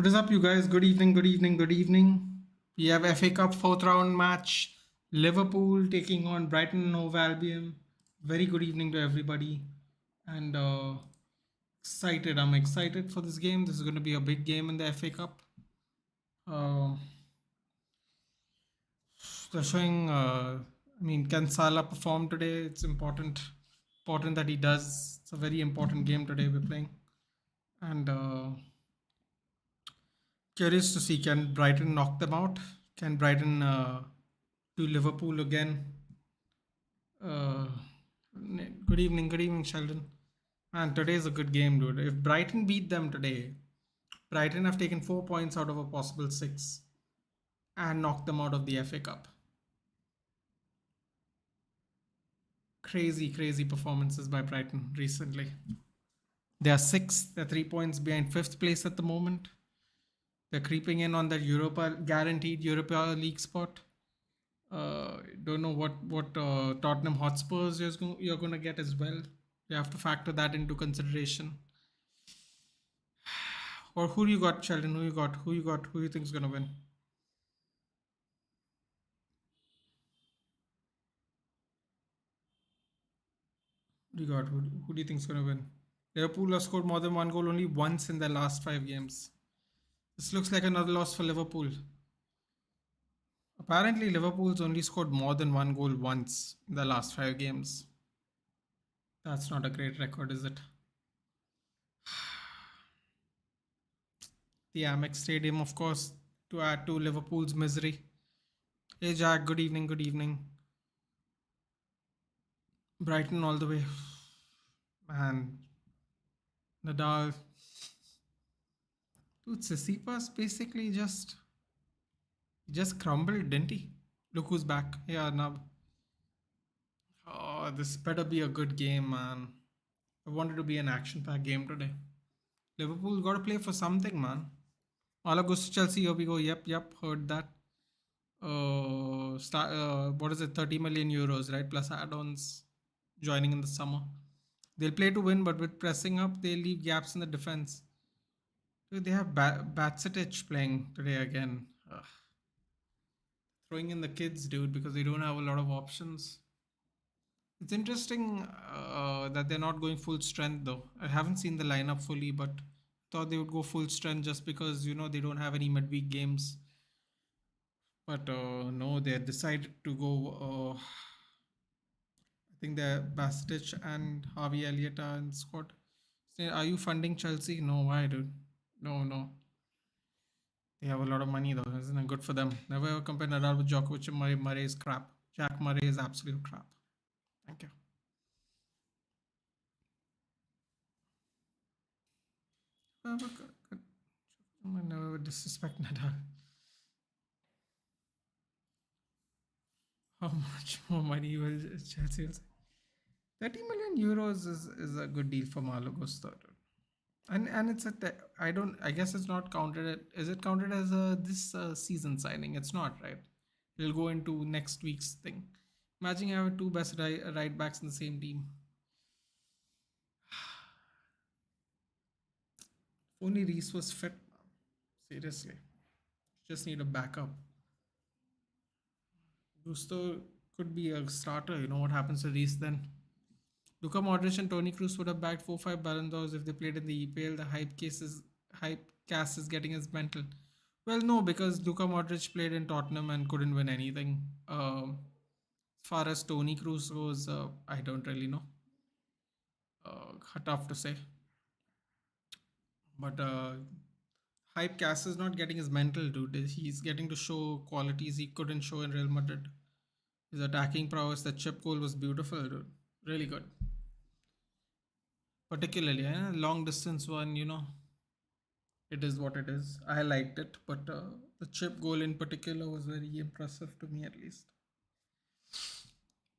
What is up, you guys? Good evening, good evening, good evening. We have FA Cup fourth round match. Liverpool taking on Brighton and Hove Albion. Very good evening to everybody. And excited. I'm excited for this game. This is going to be a big game in the FA Cup. Uh, they're showing, can Salah perform today? It's important that he does. It's a very important game today we're playing. And curious to see, can Brighton knock them out? Can Brighton do Liverpool again? Uh, good evening, Sheldon. Man, today's a good game, dude. If Brighton beat them today, Brighton have taken 4 points out of a possible six and knocked them out of the FA Cup. Crazy, crazy performances by Brighton recently. They are sixth, they're 3 points behind fifth place at the moment. They're creeping in on that guaranteed Europa League spot. Don't know what Tottenham Hotspurs you're going to get as well. You have to factor that into consideration. Or who do you got, Sheldon? Who you got? Who you got? Who you think is going to win? Who do you got? Who do you think is going to win? Liverpool have scored more than one goal only once in their last 5 games. This looks like another loss for Liverpool. Apparently, Liverpool's only scored more than one goal once in the last 5 games. That's not a great record, is it? The Amex Stadium, of course, to add to Liverpool's misery. Hey, Jack, good evening, good evening. Brighton all the way. Man, Nadal. Dude, Tsitsipas basically just crumbled, didn't he? Look who's back. Yeah, Nab. Oh, this better be a good game, man. I wanted to be an action-packed game today. Liverpool got to play for something, man. All goes to Chelsea. Here we go. Yep. Heard that. What is it? 30 million euros, right? Plus add-ons joining in the summer. They'll play to win, but with pressing up, they leave gaps in the defense. Dude, they have Batsitic playing today again. Ugh. Throwing in the kids, dude, because they don't have a lot of options. It's interesting that they're not going full strength, though. I haven't seen the lineup fully, but thought they would go full strength just because, they don't have any midweek games. But no, they decided to go. I think they're Bastich and Harvey Elliott are in squad. Say, are you funding Chelsea? No, why, dude? No. They have a lot of money, though. Isn't it good for them? Never ever compare Nadal with Djokovic and Murray. Murray is crap. Jack Murray is absolute crap. Thank you. I never disrespect Nadal. How much more money will Chelsea? 30 million euros is a good deal for Malo Gusto. And it's I guess it's not counted. Is it counted as this season signing? It's not, right? It'll go into next week's thing. Imagine you have two best right backs in the same team. If only Reese was fit. Seriously. Just need a backup. Gusto could be a starter. You know what happens to Reese then? Luka Modric and Toni Kroos would have bagged 4-5 Ballon d'Ors if they played in the EPL. The hype cast is getting as mental. Well, no, because Luka Modric played in Tottenham and couldn't win anything. As far as Toni Kroos goes, I don't really know. Tough to say. But hype cast is not getting his mental, dude. He's getting to show qualities he couldn't show in Real Madrid. His attacking prowess, the chip goal was beautiful, dude. Really good. Particularly, long distance one, it is what it is. I liked it, but the chip goal in particular was very impressive to me, at least.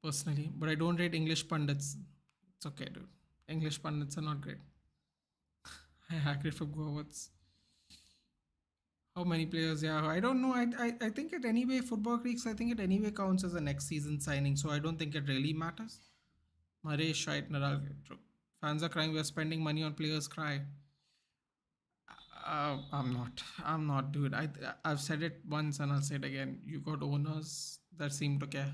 Personally, but I don't rate English pundits. It's okay, dude. English pundits are not great. I agree for Gowards. How many players? Yeah, I don't know. I think it anyway. Football Creeks, I think it anyway counts as a next season signing, so I don't think it really matters. Murray, Shite, Nadal, true. Fans are crying. We are spending money on players. Cry. I'm not. I'm not, dude. I've said it once and I'll say it again. You got owners that seem to care.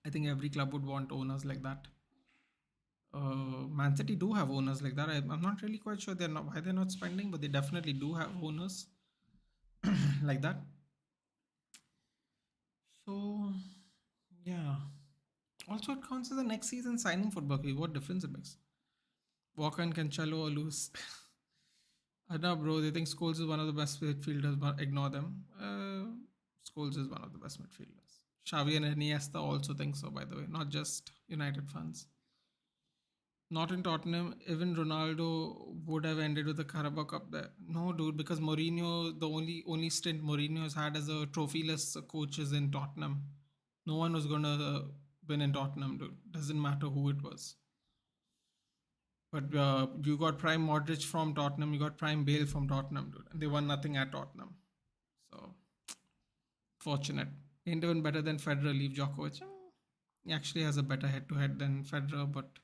I think every club would want owners like that. Man City do have owners like that. I'm not really quite sure they're not why they're not spending, but they definitely do have owners like that. So yeah. Also, it counts as the next season signing football. What difference it makes? Walker and Cancelo or lose. I know, bro. They think Scholes is one of the best midfielders, but ignore them. Scholes is one of the best midfielders. Xavi and Iniesta also think so, by the way, not just United fans. Not in Tottenham. Even Ronaldo would have ended with the Carabao Cup there. No, dude, because Mourinho, the only stint Mourinho has had as a trophyless coach is in Tottenham. No one was gonna win in Tottenham, dude. Doesn't matter who it was. But you got prime Modric from Tottenham, you got prime Bale from Tottenham, dude, and they won nothing at Tottenham. So fortunate. Ain't even better than Federer. Leave Djokovic. He actually has a better head-to-head than Federer. But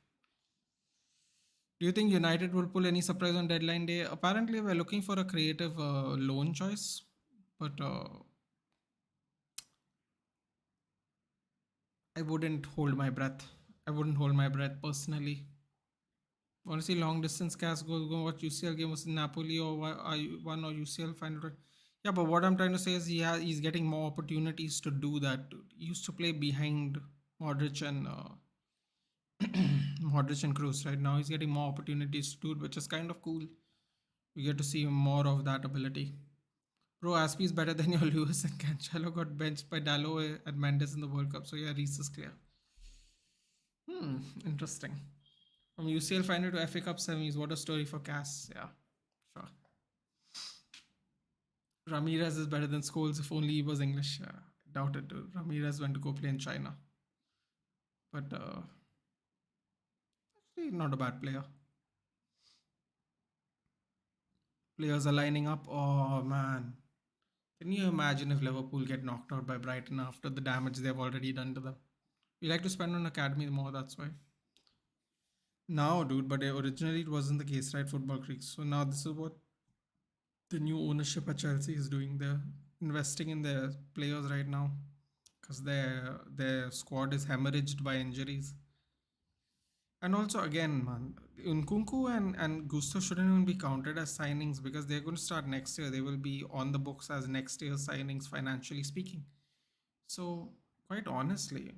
do you think United will pull any surprise on deadline day? Apparently, we're looking for a creative loan choice, but I wouldn't hold my breath. I wouldn't hold my breath personally. Honestly, long distance cast go watch UCL game was in Napoli or one or UCL final. Yeah, but what I'm trying to say is he's getting more opportunities to do that. Dude. He used to play behind Modric and Modric and Cruz. Right now, he's getting more opportunities to do it, which is kind of cool. We get to see more of that ability. Bro, Aspi is better than your Lewis and Cancelo got benched by Dalot and Mendes in the World Cup. So yeah, Reese is clear. Interesting. From UCL final to FA Cup semis, what a story for Cass. Yeah, sure. Ramirez is better than Scholes if only he was English. Doubt it, dude. Ramirez went to go play in China. But actually, not a bad player. Players are lining up. Oh, man. Can you imagine if Liverpool get knocked out by Brighton after the damage they've already done to them? We like to spend on academy more, that's why. Now, dude, but originally it wasn't the case, right? Football Creek. So now this is what the new ownership at Chelsea is doing. They're investing in their players right now because their squad is hemorrhaged by injuries. And also, again, man, Nkunku and Gusto shouldn't even be counted as signings because they're going to start next year. They will be on the books as next year's signings, financially speaking. So, quite honestly,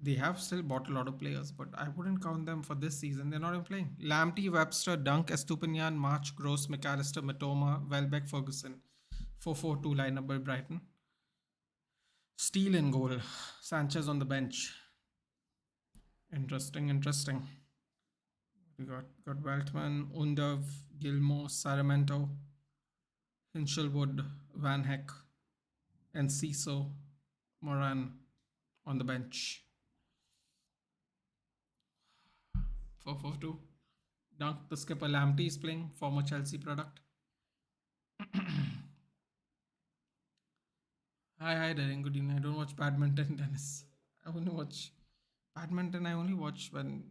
they have still bought a lot of players, but I wouldn't count them for this season. They're not even playing. Lamptey, Webster, Dunk, Estupinian, March, Gross, McAllister, Matoma, Welbeck, Ferguson. 4-4-2 lineup by Brighton. Steele in goal. Sanchez on the bench. Interesting. We got Weltman, Undav, Gilmore, Saramento, Hinchelwood, Van Heck, and Ciso, Moran on the bench. 4-4-2. Dunk, the skipper Lamptey is playing, former Chelsea product. Hi, Darren. Good evening. I don't watch badminton, tennis. I only watch badminton. I only watch when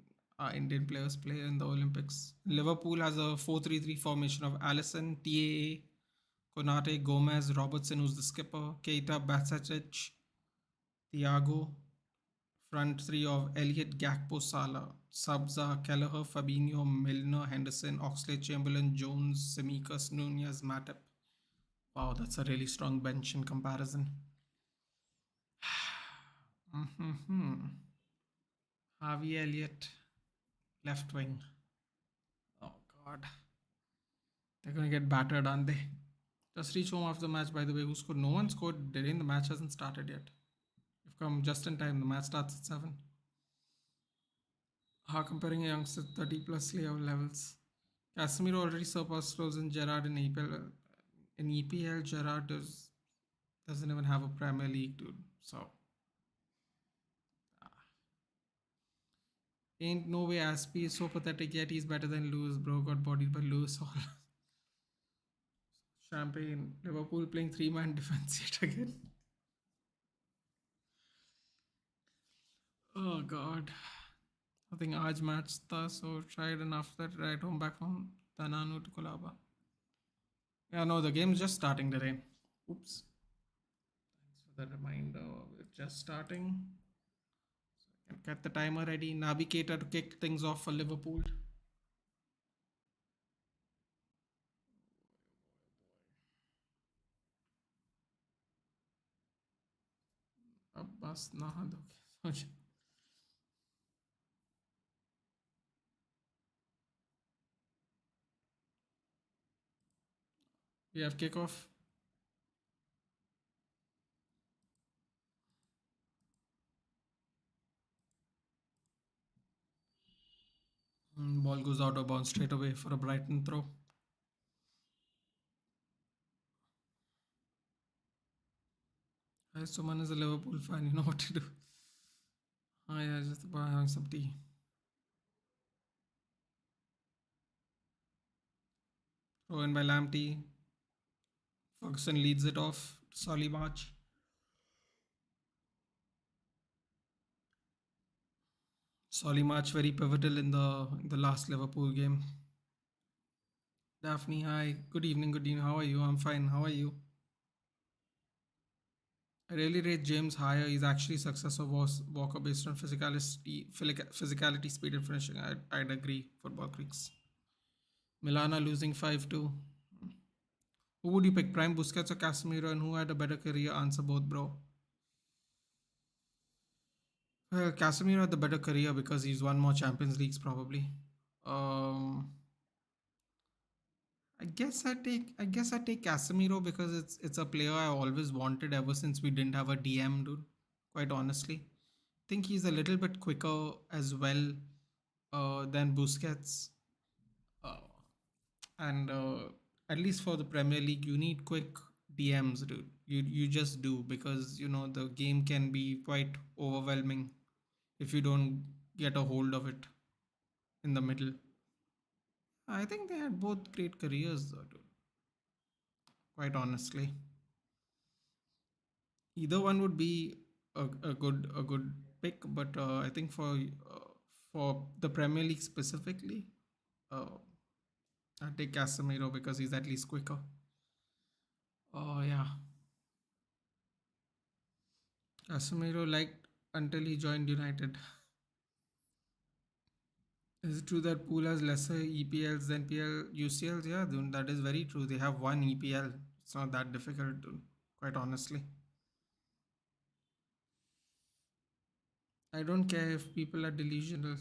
Indian players play in the Olympics. Liverpool has a 4-3-3 formation of Allison, TAA, Konate, Gomez, Robertson, who's the skipper, Keita, Batsachich, Thiago. Front three of Elliott, Gakpo, Salah. Subs are Kelleher, Fabinho, Milner, Henderson, Oxlade, Chamberlain, Jones, Semikas, Nunez, Matip. Wow, that's a really strong bench in comparison. Harvey Elliott, left wing. Oh, God. They're going to get battered, aren't they? Just reach home after the match, by the way. Who scored? No one scored. The match hasn't started yet. You've come just in time. The match starts at 7. How comparing a youngster 30 plus levels? Casemiro already surpassed Rosen Gerrard in EPL. In EPL, Gerrard doesn't even have a Premier League, dude. So, ain't no way Aspie is so pathetic yet he's better than Lewis, bro. Got bodied by Lewis all. Champagne. Liverpool playing 3-man defense yet again. Oh, God. I think आज match था so tried and after that right home back home Dananu to Kolaba. Yeah, no, the game's just starting today. Oops. Thanks for the reminder. We're just starting. Can get the timer ready. Naby Keita to kick things off for Liverpool. Abbas Nahad. Okay. We have kickoff. Ball goes out of bounds straight away for a Brighton throw. Hi, someone is a Liverpool fan. You know what to do. Hi, yeah, just having some tea. Throw in by Lamptey. Ferguson leads it off. Solly March. Solly March very pivotal in the last Liverpool game. Daphne, hi. Good evening, good evening. How are you? I'm fine. How are you? I really rate James higher. He's actually successor was Walker based on physicality, speed, and finishing. I'd agree. Football creeks. Milana losing 5-2. Who would you pick, Prime Busquets or Casemiro, and who had a better career? Answer both, bro. Well, Casemiro had the better career because he's won more Champions Leagues, probably. Um, I guess I take Casemiro because it's a player I always wanted ever since we didn't have a DM, dude. Quite honestly, I think he's a little bit quicker as well than Busquets, uh, and at least for the Premier League, you need quick DMs, dude. You just do because the game can be quite overwhelming if you don't get a hold of it in the middle. I think they had both great careers, though, dude. Quite honestly, either one would be a good pick, but I think for the Premier League specifically, uh, I take Casemiro because he's at least quicker. Oh yeah, Casemiro liked until he joined United. Is it true that Pool has lesser EPLs than PL UCLs? Yeah, dude, that is very true. They have one EPL. It's not that difficult, dude, quite honestly. I don't care if people are delusional.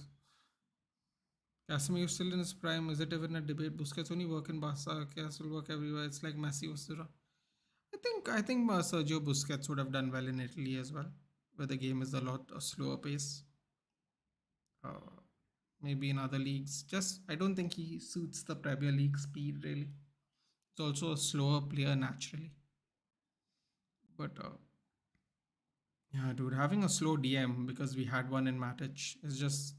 Casemiro still in his prime. Is it even a debate? Busquets only work in Barca. Cass will work everywhere. It's like Messi was there. I think Sergio Busquets would have done well in Italy as well, where the game is a lot a slower pace. Uh, Maybe in other leagues. Just I don't think he suits the Premier League speed really. He's also a slower player naturally. But yeah, dude, having a slow DM because we had one in Matic is just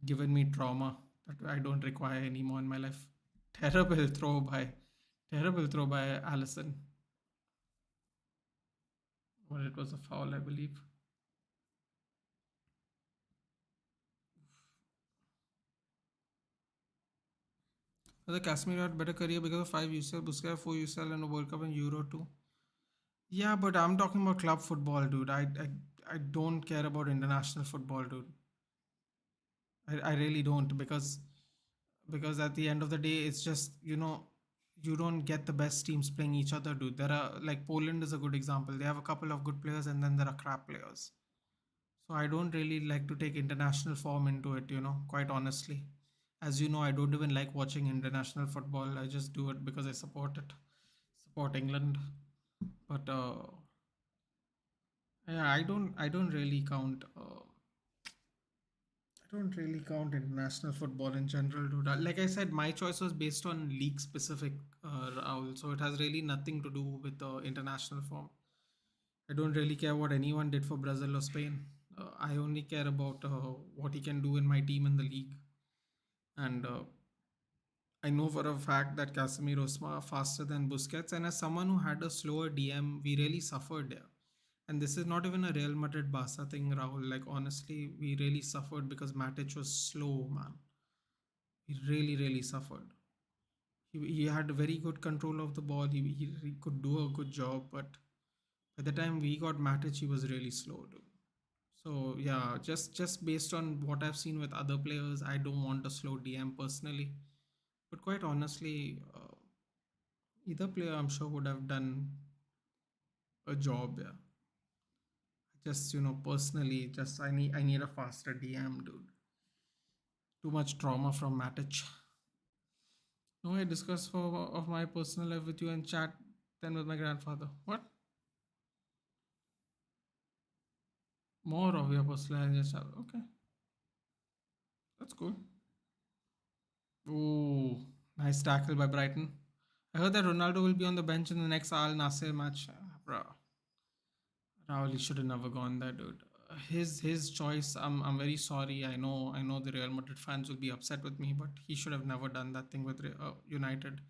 given me trauma that I don't require anymore in my life. Terrible throw by, terrible throw by Allison. Well, it was a foul, I believe. The Casemiro had better career because of 5 UCL, Busquets 4 UCL, and a World Cup and Euro too. Yeah, but I'm talking about club football, dude. I don't care about international football, dude. I really don't because at the end of the day, it's just you don't get the best teams playing each other, dude. There are like Poland is a good example. They have a couple of good players and then there are crap players. So I don't really like to take international form into it, quite honestly. As you know, I don't even like watching international football. I just do it because I support it, support England. But yeah, I don't really count. I don't really count international football in general, dude. Like I said, my choice was based on league specific, Raul. So it has really nothing to do with the international form. I don't really care what anyone did for Brazil or Spain. I only care about what he can do in my team in the league. And I know for a fact that Casemiro is faster than Busquets. And as someone who had a slower DM, we really suffered there. And this is not even a Real Madrid Barca thing, Rahul. Like honestly, we really suffered because Matic was slow, man. He really, really suffered. He had very good control of the ball. He could do a good job, but by the time we got Matic, he was really slow, dude. So yeah, just based on what I've seen with other players, I don't want a slow DM personally. But quite honestly, either player I'm sure would have done a job. Yeah, just personally, just I need a faster DM, dude. Too much trauma from Matic. No, I discussed for of my personal life with you in chat than with my grandfather. What? More of your personal life in your chat. Okay, that's cool. Ooh, nice tackle by Brighton. I heard that Ronaldo will be on the bench in the next Al Nasser match. Bro, Rahul, he should have never gone there, dude. His choice. I'm very sorry. I know the Real Madrid fans will be upset with me, but he should have never done that thing with United.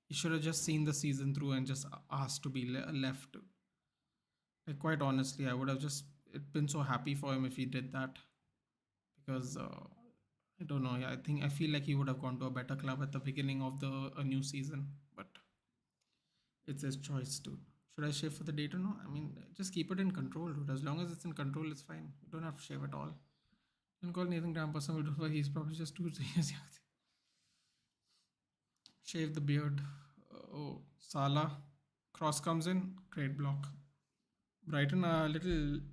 He should have just seen the season through and just asked to be left. Like quite honestly, I would have just it been so happy for him if he did that because I don't know. Yeah, I feel like he would have gone to a better club at the beginning of the a new season, but it's his choice, dude. Should I shave for the date or no? I mean, just keep it in control, dude. As long as it's in control, it's fine. You don't have to shave at all. You can call Nathan Graham person will do why he's probably just 2 3 years young. Shave the beard. Oh, Salah. Cross comes in. Great block. Brighton are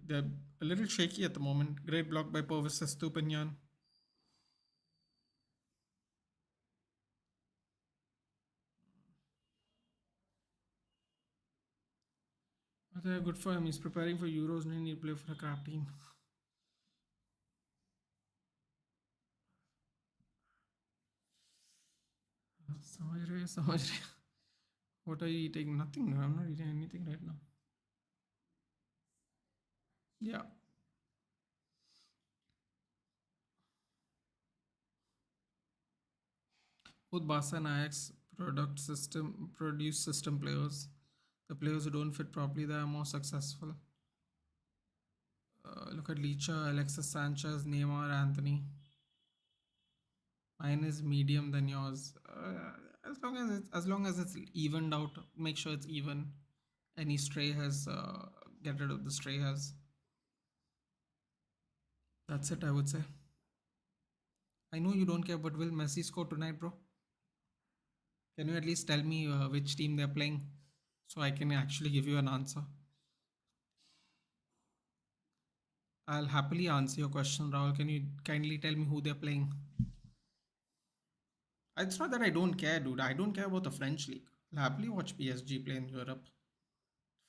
they're a little shaky at the moment. Great block by Purvis Estupiñán. But they're good for him. He's preparing for Euros and he need to play for a crap team. समझ रहे समझ रहे. What are you eating? Nothing. No, I'm not eating anything right now. Yeah. Both Barca and Ajax produce system players. The players who don't fit properly, they are more successful. Look at Licha, Alexis Sanchez, Neymar, Anthony. Mine is medium than yours. As long as it's evened out, make sure it's even. Any stray has get rid of the stray has. That's it, I would say. I know you don't care, but will Messi score tonight, bro? Can you at least tell me which team they're playing so I can actually give you an answer? I'll happily answer your question, Rahul. Can you kindly tell me who they're playing? It's not that I don't care, dude. I don't care about the French league. I'll happily watch PSG play in Europe.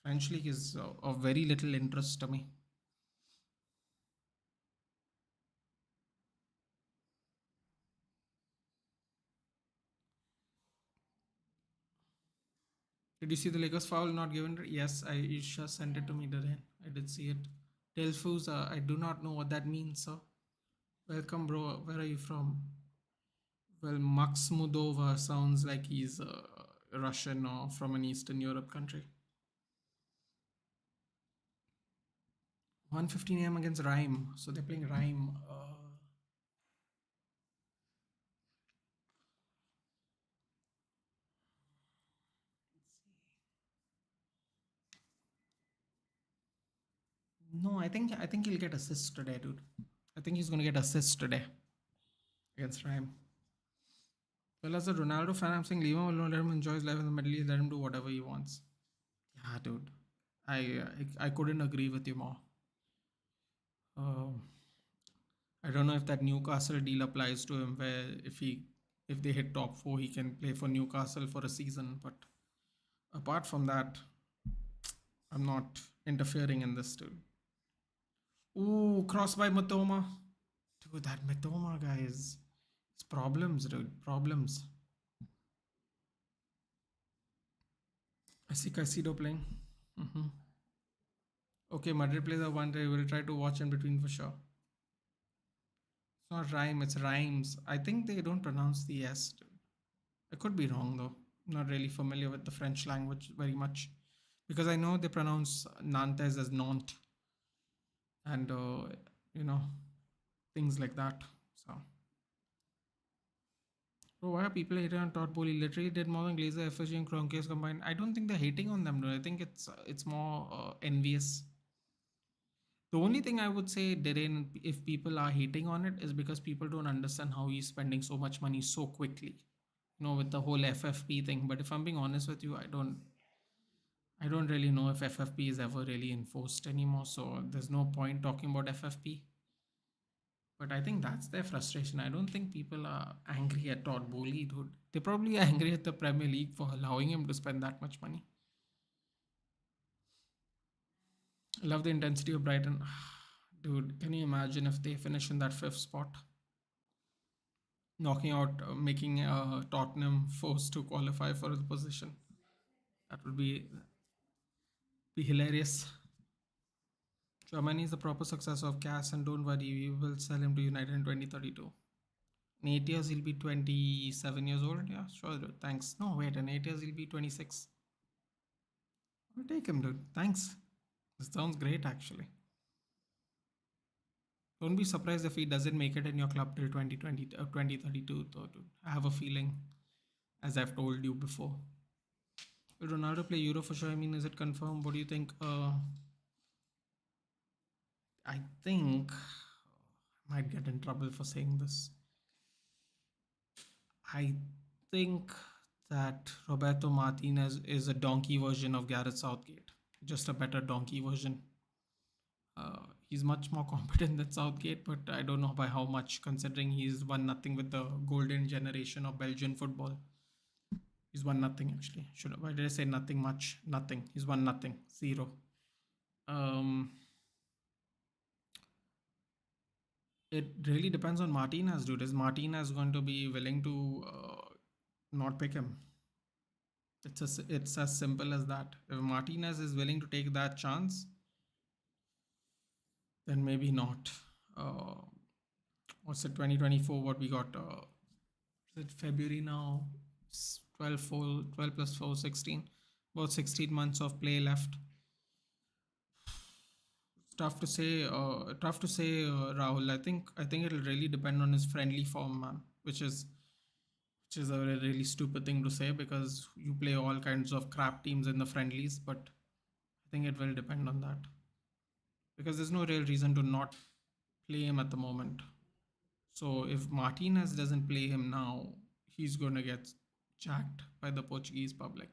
French league is of very little interest to me. Did you see the Lakers foul not given? Yes, you just sent it to me today. I did see it. Delfus, I do not know what that means, sir. Welcome, bro. Where are you from? Well, Maksmudova sounds like he's Russian or from an Eastern Europe country. 1:15 a.m. against Rhyme. So they're playing Rhyme. No, I think he'll get assists today, dude. I think he's gonna get assists today against Rhyme. Well, as a Ronaldo fan, I'm saying leave him alone. Let him enjoy his life in the Middle East. Let him do whatever he wants. Yeah, dude. I couldn't agree with you more. Um, I don't know if that Newcastle deal applies to him, where if they hit top four, he can play for Newcastle for a season. But apart from that, I'm not interfering in this, dude. Ooh, cross by Matoma. Dude, that Matoma guy is it's problems, dude. Problems. I see Caicedo playing. Mm-hmm. Okay, Madrid plays a one day. We'll try to watch in between for sure. It's not rhyme, it's rhymes. I think they don't pronounce the S. Dude. I could be wrong though. I'm not really familiar with the French language very much because I know they pronounce Nantes as Nantes and you know things like that. So Bro, why are people hating on Todd Bowley? Literally did more than Glazer, FSG, and Kroenke's combined. I don't think they're hating on them, dude. I think it's more envious. The only thing I would say, Darren, if people are hating on it, is because people don't understand how he's spending so much money so quickly. With the whole FFP thing. But if I'm being honest with you, I don't really know if FFP is ever really enforced anymore. So there's no point talking about FFP. But I think that's their frustration. I don't think people are angry at Todd Bowley, dude. They're probably angry at the Premier League for allowing him to spend that much money. I love the intensity of Brighton. Dude, can you imagine if they finish in that fifth spot? Knocking out, making Tottenham forced to qualify for the position. That would be hilarious. Germany is the proper successor of Cass, and don't worry, we will sell him to United in 2032. In 8 years, he'll be 27 years old. Yeah, sure, dude. Thanks. No, wait, in 8 years, he'll be 26. I'll take him, dude. Thanks. This sounds great, actually. Don't be surprised if he doesn't make it in your club till 2020, 2032, though, dude. I have a feeling, as I've told you before. Will Ronaldo play Euro for sure? I mean, is it confirmed? What do you think? I think I might get in trouble for saying this. I think that Roberto Martinez is a donkey version of Gareth Southgate, just a better donkey version. He's much more competent than Southgate, but I don't know by how much, considering he's won nothing with the golden generation of Belgian football. He's won nothing actually. Why did I say nothing much? Nothing. He's won nothing. Zero. Um, it really depends on Martinez, dude. Is Martinez going to be willing to not pick him? It's as simple as that. If Martinez is willing to take that chance, then maybe not. Uh, what's it? 2024. What we got? Is it February now? 12, 4, 12 plus 4, 16. About 16 months of play left. Tough to say. Tough to say, Rahul. I think it'll really depend on his friendly form, man. Which is a really stupid thing to say because you play all kinds of crap teams in the friendlies, but I think it will depend on that because there's no real reason to not play him at the moment. So if Martinez doesn't play him now, he's gonna get jacked by the Portuguese public.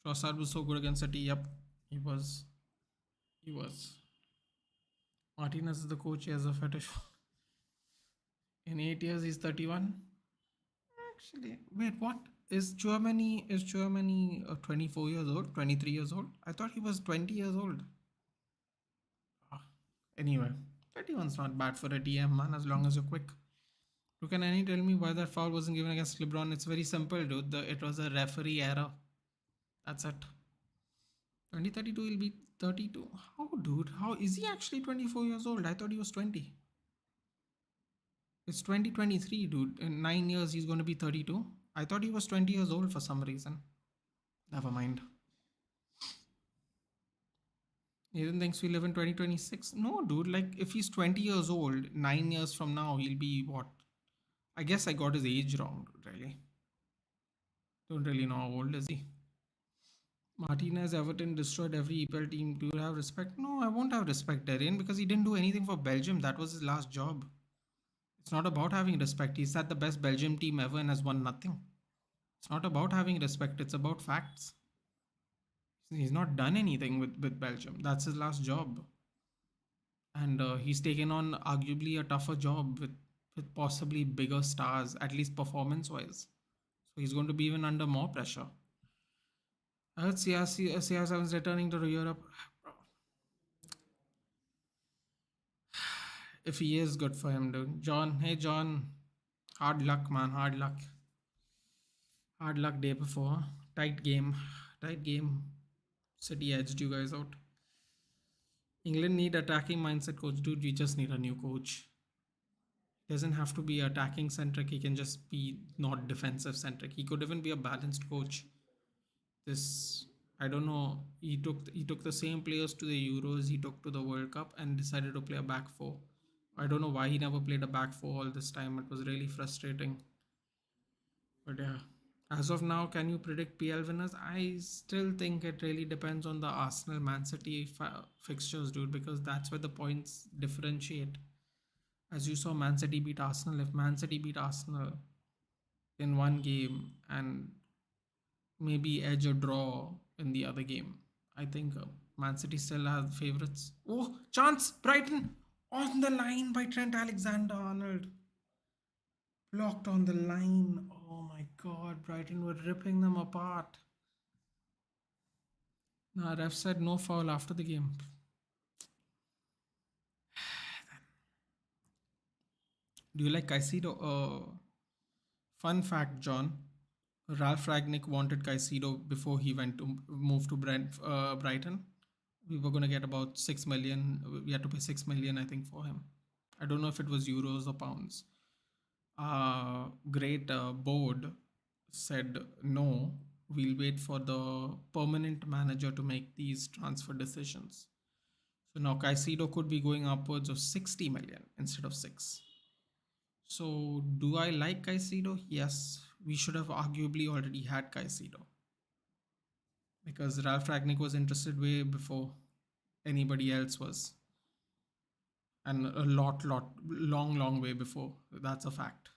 Trossard was so good against City. Yep, he was. He was. Martinez is the coach. He has a fetish. In 8 years, he's 31. Actually, wait, what? Is Germany 24 years old, 23 years old? I thought he was 20 years old. Ah, anyway, 31's not bad for a DM, man, as long as you're quick. You can any tell me why that foul wasn't given against LeBron? It's very simple, dude. It was a referee error. That's it. 2032 will be 32. How, dude? How is he actually 24 years old? I thought he was 20. It's 2023, dude. In 9 years, he's going to be 32. I thought he was 20 years old for some reason. Never mind. Nathan thinks we live in 2026. No, dude. Like, if he's 20 years old, 9 years from now, he'll be what? I guess I got his age wrong, dude, really. Don't really know how old is he. Martinez, Everton destroyed every EPL team. Do you have respect? No, I won't have respect, Darren, because he didn't do anything for Belgium. That was his last job. It's not about having respect. He's at the best Belgium team ever and has won nothing. It's not about having respect. It's about facts. He's not done anything with Belgium. That's his last job. And he's taken on arguably a tougher job with possibly bigger stars, at least performance wise. So he's going to be even under more pressure. I heard CR7 is returning to Europe. If he is, good for him, dude. John, hey John, hard luck, man, hard luck. Hard luck day before. Tight game. Tight game. City edged you guys out. England need attacking mindset coach, dude. We just need a new coach. Doesn't have to be attacking centric. He can just be not defensive centric. He could even be a balanced coach. This, I don't know. He took the same players to the Euros. He took to the World Cup and decided to play a back four. I don't know why he never played a back four all this time. It was really frustrating. But yeah, as of now, can you predict PL winners? I still think it really depends on the Arsenal Man City fixtures, dude, because that's where the points differentiate. As you saw, Man City beat Arsenal. If Man City beat Arsenal in one game and maybe edge a draw in the other game, I think Man City still have favorites. Oh, chance! Brighton on the line by Trent Alexander Arnold. Blocked on the line. Oh my god, Brighton were ripping them apart. Nah, ref said no foul after the game. Do you like Caicedo? Fun fact, John. Ralph Ragnick wanted Caicedo before he went to move to Brighton. We were gonna get about 6 million. We had to pay 6 million, I think, for him. I don't know if it was euros or pounds. Great board said no. We'll wait for the permanent manager to make these transfer decisions. So now Caicedo could be going upwards of 60 million instead of 6. So do I like Caicedo? Yes. We should have arguably already had Caicedo because Ralph Ragnick was interested way before anybody else was, and long way before. That's a fact.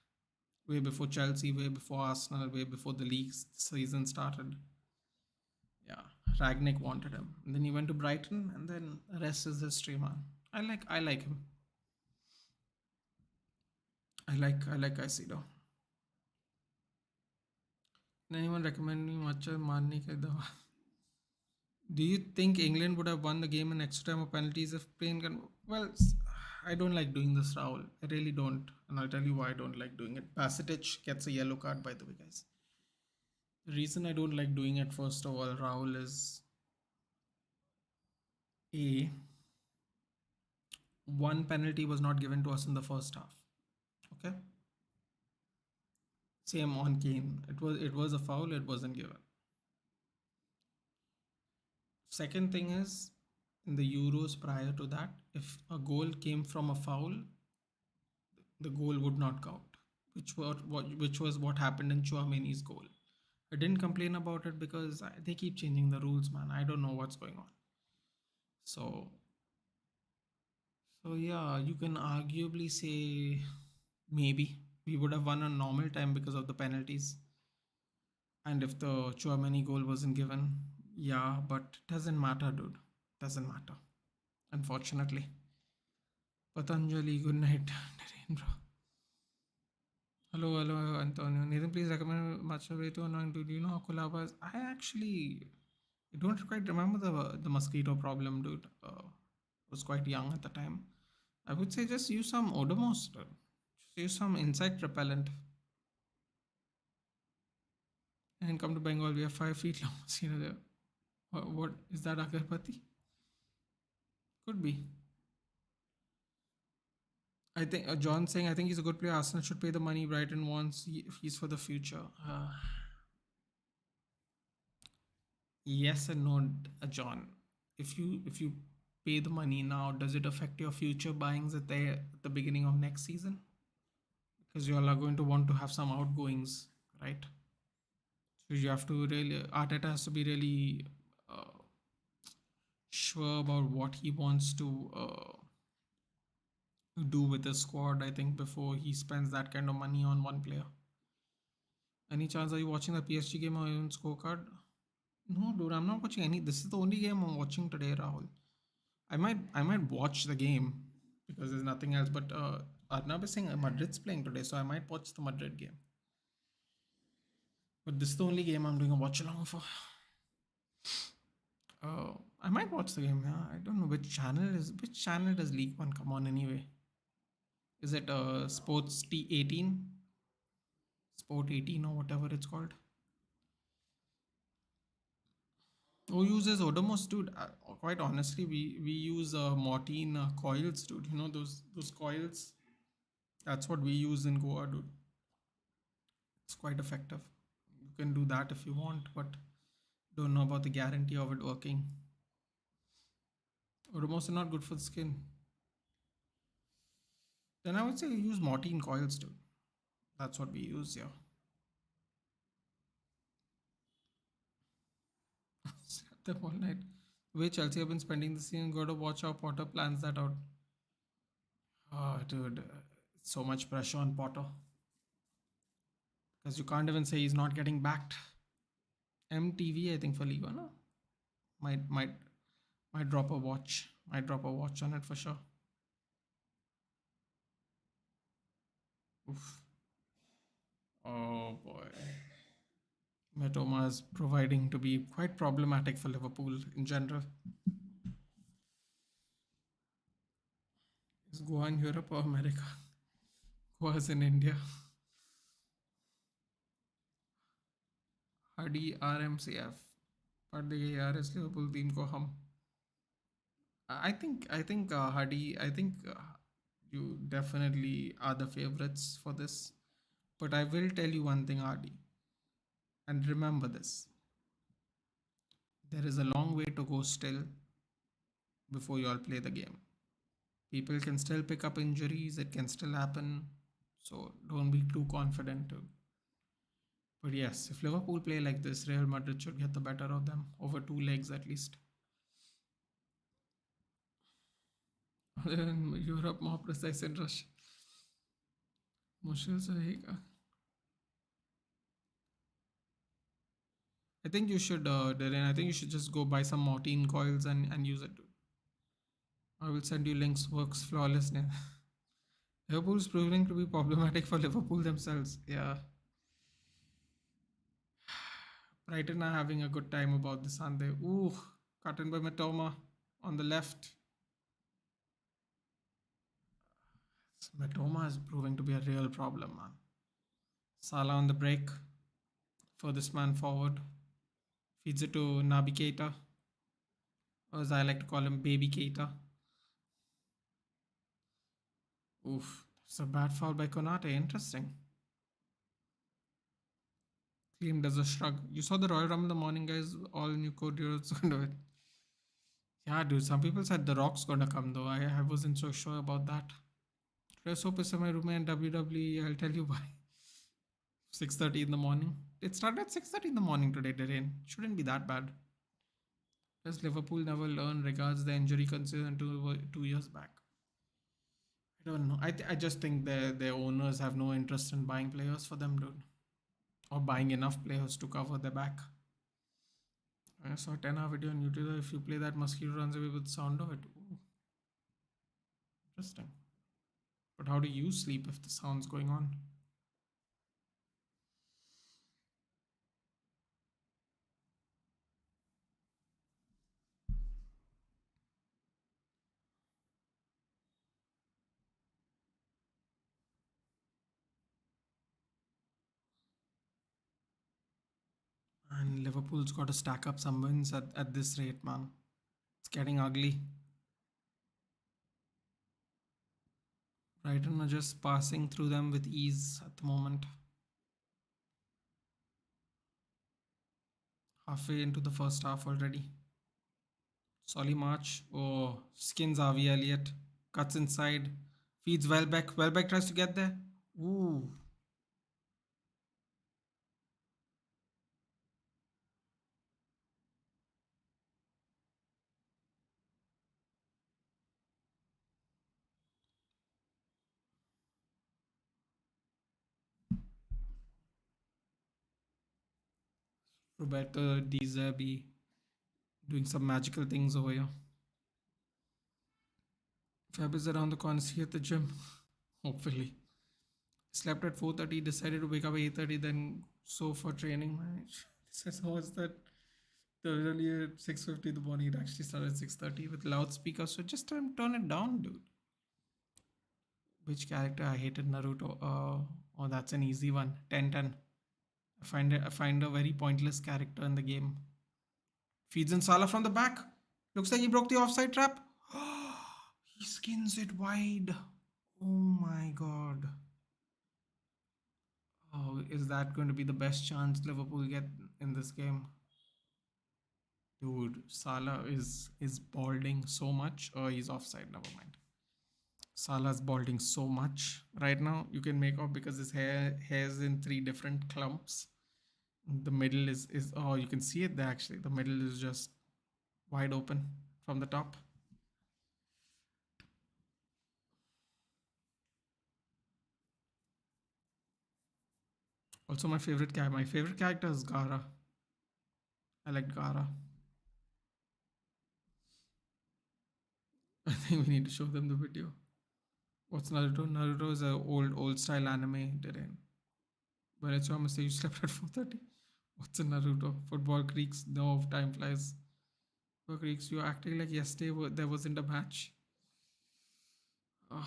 Way before Chelsea, way before Arsenal, way before the league season started. Yeah, Ragnick wanted him, and then he went to Brighton, and then the rest is history, man. I like him. I like Caicedo. Can anyone recommend me Macha Marne ka dawa? Do you think England would have won the game in extra time or penalties if Spain can? Well, I don't like doing this, Raul. I really don't, and I'll tell you why I don't like doing it. Basetic gets a yellow card, by the way, guys. The reason I don't like doing it, first of all, Raul, is a one penalty was not given to us in the first half. Okay, same on Kane. It was a foul. It wasn't given. Second thing is, in the Euros prior to that, if a goal came from a foul, the goal would not count, which was what happened in Chouameni's goal. I didn't complain about it because they keep changing the rules, man. I don't know what's going on. So, so yeah, you can arguably say maybe we would have won on normal time because of the penalties, and if the Chouameni goal wasn't given, yeah, but it doesn't matter, dude. Doesn't matter, unfortunately. Patanjali, good night, Narendra. Hello, hello, Antonio. Nathan, please recommend matcha way to annoying. Do you know how Kulaba is? I don't quite remember the mosquito problem, dude. Was quite young at the time. I would say just use some Odomos, dude. Just use some insect repellent. And come to Bengal, we have 5 feet long mosquito there. What is that, Agarbatti? Could be. I think John saying I think he's a good player. Arsenal should pay the money Brighton wants. If he's for the future. Yes and no, John. If you pay the money now, does it affect your future buyings at the beginning of next season? Because you all are going to want to have some outgoings, right? So you have to really Arteta has to be really uh, sure about what he wants to do with the squad. I think before he spends that kind of money on one player. Any chance are you watching the PSG game or even scorecard? No, dude, I'm not watching any. This is the only game I'm watching today, Rahul. I might watch the game because there's nothing else. But Arnab is saying Madrid's playing today, so I might watch the Madrid game. But this is the only game I'm doing a watch along for. I might watch the game. Yeah, I don't know which channel does League One come on anyway. Is it Sports T18, Sport 18 or whatever it's called? Who uses Odomos, dude? Quite honestly, we use Mortine coils, dude. You know those coils. That's what we use in Goa, dude. It's quite effective. You can do that if you want, but don't know about the guarantee of it working. Odomos are not good for the skin. Then I would say use Mortine coils, dude. That's what we use here. them all night. The way Chelsea have been spending the season, got to watch how Potter plans that out. Oh, dude, so much pressure on Potter because you can't even say he's not getting backed. MTV, I think for Liga, no, might might drop a watch. Might drop a watch on it for sure. Oof. Oh boy. Matoma is proving to be quite problematic for Liverpool in general. Is Goa in Europe or America? Goa is in India. Hardy RMCF. पढ़ देंगे यार इस Liverpool team को हम. I think Hardy. I think you definitely are the favorites for this. But I will tell you one thing, Hardy, and remember this: there is a long way to go still before you all play the game. People can still pick up injuries. It can still happen. So don't be too confident. But yes, if Liverpool play like this, Real Madrid should get the better of them over two legs at least. In Europe, more precise in rush. मुश्किल से रहेगा. I think you should, Darren. I think you should just go buy some Mortine coils and use it. I will send you links. Works flawlessly. Liverpool's proving to be problematic for Liverpool themselves. Yeah. Brighton are having a good time about this, aren't they? Ooh, cut in by Matoma on the left. Matoma is proving to be a real problem, man. Salah on the break. Furthest man forward. Feeds it to Naby Keita. Or as I like to call him, Baby Keita. Oof. It's a bad foul by Konate. Interesting. Clean does a shrug. You saw the Royal Rumble in the morning, guys. All new code heroes going to it. Yeah, dude. Some people said The Rock's gonna come though. I wasn't so sure about that. Let's hope it's in my room and WWE. I'll tell you why. 6:30 in the morning. It started at 6:30 in the morning today, Darren. Shouldn't be that bad. Does Liverpool never learn regards the injury concern 2 years back? I don't know. I just think their owners have no interest in buying players for them, dude. Or buying enough players to cover their back. I saw a 10-hour video on YouTube. If you play that, mosquito runs away with the sound of it. Ooh. Interesting. But how do you sleep if the sound's going on? And Liverpool's got to stack up some wins at this rate, man. It's getting ugly. Brighton are just passing through them with ease at the moment. Halfway into the first half already. Solly March. Oh, skins Avi Elliott. Cuts inside. Feeds Welbeck. Welbeck tries to get there. Ooh. Roberto Di Zerbi doing some magical things over here. Fab is around the corner. See you at the gym. Hopefully. Slept at 4:30. Decided to wake up at 8:30. Then so for training. Says how is that? The earlier at 6:50 in the morning. It actually started at 6:30 with loudspeaker. So just turn it down, dude. Which character I hated Naruto? Oh, that's an easy one. 10-10. I find a very pointless character in the game. Feeds in Salah from the back. Looks like he broke the offside trap. He skins it wide. Oh my god. Oh, is that going to be the best chance Liverpool get in this game? Dude, Salah is balding so much. Oh, he's offside. Never mind. Salah's balding so much right now. You can make out because his hair's in three different clumps. The middle is oh, you can see it there actually. The middle is just wide open from the top. Also, my favorite character is Gara. I like Gara. I think we need to show them the video. What's Naruto? Naruto is a old style anime terrain. But it's your mistake. You slept at 4:30. What's in Naruto? Football creaks. No, time flies. Football creaks. You're acting like yesterday there wasn't a match. Ugh.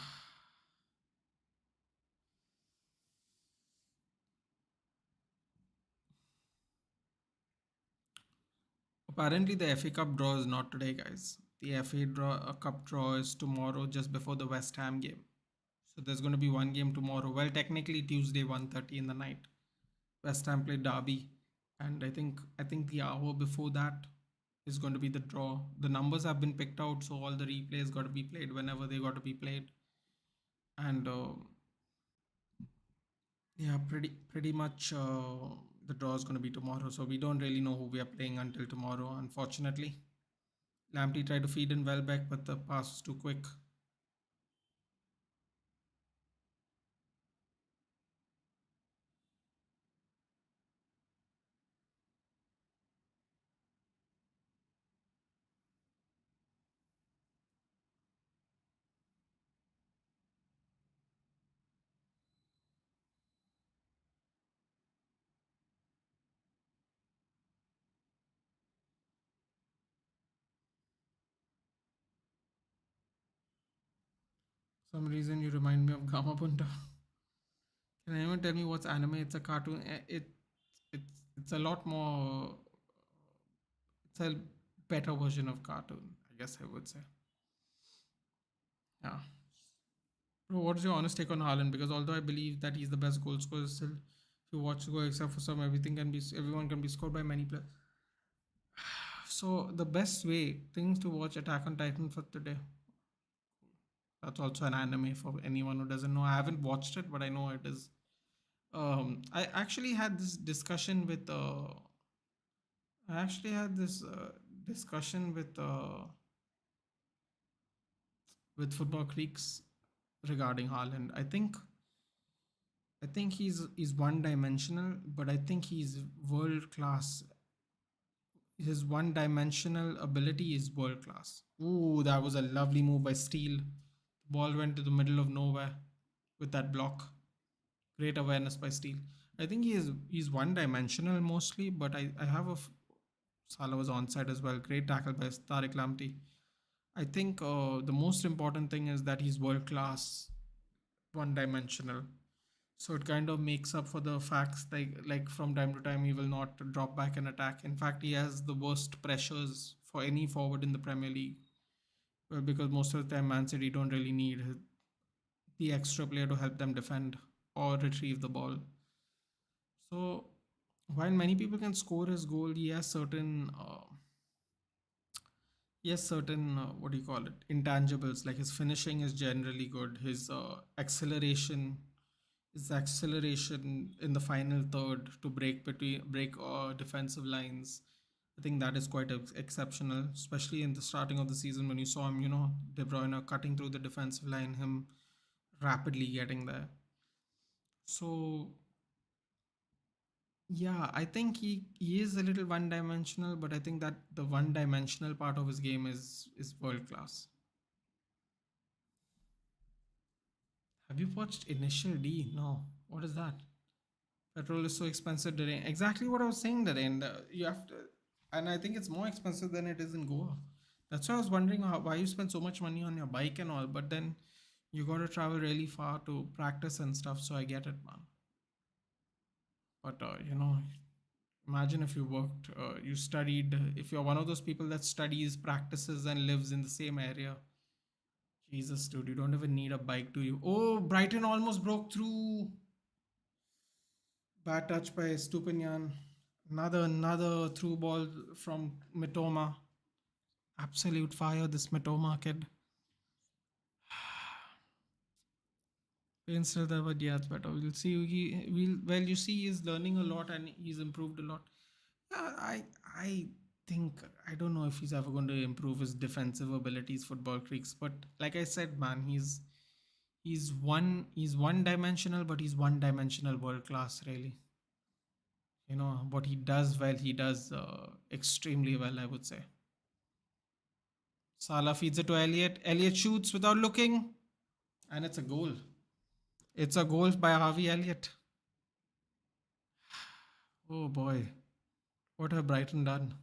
Apparently, the FA Cup draw is not today, guys. The Cup draw is tomorrow, just before the West Ham game. So there's going to be one game tomorrow. Well, technically Tuesday, 1:30 in the night. West Ham play Derby, and I think the hour before that is going to be the draw. The numbers have been picked out, so all the replays got to be played whenever they got to be played, and yeah, pretty much the draw is going to be tomorrow. So we don't really know who we are playing until tomorrow, unfortunately. Lamptey tried to feed in Welbeck, but the pass was too quick. For some reason you remind me of Gamabunda. Can anyone tell me what's anime? It's a cartoon. It's a lot more. It's a better version of cartoon, I guess I would say. Yeah. Bro, what's your honest take on Haaland? Because although I believe that he's the best goal scorer, still, if you watch the goal, except for some, everyone can be scored by many players. So the best way things to watch Attack on Titan for today. That's also an anime for anyone who doesn't know. I haven't watched it, but I know it is. I actually had this discussion with. I actually had this discussion with Football Creeks regarding Haaland. I think he's one dimensional, but I think he's world class. His one dimensional ability is world class. Ooh, that was a lovely move by Steele. The ball went to the middle of nowhere with that block. Great awareness by Steele. I think he's one dimensional mostly, but I have Salah was onside as well. Great tackle by Tariq Lamptey. I think the most important thing is that he's world class, one dimensional. So it kind of makes up for the facts like from time to time he will not drop back and attack. In fact, he has the worst pressures for any forward in the Premier League. Well, because most of the time Man City don't really need the extra player to help them defend or retrieve the ball. So while many people can score his goal, he has certain what do you call it, intangibles. Like his finishing is generally good. His acceleration in the final third to break defensive lines. I think that is quite exceptional, especially in the starting of the season when you saw him, De Bruyne cutting through the defensive line, him rapidly getting there. So yeah, I think he is a little one dimensional, but I think that the one dimensional part of his game is world class. Have you watched Initial D? No. What is that? Petrol is so expensive today. Exactly what I was saying today. And you have to, and I think it's more expensive than it is in Goa. That's why I was wondering why you spend so much money on your bike and all, but then you got to travel really far to practice and stuff. So I get it, man. But imagine if you worked, you studied. If you're one of those people that studies, practices, and lives in the same area, Jesus, dude, you don't even need a bike, do you? Oh, Brighton almost broke through. Bad touch by Stupinian. Another through ball from Mitoma. Absolute fire, this Mitoma kid. Pain still there, but yeah, it's better. We'll see. You see, he's learning a lot and he's improved a lot. Yeah, I think I don't know if he's ever going to improve his defensive abilities, football freaks. But like I said, man, he's one dimensional, but he's one dimensional world class. Really, what he does well, he does extremely well. I would say. Salah feeds it to Elliot. Elliot shoots without looking, and it's a goal. It's a goal by Harvey Elliott. Oh boy, what have Brighton done?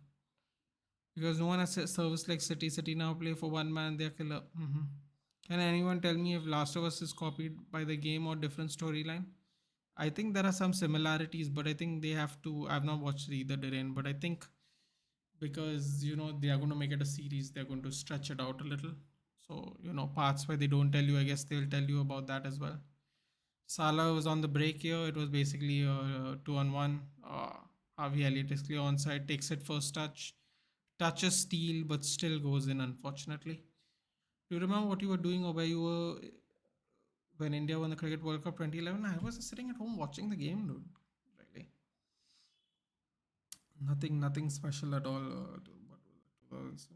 Because no one has service like City. City now play for one man, they're killer. Can anyone tell me if Last of Us is copied by the game or different storyline? I think there are some similarities, but I think they have to. I've not watched either, Darren, but I think because they are going to make it a series, they're going to stretch it out a little. So parts where they don't tell you, I guess they'll tell you about that as well. Salah was on the break here. It was basically a 2-on-1. Harvey Elliott is clear onside, takes it first touch, touches steel, but still goes in, unfortunately. Do you remember what you were doing or where you were when India won the Cricket World Cup 2011? I was sitting at home watching the game, dude. Really. Nothing special at all. What was it?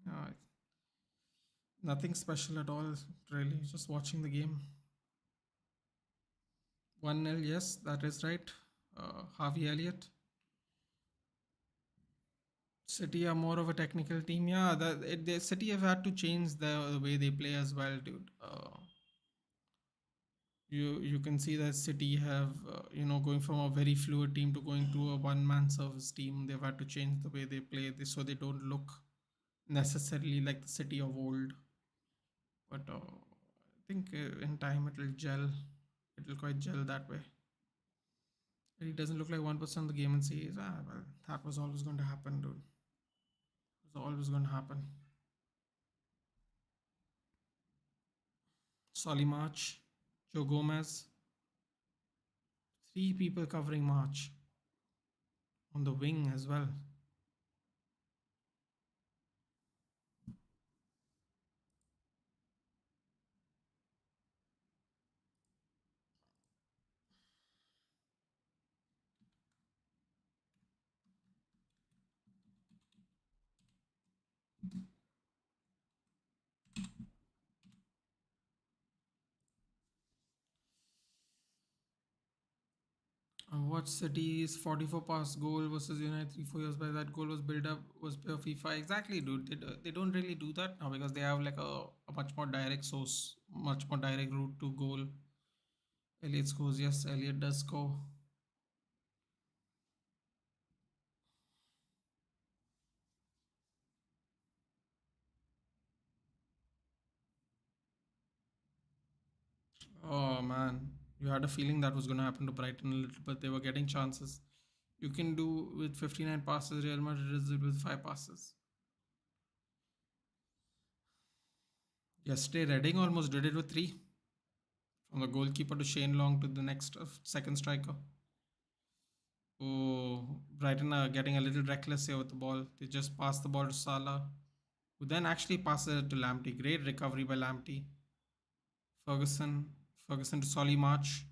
2009. Yeah, nothing special at all, really. Just watching the game. 1-0, yes, that is right. Harvey Elliott. City are more of a technical team. Yeah, the City have had to change the way they play as well, dude. You can see that City have going from a very fluid team to going to a one man service team. They've had to change the way they play this so they don't look necessarily like the City of old. But I think in time it'll gel. It'll quite gel that way. He doesn't look like 1% of the game and says, well, that was always going to happen, dude. It was always going to happen. Solly March, Joe Gomez, three people covering March on the wing as well. What City's 44 pass goal versus United 3-4 years by that goal was built up was pure FIFA. Exactly, dude. They don't really do that now because they have like a much more direct source, much more direct route to goal. Elliot scores. Yes, Elliot does score. Oh man, you had a feeling that was going to happen to Brighton a little, but they were getting chances. You can do with 59 passes. Real Madrid does it with 5 passes. Yesterday, Reading almost did it with 3. From the goalkeeper to Shane Long to the next second striker. Oh, Brighton are getting a little reckless here with the ball. They just pass the ball to Salah, who then actually passes it to Lamptey. Great recovery by Lamptey. Ferguson. Ferguson to Solly March.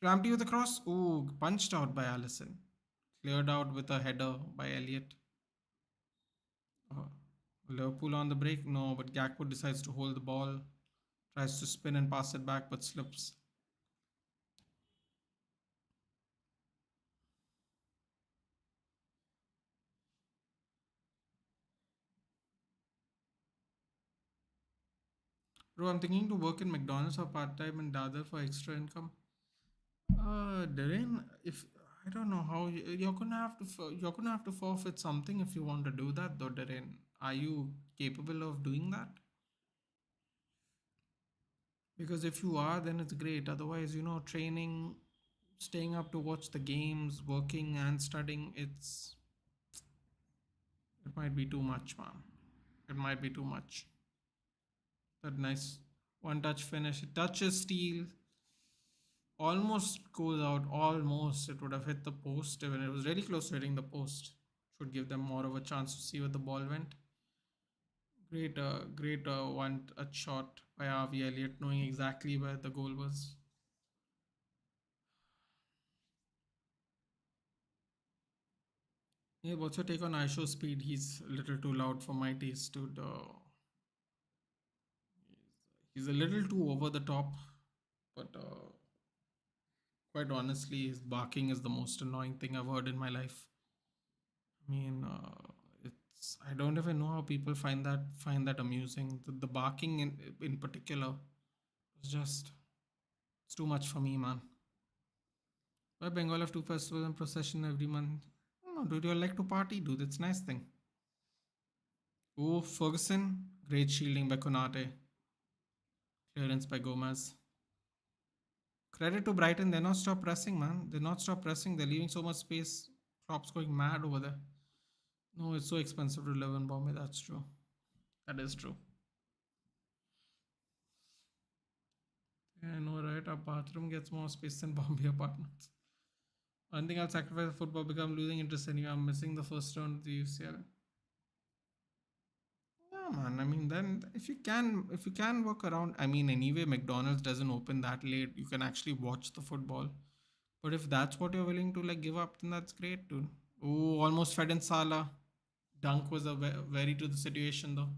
Lamptey with a cross. Ooh, punched out by Allison. Cleared out with a header by Elliot. Uh, Liverpool on the break. No, but Gakpo decides to hold the ball. Tries to spin and pass it back, but slips. Bro, I'm thinking to work in McDonald's or part time in Dadar for extra income. Darren, if I don't know how you're gonna have to you're gonna have to forfeit something if you want to do that, though, Darren. Are you capable of doing that? Because if you are, then it's great. Otherwise, training, staying up to watch the games, working and studying, it might be too much, man. It might be too much. That nice one touch finish. It touches steel, almost goes out. Almost, it would have hit the post when it was really close to hitting the post. Should give them more of a chance to see where the ball went. Great one a shot by Harvey Elliott, knowing exactly where the goal was. Yeah, what's your take on Aisho speed? He's a little too loud for my taste, dude. He's a little too over the top, but quite honestly, his barking is the most annoying thing I've heard in my life. I mean, it's I don't even know how people find that amusing. The barking in particular is just it's too much for me, man. Why Bengal have two festivals and procession every month? No, dude, you like to party, dude. It's a nice thing. Oh, Ferguson, great shielding by Konate, clearance by Gomez. Credit to Brighton, they're not stop pressing, man. They're not stop pressing. They're leaving so much space. Klopp's going mad over there. No, it's so expensive to live in Bombay. That's true. That is true. Yeah, I know, right? Our bathroom gets more space than Bombay apartments. One thing I'll sacrifice for football become losing interest anyway. I'm missing the first round of the UCL. Yeah, man. I mean, then if you can work around. I mean, anyway, McDonald's doesn't open that late. You can actually watch the football. But if that's what you're willing to like give up, then that's great, dude. Oh, almost fed in Salah. Dunk was a very to the situation though.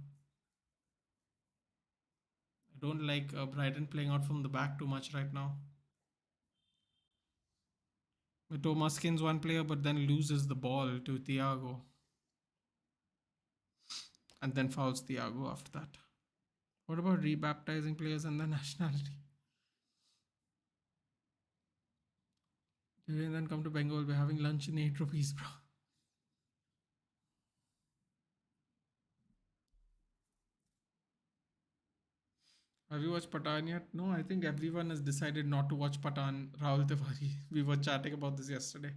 I don't like Brighton playing out from the back too much right now. Thomas skins one player but then loses the ball to Thiago and then fouls Thiago after that. What about rebaptizing players and their nationality? And then come to Bengal, we're having lunch in 8 rupees, bro. Have you watched Patan yet? No, I think everyone has decided not to watch Patan. Rahul Tiwari. We were chatting about this yesterday.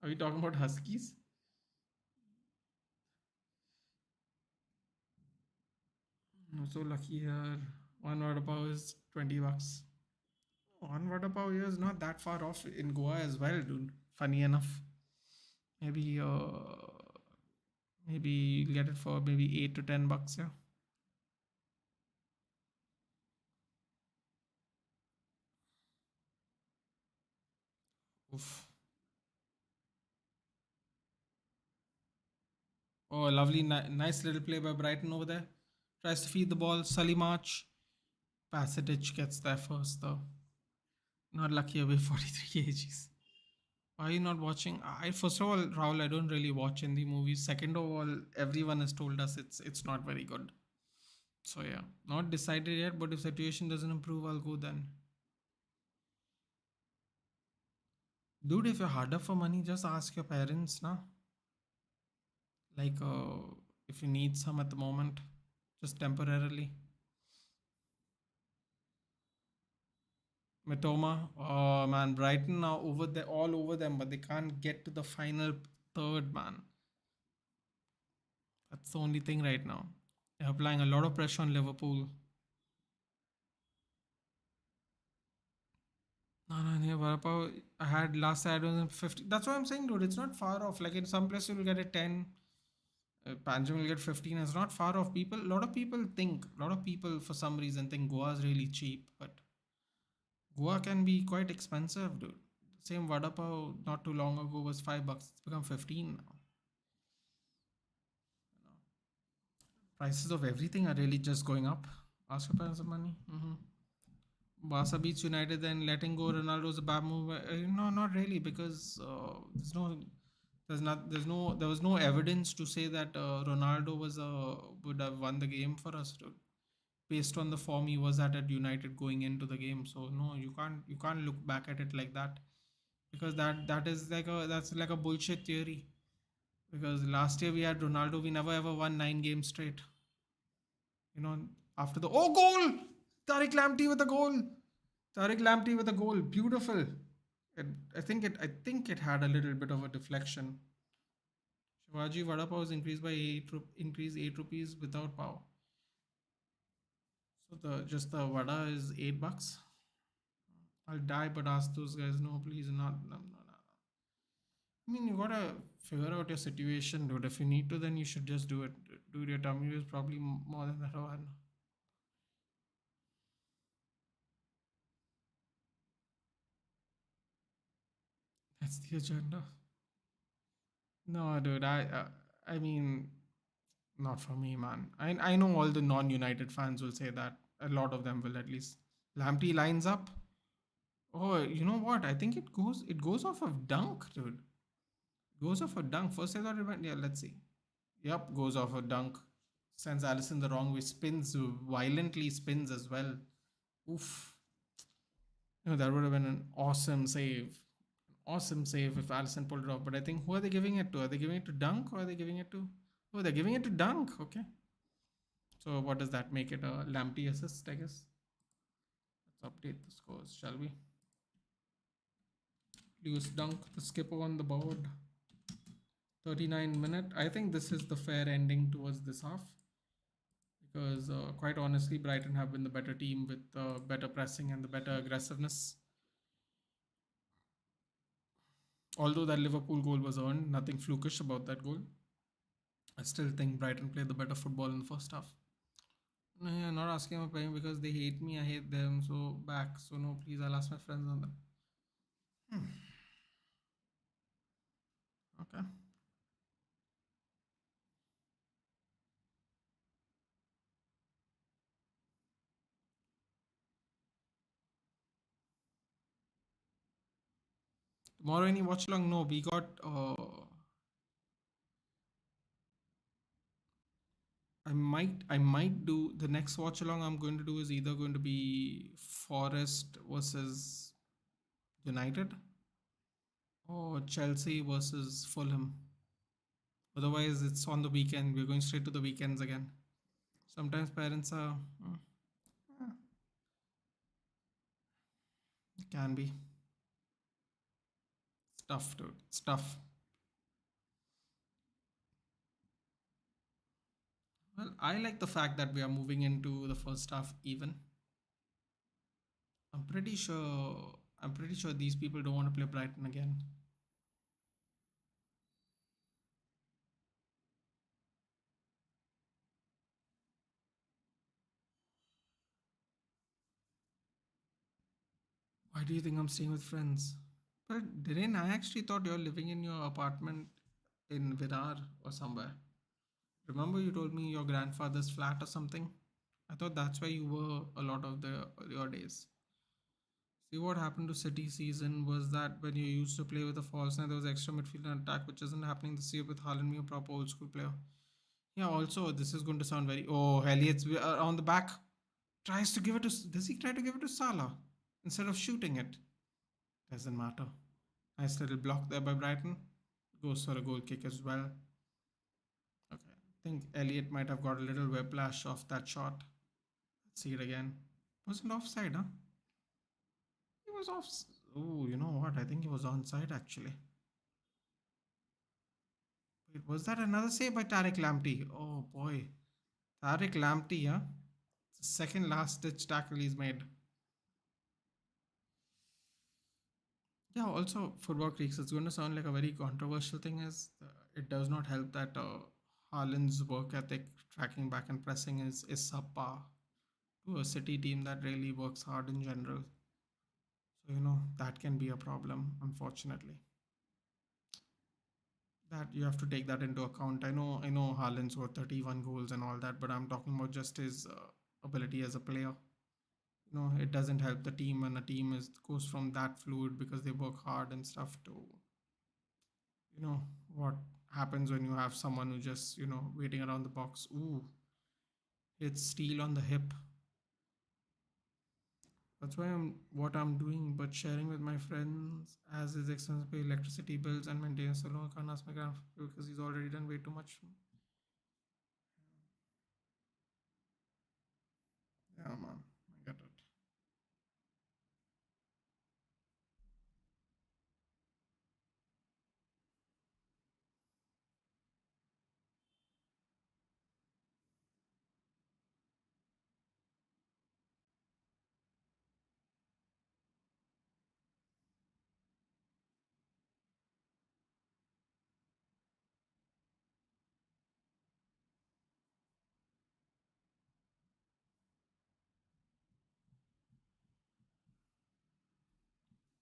Are we talking about Huskies? I'm so lucky here. One vada pav is 20 bucks. One vada pav here is not that far off in Goa as well, dude. Funny enough. Maybe maybe you'll get it for maybe 8 to 10 bucks, yeah. Oof. Oh, lovely, nice little play by Brighton over there. Tries to feed the ball. Sully March. Passage gets there first, though. Not lucky away 43 kgs. Why are you not watching? I first of all, Rahul, I don't really watch in the movies. Second of all, everyone has told us it's not very good. So yeah, not decided yet. But if situation doesn't improve, I'll go then. Dude, if you're harder for money, just ask your parents, now. Like, if you need some at the moment, just temporarily. Matoma, oh man, Brighton are over there, all over them, but they can't get to the final third, man. That's the only thing right now. They're applying a lot of pressure on Liverpool. No, no, no, Vada I had last I had was in 50. That's what I'm saying, dude. It's not far off. Like in some places you'll get a 10, Panjim will get 15. It's not far off. A lot of people for some reason think Goa is really cheap, but Goa can be quite expensive, dude. Same Vada Pav not too long ago was 5 bucks. It's become 15 now. Prices of everything are really just going up. Ask your parents for money. Barca beats United, then letting go Ronaldo is a bad move. No, not really, because there was no evidence to say that Ronaldo would have won the game for us, dude, based on the form he was at United going into the game. So no, you can't look back at it like that, because that's like a bullshit theory. Because last year we had Ronaldo, we never ever won 9 games straight. You know, after the goal, Tariq Lamptey with a goal. Tariq Lamptey with a goal, beautiful. I think it had a little bit of a deflection. Shivaji Vada Pav is increased by increase 8 rupees without pav. So the vada is 8 bucks. I'll die, but ask those guys. No, please, not. No, no, no. I mean, you gotta figure out your situation, dude. If you need to, then you should just do it. Dude, your tummy is probably more than that one. That's the agenda. No, dude. I mean, not for me, man. I know all the non-United fans will say that. A lot of them will at least. Lamptey lines up. Oh, you know what? I think it goes off of dunk, dude. Goes off a dunk. First I thought it went. Yeah, let's see. Yep, goes off a dunk. Sends Allison the wrong way. Spins violently. Spins as well. Oof. That would have been an awesome save. Awesome save if Allison pulled it off. But I think who are they giving it to? Are they giving it to Dunk or are they giving it to? Oh, they're giving it to Dunk. Okay. So what does that make it? A Lamptey assist, I guess. Let's update the scores, shall we? Lewis Dunk, the skipper on the board. 39 minute. I think this is the fair ending towards this half because quite honestly, Brighton have been the better team with better pressing and the better aggressiveness. Although that Liverpool goal was earned, nothing flukish about that goal. I still think Brighton played the better football in the first half. No, yeah, not asking about playing because they hate me, I hate them, so back. So no, please, I'll ask my friends on that. Okay. Tomorrow any watch along? No, we got I might do the next watch along I'm going to do is either going to be Forest versus United or Chelsea versus Fulham. Otherwise it's on the weekend. We're going straight to the weekends again. Sometimes parents are eh, can be. It's tough, dude. It's tough. Well, I like the fact that we are moving into the first half even. I'm pretty sure I'm pretty sure these people don't want to play Brighton again. Why do you think I'm staying with friends? But Dhiren, I actually thought you're living in your apartment in Virar or somewhere. Remember you told me your grandfather's flat or something? I thought that's where you were a lot of your days. See what happened to City season was that when you used to play with a false nine, there was extra midfield and attack, which isn't happening this year with Haaland being a proper old school player. Yeah, also this is going to sound very Elliott's on the back tries to give it to does he try to give it to Salah instead of shooting it? Doesn't matter. Nice little block there by Brighton. Goes for a goal kick as well. Okay. I think Elliott might have got a little whiplash off that shot. Let's see it again. Wasn't offside, huh? He was off. Oh, you know what? I think he was onside actually. Wait, was that another save by Tarek Lamptey? Oh boy. Tarek Lamptey, huh? It's the second last ditch tackle he's made. Yeah, also football creeks. It's going to sound like a very controversial thing. Is it does not help that Haaland's work ethic, tracking back and pressing is subpar to a City team that really works hard in general. So that can be a problem, unfortunately. That you have to take that into account. I know Haaland's got 31 goals and all that, but I'm talking about just his ability as a player. It doesn't help the team when a team is goes from that fluid because they work hard and stuff to you know what happens when you have someone who just waiting around the box. Ooh, it's steel on the hip. That's why I'm doing, but sharing with my friends as his expenses pay electricity bills and maintenance alone. I can't ask my grandfather because he's already done way too much. Yeah, man, I get it.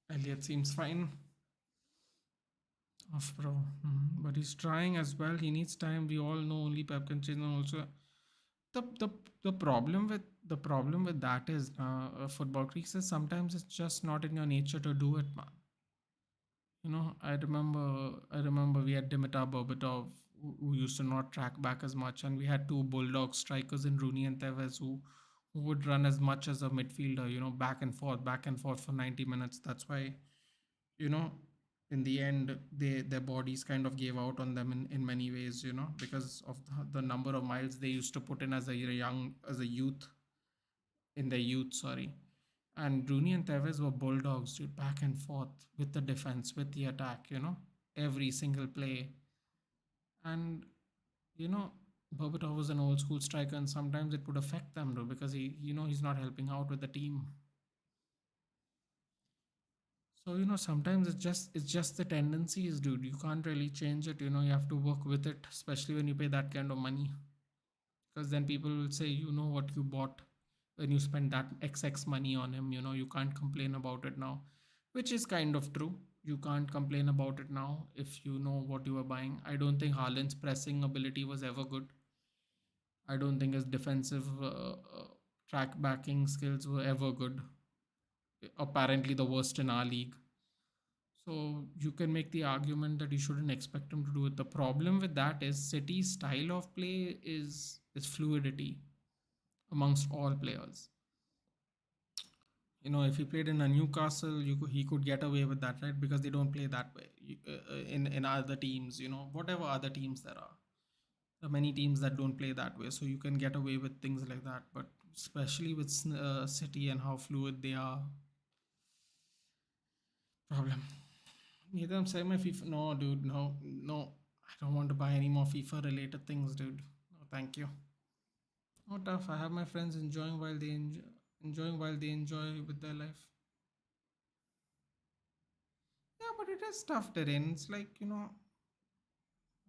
Elliot seems fine. Tough, bro. But he's trying as well. He needs time. We all know only Pep can change. And also, the the the problem with that is football creeks is sometimes it's just not in your nature to do it, man. I remember we had Dimitar Berbatov who used to not track back as much, and we had two bulldog strikers in Rooney and Tevez who would run as much as a midfielder, back and forth for 90 minutes. That's why, you know, in the end, their bodies kind of gave out on them in many ways, because of the number of miles they used to put in as a youth in their youth, sorry. And Rooney and Tevez were bulldogs, dude, back and forth with the defense, with the attack, every single play. And, you know, Berbatov was an old school striker, and sometimes it would affect them, though, because he's not helping out with the team. So, sometimes it's just the tendencies, dude. You can't really change it. You have to work with it, especially when you pay that kind of money. Because then people will say, what you bought when you spent that XX money on him. You can't complain about it now, which is kind of true. You can't complain about it now if you know what you were buying. I don't think Haaland's pressing ability was ever good. I don't think his defensive track backing skills were ever good. Apparently, the worst in our league. So you can make the argument that you shouldn't expect him to do it. The problem with that is City's style of play is fluidity amongst all players. If he played in a Newcastle, he could get away with that, right? Because they don't play that way in other teams. Whatever other teams there are many teams that don't play that way, so you can get away with things like that. But especially with City and how fluid they are, problem. Neither I'm saying my FIFA. No, dude, no, no. I don't want to buy any more FIFA related things, dude. No, thank you. No tough. I have my friends enjoying while they enjoy with their life. Yeah, but it is tough terrain. It's like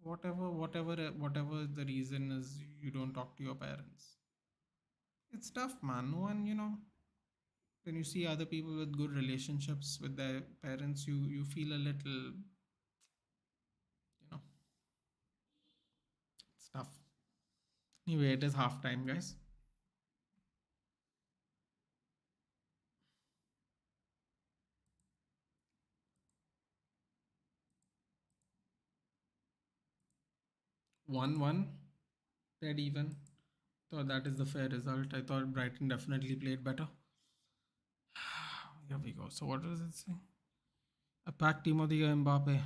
whatever the reason is, you don't talk to your parents. It's tough, man. No one, when you see other people with good relationships with their parents, you feel a little, you know, it's tough. Anyway, it is half time, guys. 1-1, dead even. So that is the fair result. I thought Brighton definitely played better. Here we go. So what does it say? A packed team of the year, Mbappe.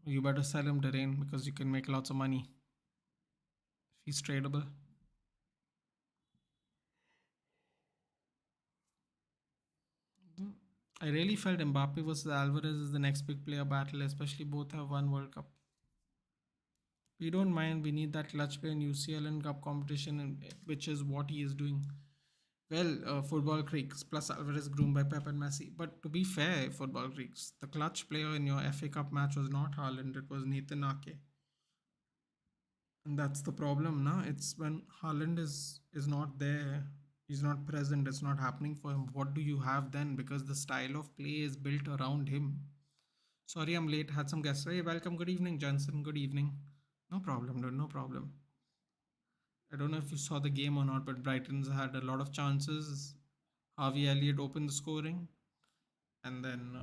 You better sell him to Rain because you can make lots of money if he's tradable. I really felt Mbappe versus Alvarez is the next big player battle, especially both have won World Cup. We don't mind. We need that clutch play in UCL and Cup competition, which is what he is doing. Well, football creeks plus Alvarez groomed by Pep and Messi. But to be fair, football creeks, the clutch player in your FA Cup match was not Haaland, it was Nathan Ake. And that's the problem, na? It's when Haaland is not there, he's not present, it's not happening for him. What do you have then? Because the style of play is built around him. Sorry, I'm late. Had some guests. Hey, welcome. Good evening, Johnson. Good evening. No problem, dude. No problem. I don't know if you saw the game or not, but Brighton's had a lot of chances. Harvey Elliott opened the scoring, and then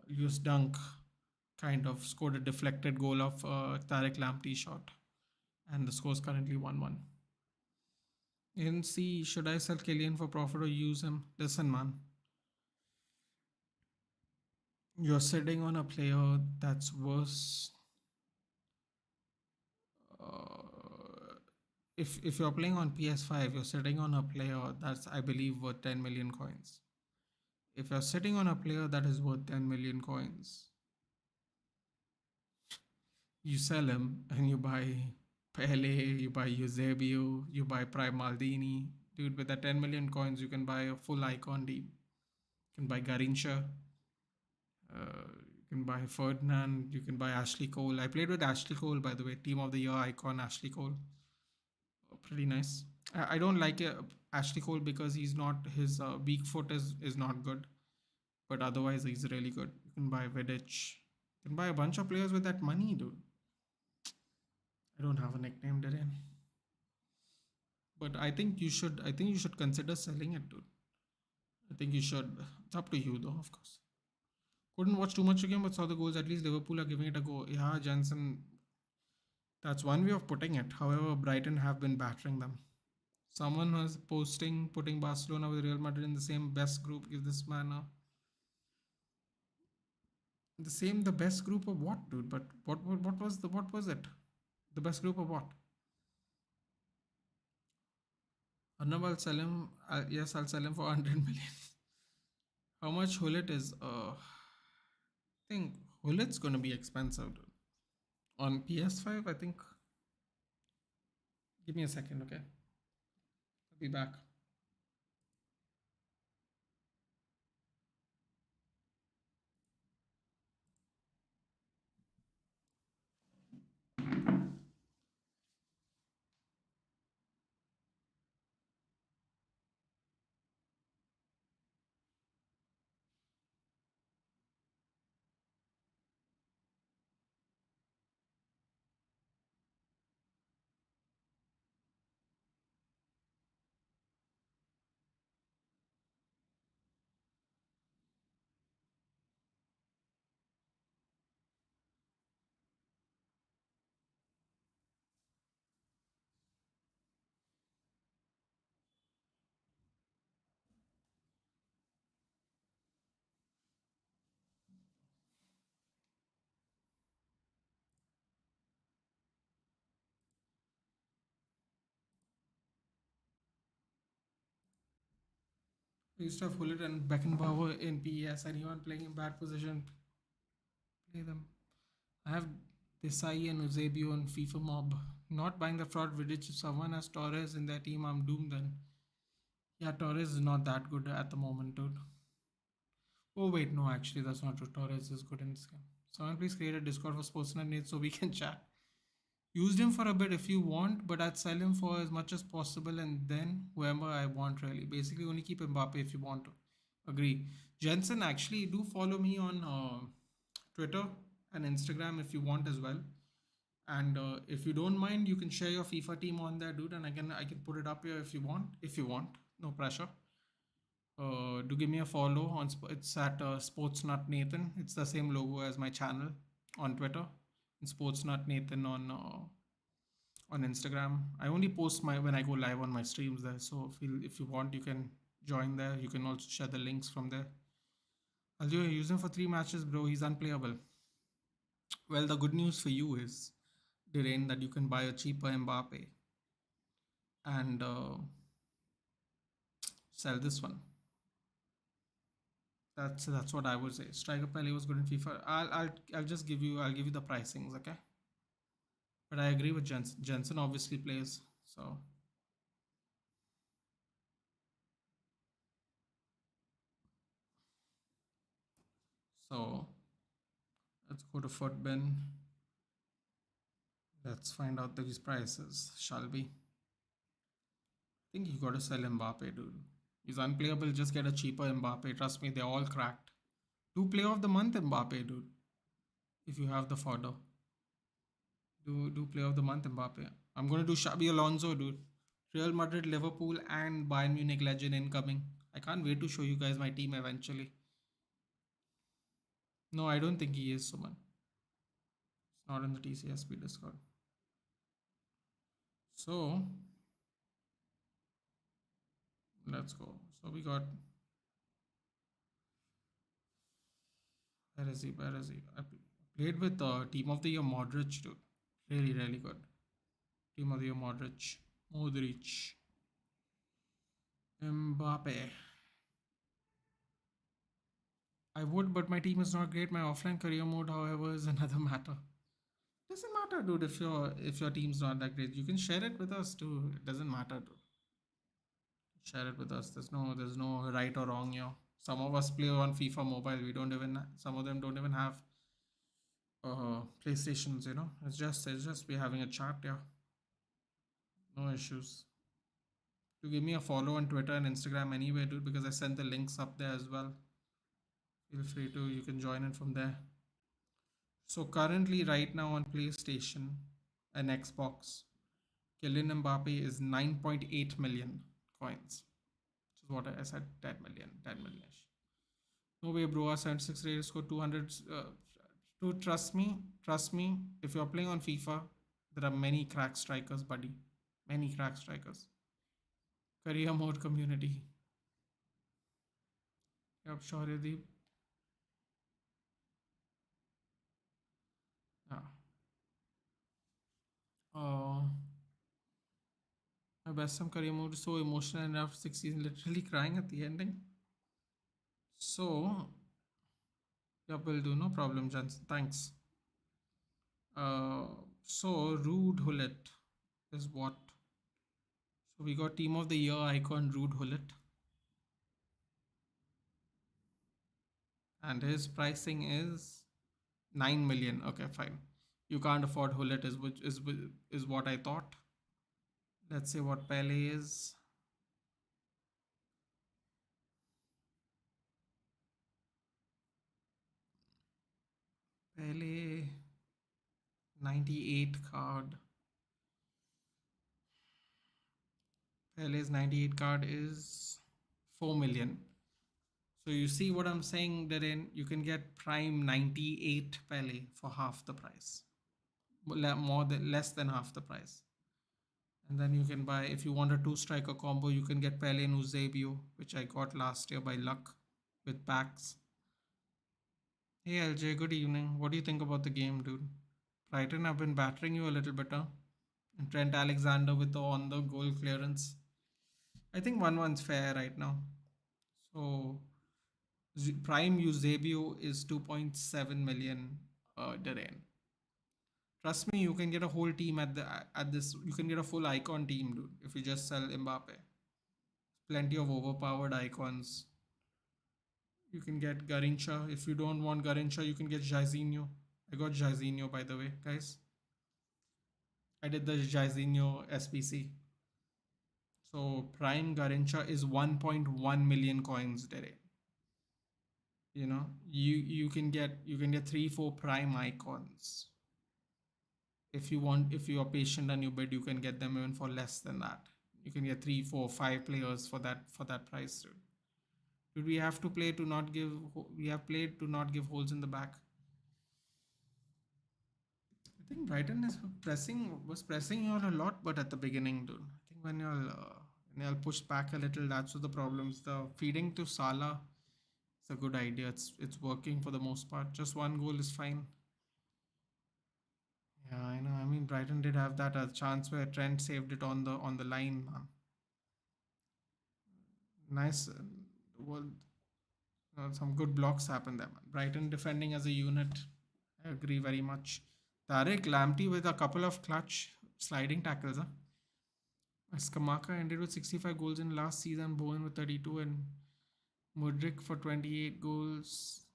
Lewis Dunk kind of scored a deflected goal of Tarek Lamptey shot, and the score's currently 1-1. In C, should I sell Killian for profit or use him? Listen, man, you're sitting on a player that's worse. Uh, if you're playing on PS5, you're sitting on a player that's, I believe, worth 10 million coins. If you're sitting on a player that is worth 10 million coins, you sell him and you buy Pele, you buy Eusebio, you buy Prime Maldini. Dude, with the 10 million coins, you can buy a full icon team. You can buy Garincha, you can buy Ferdinand, you can buy Ashley Cole. I played with Ashley Cole, by the way, team of the year icon Ashley Cole. Pretty nice. I don't like Ashley Cole because his weak foot is not good, but otherwise he's really good. You can buy Vidic, You can buy a bunch of players with that money, dude. I don't have a nickname, Darren. But I think you should. I think you should consider selling it, dude. I think you should. It's up to you, though, of course. Couldn't watch too much again, but saw the goals. At least Liverpool are giving it a go. Yeah, Jensen. That's one way of putting it. However, Brighton have been battering them. Someone was posting, putting Barcelona with Real Madrid in the same best group. Give this man the best group of what, dude? But what was it? The best group of what? Arnav, I'll sell him. Yes, I'll sell him for 100 million. How much Hullet is? I think Hullet's gonna be expensive, dude. On PS5, I think. Give me a second, okay? I'll be back. I used to have Hullet and Beckenbauer in PES. Anyone playing in bad position, play them. I have Desai and Eusebio on FIFA Mob. Not buying the fraud Vidic. If someone has Torres in their team, I'm doomed then. Yeah, Torres is not that good at the moment, dude. Oh, wait, no, actually, that's not true. Torres is good in this game. Someone please create a Discord for Sportsnet Nate so we can chat. Used him for a bit if you want, but I'd sell him for as much as possible and then whoever I want, really. Basically, only keep Mbappe if you want to. Agree. Jensen, actually, do follow me on Twitter and Instagram if you want as well. And if you don't mind, you can share your FIFA team on there, dude, and I can put it up here if you want. If you want, no pressure. Do give me a follow on it's at Sportsnut Nathan. It's the same logo as my channel on Twitter, and Sportsnut Nathan on Instagram. I only post my when I go live on my streams there. So if you want, you can join there. You can also share the links from there. Aljo, use him for 3 matches, bro. He's unplayable. Well, the good news for you is, Dirain, that you can buy a cheaper Mbappe and sell this one. That's what I would say. Striker Pele was good in FIFA. I'll just give you the pricings, okay? But I agree with Jensen. Jensen obviously plays, so let's go to Footbin. Let's find out these prices, shall we? I think you gotta sell Mbappe, dude. He's unplayable. Just get a cheaper Mbappe. Trust me, they're all cracked. Do Player of the Month Mbappe, dude. If you have the fodder, do Player of the Month Mbappe. I'm gonna do Xabi Alonso, dude. Real Madrid, Liverpool, and Bayern Munich legend incoming. I can't wait to show you guys my team eventually. No, I don't think he is, Suman. It's not in the TCSP Discord. So let's go. So we got, where is he? Where is he? I played with Team of the Year Modric, dude. Really, really good. Team of the Year Modric. Modric. Mbappe. I would, but my team is not great. My offline career mode, however, is another matter. Doesn't matter, dude. If your team's not that great, you can share it with us too. It doesn't matter, dude. Share it with us. There's no right or wrong here. Some of us play on FIFA Mobile. We don't even. Some of them don't even have PlayStations. It's just we having a chat. Yeah, no issues. You give me a follow on Twitter and Instagram anyway, dude, because I sent the links up there as well. Feel free to. You can join in from there. So currently, right now on PlayStation and Xbox, Kylian Mbappe is 9.8 million coins. Which is what I said, 10 million, 10 million. No way, bro. A 76 rate score 200. To trust me. If you're playing on FIFA, there are many crack strikers, buddy. Many crack strikers. Career mode community. Yep, sure, Deep. Yeah. Oh, my best some career mode is so emotional and after 6 seasons, literally crying at the ending. So, yep, will do. No problem, Johnson. Thanks. Uh, so Rude Hullet is what? So we got Team of the Year icon Rude Hullet, and his pricing is 9 million. Okay, fine. You can't afford Hullet is which is what I thought. Let's say what Pele is. Pele 98 card. Pele's 98 card is 4 million. So you see what I'm saying, Darren? You can get prime 98 Pele for half the price. More than less than half the price. And then you can buy, if you want a two striker combo, you can get Pele and Eusebio, which I got last year by luck with packs. Hey LJ, good evening. What do you think about the game, dude? Brighton have been battering you a little bit, huh? And Trent Alexander with the on the goal clearance. I think 1-1's fair right now. So prime Eusebio is 2.7 million Darren. Trust me, you can get a whole team at this. You can get a full icon team, dude, if you just sell Mbappe. Plenty of overpowered icons. You can get Garincha. If you don't want Garincha, you can get Jairzinho. I got Jairzinho, by the way, guys. I did the Jairzinho SPC. So Prime Garincha is 1.1 million coins, Derek. You know, you can get 3-4 Prime icons. If you want, if you are patient and you bid, you can get them even for less than that. You can get 3, 4, 5 players for that price, dude. Did we have to play to not give? We have played to not give holes in the back. I think Brighton is pressing y'all a lot, but at the beginning, dude. I think when y'all pushed back a little, that's what the problems. The feeding to Salah is a good idea. It's working for the most part. Just one goal is fine. Yeah, I know. I mean, Brighton did have that a chance where Trent saved it on the line, man. Nice. Well, some good blocks happened there, man. Brighton defending as a unit. I agree very much. Tarek Lamptey with a couple of clutch sliding tackles. Huh? Skamaka ended with 65 goals in last season, Bowen with 32, and Mudrik for 28 goals,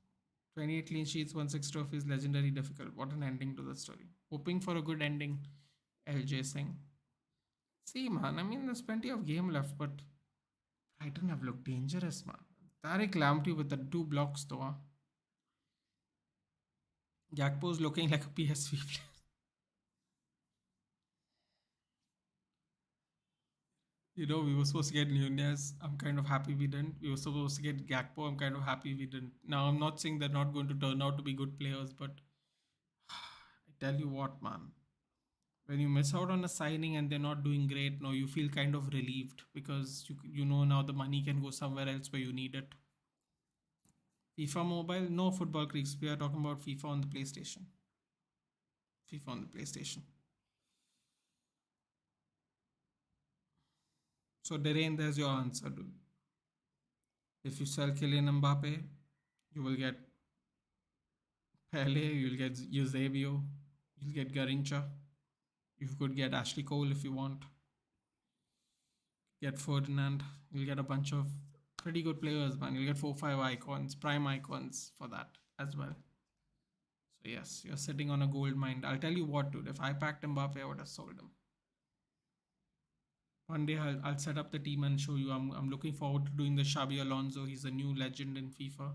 28 clean sheets, 1-6 trophies. Legendary difficult. What an ending to the story. Hoping for a good ending, LJ Singh. See, man, I mean, there's plenty of game left, but Brighton have looked dangerous, man. Tarek Lamptey with the 2 blocks, though. Huh? Gakpo's looking like a PSV player. We were supposed to get Nunez. I'm kind of happy we didn't. We were supposed to get Gakpo. I'm kind of happy we didn't. Now, I'm not saying they're not going to turn out to be good players, but I tell you what, man. When you miss out on a signing and they're not doing great, no, you feel kind of relieved because you know now the money can go somewhere else where you need it. FIFA Mobile, no Football Creeks. We are talking about FIFA on the PlayStation. FIFA on the PlayStation. So, Derain, there's your answer, dude. If you sell Kylian Mbappe, you will get Pele, you'll get Eusebio, you'll get Garincha. You could get Ashley Cole if you want. Get Ferdinand. You'll get a bunch of pretty good players, man. You'll get 4, 5 icons, prime icons for that as well. So yes, you're sitting on a gold mine. I'll tell you what, dude. If I packed Mbappe, I would have sold him. One day I'll set up the team and show you. I'm looking forward to doing the Xabi Alonso. He's a new legend in FIFA.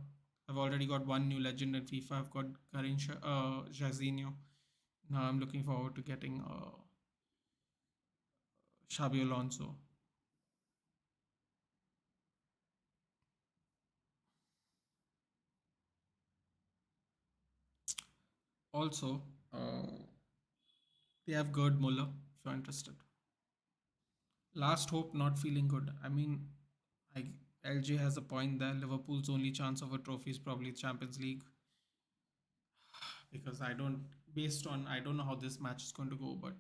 I've already got one new legend in FIFA. I've got Jairzinho. Now I'm looking forward to getting Xabi Alonso. Also, they have Gerd Muller if you're interested. Last hope not feeling good. I mean, I, LJ has a point there. Liverpool's only chance of a trophy is probably Champions League because based on, I don't know how this match is going to go, but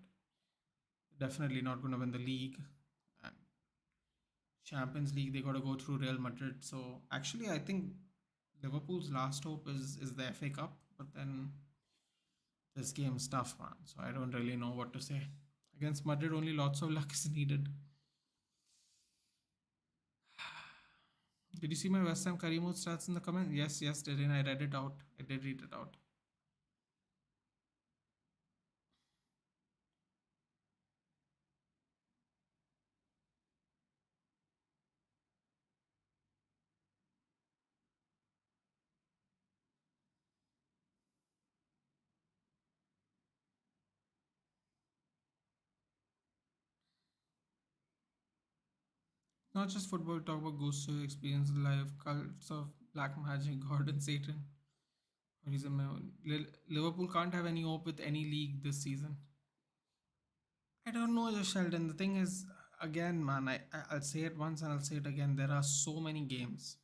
definitely not going to win the league. And Champions League, they got to go through Real Madrid. So actually, I think Liverpool's last hope is the FA Cup, but then this game's tough, man. So I don't really know what to say. Against Madrid, only lots of luck is needed. Did you see my West Ham Karimov stats in the comment? Yes, yes, didn't I read it out? I did read it out. Not just football, talk about ghosts who experience life, cults of black magic, God and Satan. Liverpool can't have any hope with any league this season. I don't know, just Sheldon. The thing is, again, man, I'll say it once and I'll say it again. There are so many games.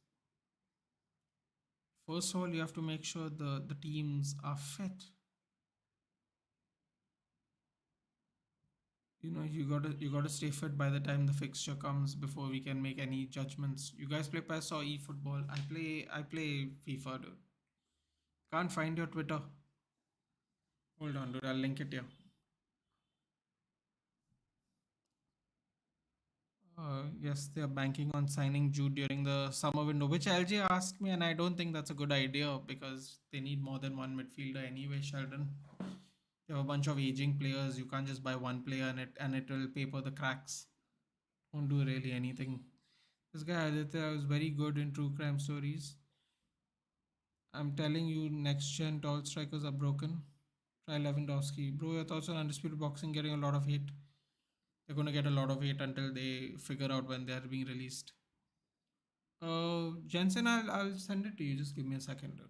First of all, you have to make sure the teams are fit. You gotta stay fit by the time the fixture comes before we can make any judgments. You guys play PES or eFootball? I play FIFA, dude. Can't find your Twitter. Hold on, dude. I'll link it here. Yes, they are banking on signing Jude during the summer window, which LJ asked me, and I don't think that's a good idea because they need more than one midfielder anyway, Sheldon. You have a bunch of aging players. You can't just buy one player and it will paper the cracks. Won't do really anything. This guy Aditya is very good in true crime stories. I'm telling you, next gen tall strikers are broken. Try Lewandowski. Bro, your thoughts on undisputed boxing getting a lot of hate? They're gonna get a lot of hate until they figure out when they are being released. Jensen, I'll send it to you. Just give me a second.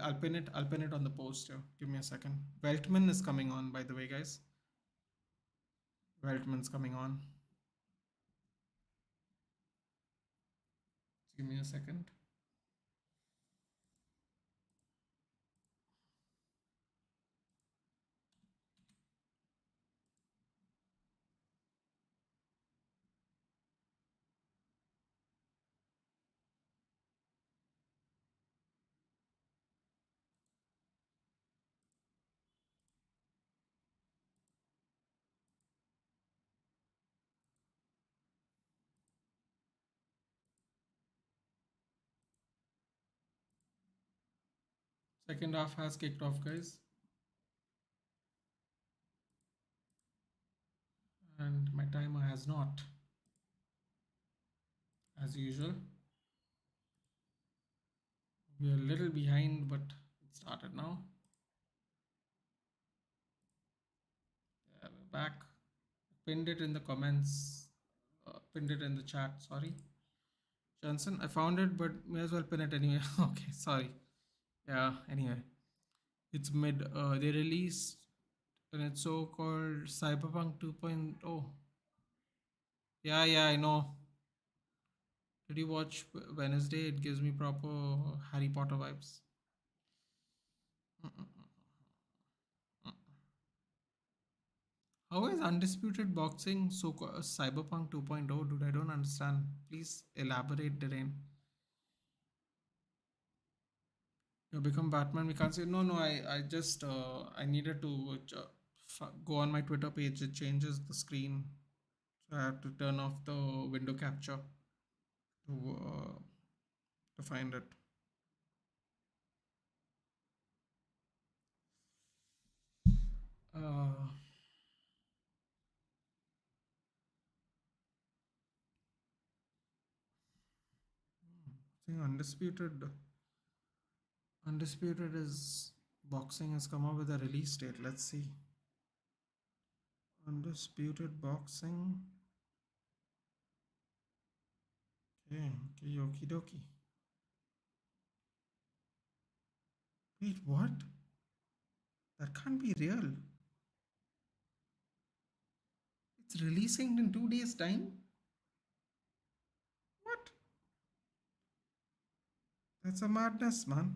I'll pin it. I'll pin it on the post here. Give me a second. Weltman is coming on, by the way, guys. Weltman's coming on. Just give me a second. Second half has kicked off, guys, and my timer has not, as usual. We're a little behind, but it started now. Yeah, we're back. Pinned it in the comments. Pinned it in the chat. Sorry, Johnson. I found it, but may as well pin it anyway. Okay, sorry. Yeah. Anyway, it's mid. They released and it's so called Cyberpunk 2.0. Yeah, yeah, I know. Did you watch Wednesday? It gives me proper Harry Potter vibes. How is undisputed boxing so called Cyberpunk 2.0? Dude, I don't understand. Please elaborate, Derain. You become Batman. We can't say no, no. I just I needed to go on my Twitter page. It changes the screen, so I have to turn off the window capture to find it. Uh, I think undisputed. Undisputed is boxing has come up with a release date. Let's see. Undisputed boxing. Okay, okay, okie dokie. Wait, what? That can't be real. It's releasing in 2 days' time? What? That's a madness, man.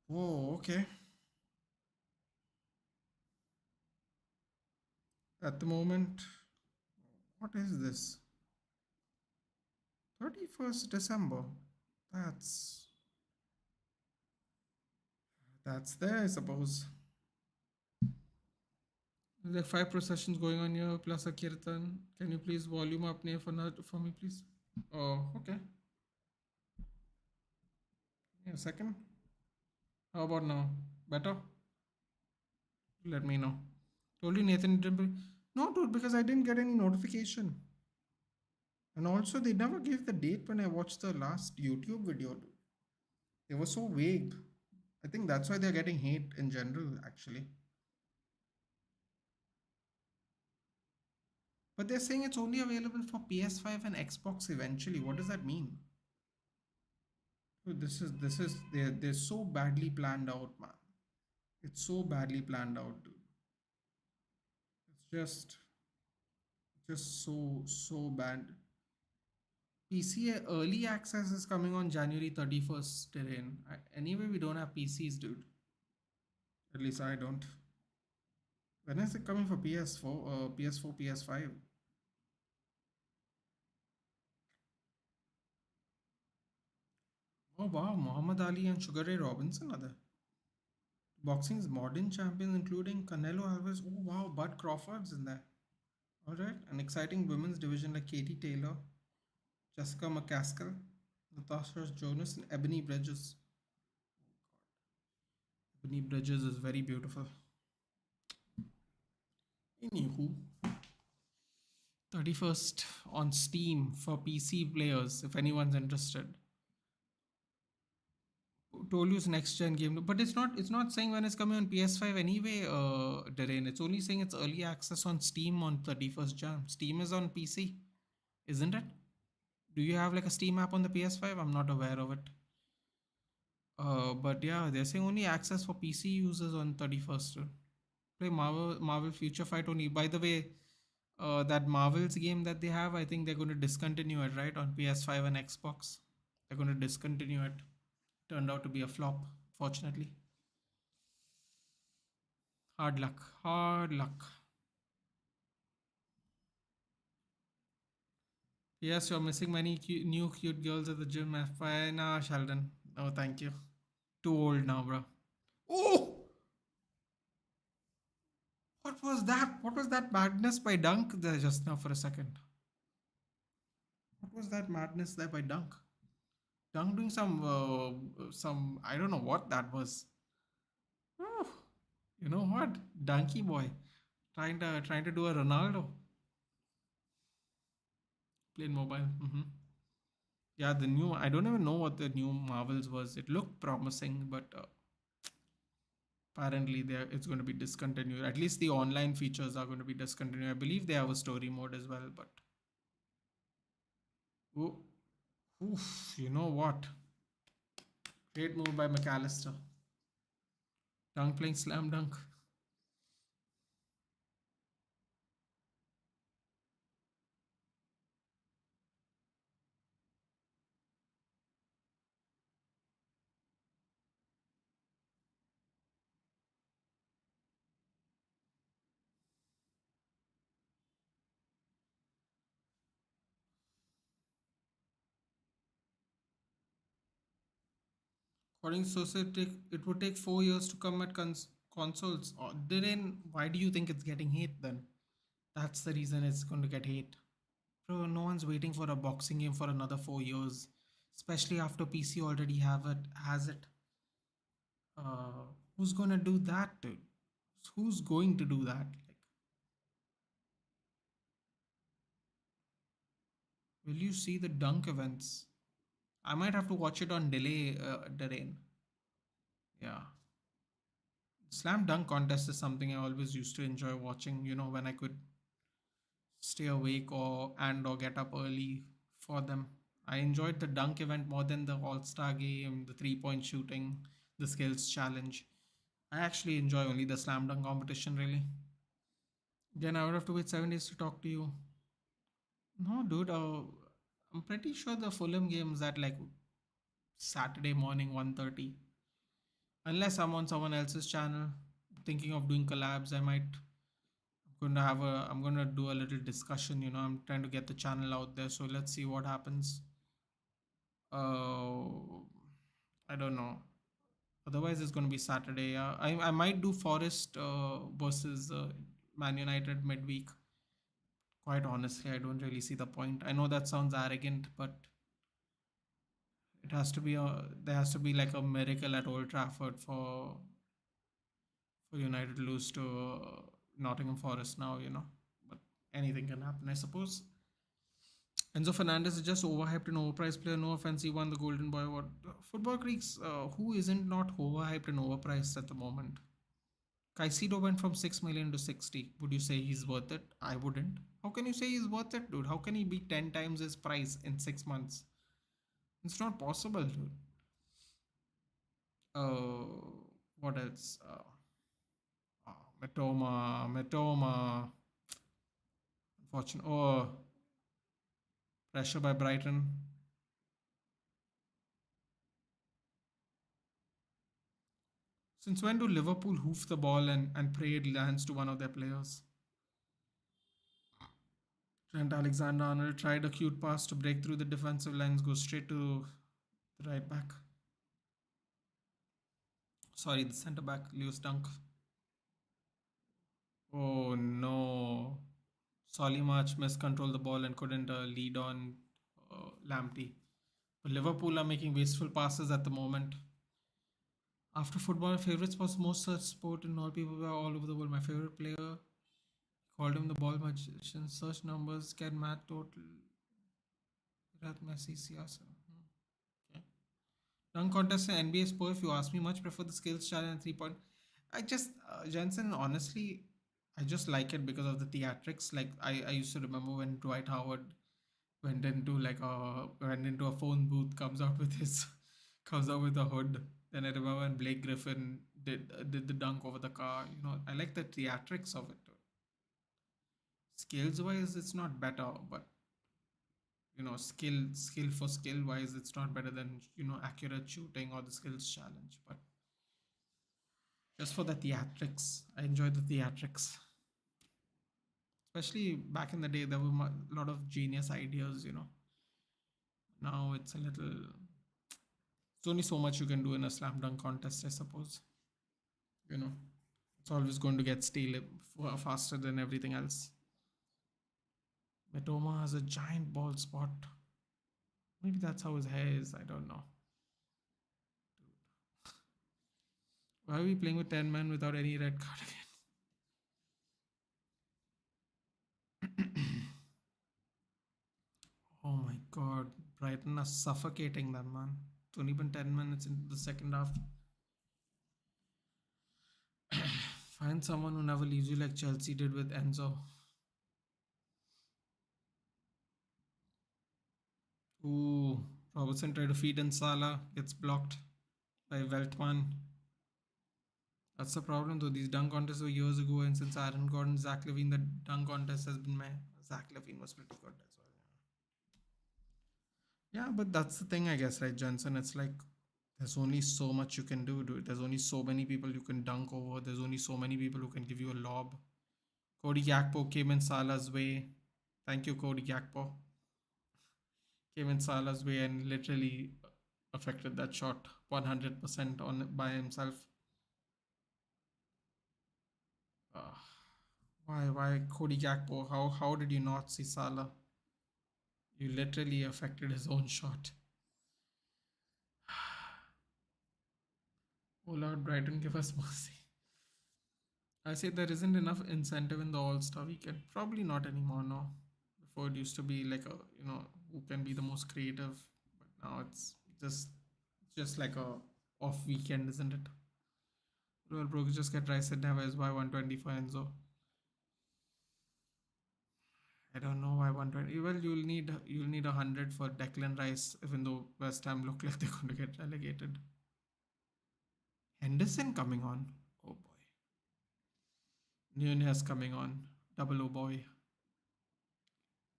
Oh, okay. At the moment, what is this? 31st December. That's that's there, I suppose. There are five processions going on here, plus a kirtan. Can you please volume up near for me, please? Oh, okay. Yeah, second. How about now? Better? Let me know. Told you Nathan didn't. No, dude, because I didn't get any notification. And also, they never gave the date when I watched the last YouTube video, dude. They were so vague. I think that's why they're getting hate in general, actually. But they're saying it's only available for PS5 and Xbox eventually. What does that mean? Dude, this is they're so badly planned out, man. It's so badly planned out, dude. It's just so bad. PC early access is coming on January 31st, Terrain. Anyway, we don't have PCs, dude. At least I don't. When is it coming for PS4? PS4, PS5? Oh wow, Muhammad Ali and Sugar Ray Robinson are there. Boxing's modern champions, including Canelo Alvarez. Oh wow, Bud Crawford's in there. Alright, an exciting women's division like Katie Taylor, Jessica McCaskill, Natasha Jonas, and Ebony Bridges. Ebony Bridges is very beautiful. Anywho, 31st on Steam for PC players if anyone's interested. Told you it's next gen game, but it's not saying when it's coming on PS5 anyway, Darren. It's only saying it's early access on Steam on 31st Jan. Steam is on PC, isn't it? Do you have like a Steam app on the PS5? I'm not aware of it. But yeah, they're saying only access for PC users on 31st. Play Marvel Future Fight only. By the way, that Marvel's game that they have, I think they're going to discontinue it, right? On PS5 and Xbox. They're going to discontinue it. Turned out to be a flop, fortunately. Hard luck. Hard luck. Yes, you're missing many new cute girls at the gym. Fine, Sheldon. No, thank you. Too old now, bro. Oh! What was that? What was that madness by Dunk there just now for a second? What was that madness there by Dunk? Dunk doing some, I don't know what that was. Oh, you know what? Donkey boy. Trying to do a Ronaldo. Playing mobile. Yeah, the new. I don't even know what the new Marvels was. It looked promising, but apparently it's going to be discontinued. At least the online features are going to be discontinued. I believe they have a story mode as well, but oh, oof, you know what? Great move by McAllister. Dunk playing slam dunk. According to sources, it would take 4 years to come at consoles. Then why do you think it's getting hate then? That's the reason it's going to get hate. Bro, no one's waiting for a boxing game for another 4 years, especially after PC already have it has it. Who's gonna do that, dude? Who's going to do that? Like, Will you see the dunk events? I might have to watch it on delay, Darren. Yeah. Slam dunk contest is something I always used to enjoy watching, when I could stay awake or get up early for them. I enjoyed the dunk event more than the All-Star game, the three-point shooting, the skills challenge. I actually enjoy only the slam dunk competition really. Then I would have to wait 7 days to talk to you. No, dude. I'm pretty sure the Fulham game is at like Saturday morning 1:30. Unless I'm on someone else's channel, thinking of doing collabs, I might. I'm gonna do a little discussion. I'm trying to get the channel out there. So let's see what happens. Uh, I don't know. Otherwise, it's gonna be Saturday. Yeah, I might do Forest versus Man United midweek. Quite honestly, I don't really see the point. I know that sounds arrogant, but there has to be like a miracle at Old Trafford for United to lose to Nottingham Forest now. But anything can happen, I suppose. Enzo Fernandez is just overhyped and overpriced player. No offense, he won the Golden Boy award. Football Creeks, who isn't not overhyped and overpriced at the moment? Caicedo went from 6 million to 60. Would you say he's worth it? I wouldn't. How can you say he's worth it, dude? How can he be 10 times his price in 6 months? It's not possible, dude. What else? Matoma. Unfortunate. Oh, pressure by Brighton. Since when do Liverpool hoof the ball and pray it lands to one of their players? Trent Alexander-Arnold tried a cute pass to break through the defensive lines, go straight to the right back. Sorry, the centre back, Lewis Dunk. Oh no. Solimarch miscontrolled the ball and couldn't lead on Lamptey. But Liverpool are making wasteful passes at the moment. After football, favorite sports, most searched sport, and all people were all over the world. My favorite player called him the ball magician. Search numbers, can math total. Virat Messi, CR7. Okay. Dunk contest and NBA sport. If you ask me, much prefer the skills challenge and 3 point. I just Jensen, honestly, I just like it because of the theatrics. Like I used to remember when Dwight Howard went into a phone booth, comes out with his comes out with a hood. Then I remember when Blake Griffin did the dunk over the car. I like the theatrics of it. Skills wise, it's not better, but skill for skill wise, it's not better than accurate shooting or the skills challenge. But just for the theatrics, I enjoy the theatrics. Especially back in the day, there were a lot of genius ideas. Now it's a little. There's only so much you can do in a slam dunk contest, I suppose. You know, it's always going to get stale faster than everything else. Matoma has a giant bald spot. Maybe that's how his hair is. I don't know. Why are we playing with 10 men without any red card again? Oh my god. Brighton are suffocating them, man. It's only been 10 minutes into the second half. Find someone who never leaves you like Chelsea did with Enzo. Ooh, Robertson tried to feed in Salah, gets blocked by Veltman. That's the problem though. These dunk contests were years ago, and since Aaron Gordon, Zach Levine, the dunk contest has been meh. Zach Levine was pretty good as well. Yeah, but that's the thing, I guess, right, Jensen? It's like there's only so much you can do, dude. There's only so many people you can dunk over. There's only so many people who can give you a lob. Cody Gakpo came in Salah's way. Thank you, Cody Gakpo. Came in Salah's way and literally affected that shot 100% on by himself. Uh, why Cody Gakpo? How did you not see Salah? You literally affected his own shot. Oh Lord, Brighton, give us mercy. I say there isn't enough incentive in the All Star weekend. Probably not anymore. No, before it used to be like a who can be the most creative. But now it's just like a off weekend, isn't it? Well, bro, just get Rice and Neves by 120 for Enzo. I don't know why 120. Well, you'll need 100 for Declan Rice, even though West Ham look like they're going to get relegated. Henderson coming on. Oh boy. Nunez coming on. Double oh boy.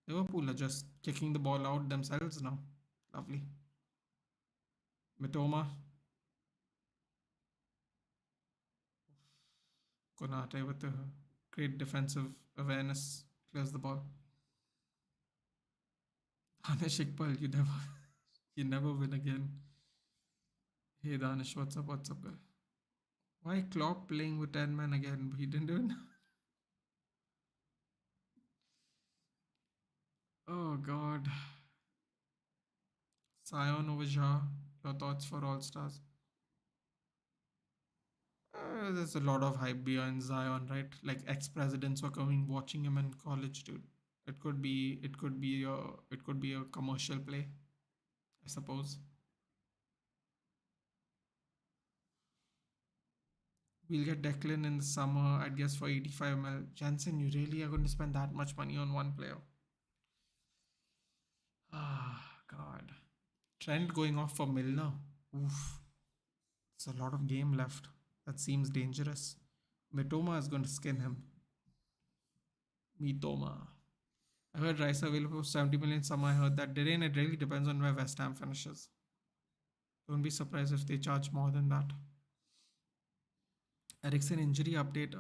Liverpool are just kicking the ball out themselves now. Lovely. Mitoma. Konate with the great defensive awareness clears the ball. Danish Iqbal, you never win again. Hey Danish, what's up? What's up, guy? Why Klopp playing with 10 men again? He didn't even. Oh God. Sion over Shah. Your thoughts for All Stars? There's a lot of hype behind Zion, right? Like ex-presidents were coming watching him in college, dude. It could be a commercial play, I suppose. We'll get Declan in the summer, I'd guess for 85 mil. Jansen, you really are going to spend that much money on one player? Ah, God. Trent going off for Milner. Oof. It's a lot of game left. That seems dangerous. Mitoma is going to skin him. Mitoma. I heard Rice available for 70 million summer. I heard that. Didn't it really depends on where West Ham finishes. Don't be surprised if they charge more than that. Ericsson injury update.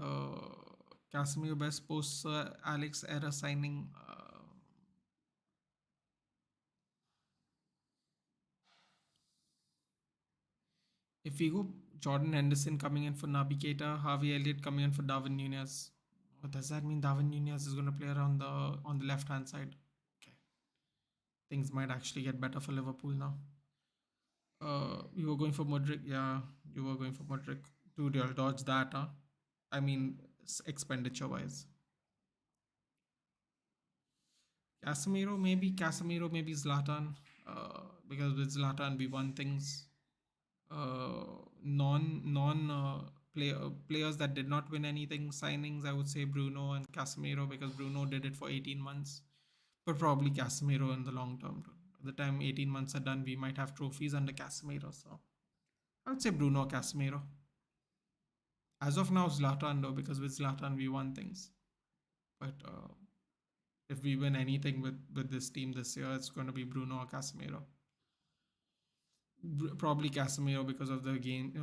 Casemiro best posts Alex Era signing. If we go Jordan Henderson coming in for Naby Keita, Harvey Elliott coming in for Darwin Nunez. What does that mean? Darwin Nunez is going to play around on the left hand side. Okay, things might actually get better for Liverpool now. You were going for Modric, yeah. You were going for Modric. Dude, you'll dodge that, huh? I mean, expenditure wise. Casemiro, maybe Zlatan. Because with Zlatan we won things. Non players that did not win anything signings, I would say Bruno and Casemiro, because Bruno did it for 18 months, but probably Casemiro in the long term. By the time 18 months are done, we might have trophies under Casemiro, so I would say Bruno or Casemiro. As of now, Zlatan though, because with Zlatan we won things. But if we win anything with this team this year, it's going to be Bruno or Casemiro. Probably Casemiro because of the game.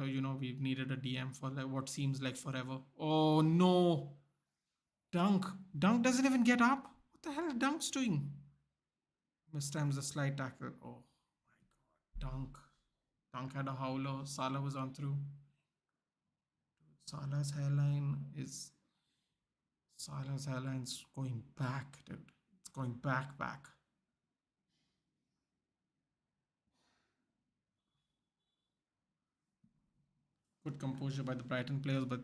We've needed a DM for like what seems like forever. Oh no, Dunk doesn't even get up. What the hell is Dunk's doing? Mistimes the slide tackle. Oh my God, Dunk had a howler. Salah was on through. Salah's hairline is Salah's hairline's going back, dude. It's going back. Good composure by the Brighton players, but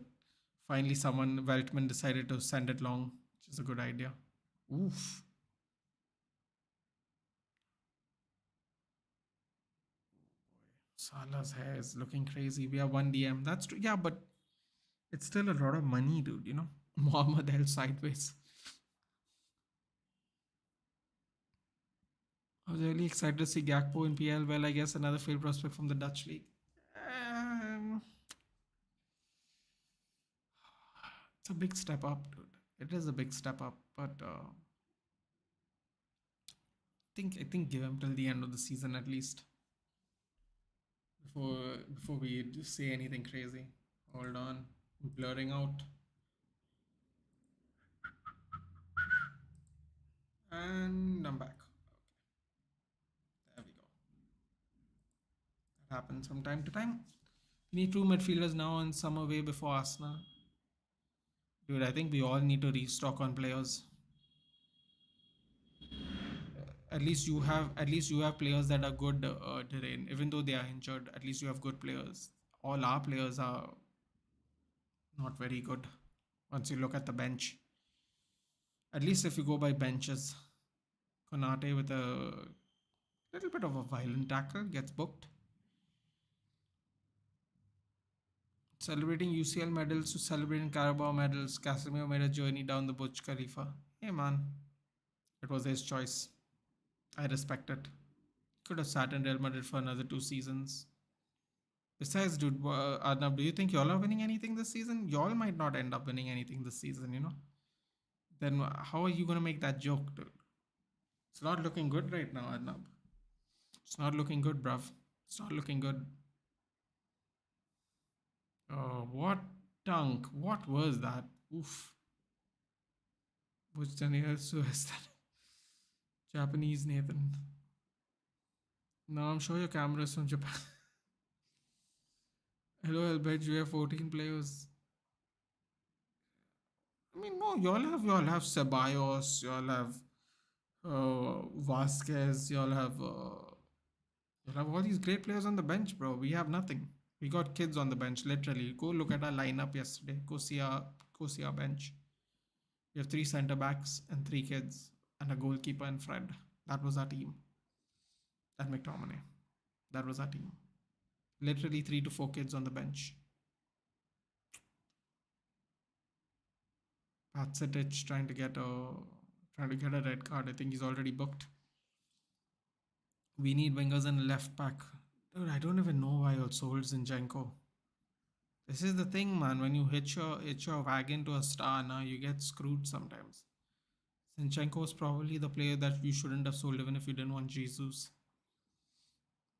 finally someone, Veltman, decided to send it long, which is a good idea. Oof. Salah's hair is looking crazy. We have one DM. That's true. Yeah, but it's still a lot of money, dude. Mohamed El sideways. I was really excited to see Gakpo in PL. Well, I guess another failed prospect from the Dutch league. It's a big step up, dude. It is a big step up, but I think give him till the end of the season at least before we say anything crazy. Hold on, blurring out, and I'm back. Okay, there we go. That happens from time to time. We need two midfielders now and some away before Arsenal. Dude, I think we all need to restock on players. At least you have players that are good terrain, even though they are injured. At least you have good players. All our players are not very good once you look at the bench. At least if you go by benches, Konate with a little bit of a violent tackle gets booked. Celebrating UCL medals to celebrating Carabao medals, Casemiro made a journey down the Burj Khalifa. Hey man, it was his choice. I respect it. Could have sat in Real Madrid for another 2 seasons. Besides, dude, Arnab, do you think y'all are winning anything this season? Y'all might not end up winning anything this season, you know? Then how are you going to make that joke, dude? It's not looking good right now, Arnab. It's not looking good, bruv. It's not looking good. Oh, what dunk? What was that? Oof. Which Daniel Suez that? Japanese Nathan. No, I'm sure your camera is from Japan. Hello, Albert. You have 14 players. I mean, no, y'all have Ceballos, y'all have Vasquez, you'll have all these great players on the bench, bro. We have nothing. We got kids on the bench, literally. Go look at our lineup yesterday. Go see our bench. We have 3 center backs and 3 kids and a goalkeeper and Fred. That was our team. And McTominay. That was our team. Literally 3 to 4 kids on the bench. Patsetic trying to get a red card. I think he's already booked. We need wingers and left back. Dude, I don't even know why you sold Zinchenko. This is the thing, man. When you hitch your wagon to a star, now you get screwed sometimes. Zinchenko is probably the player that you shouldn't have sold even if you didn't want Jesus.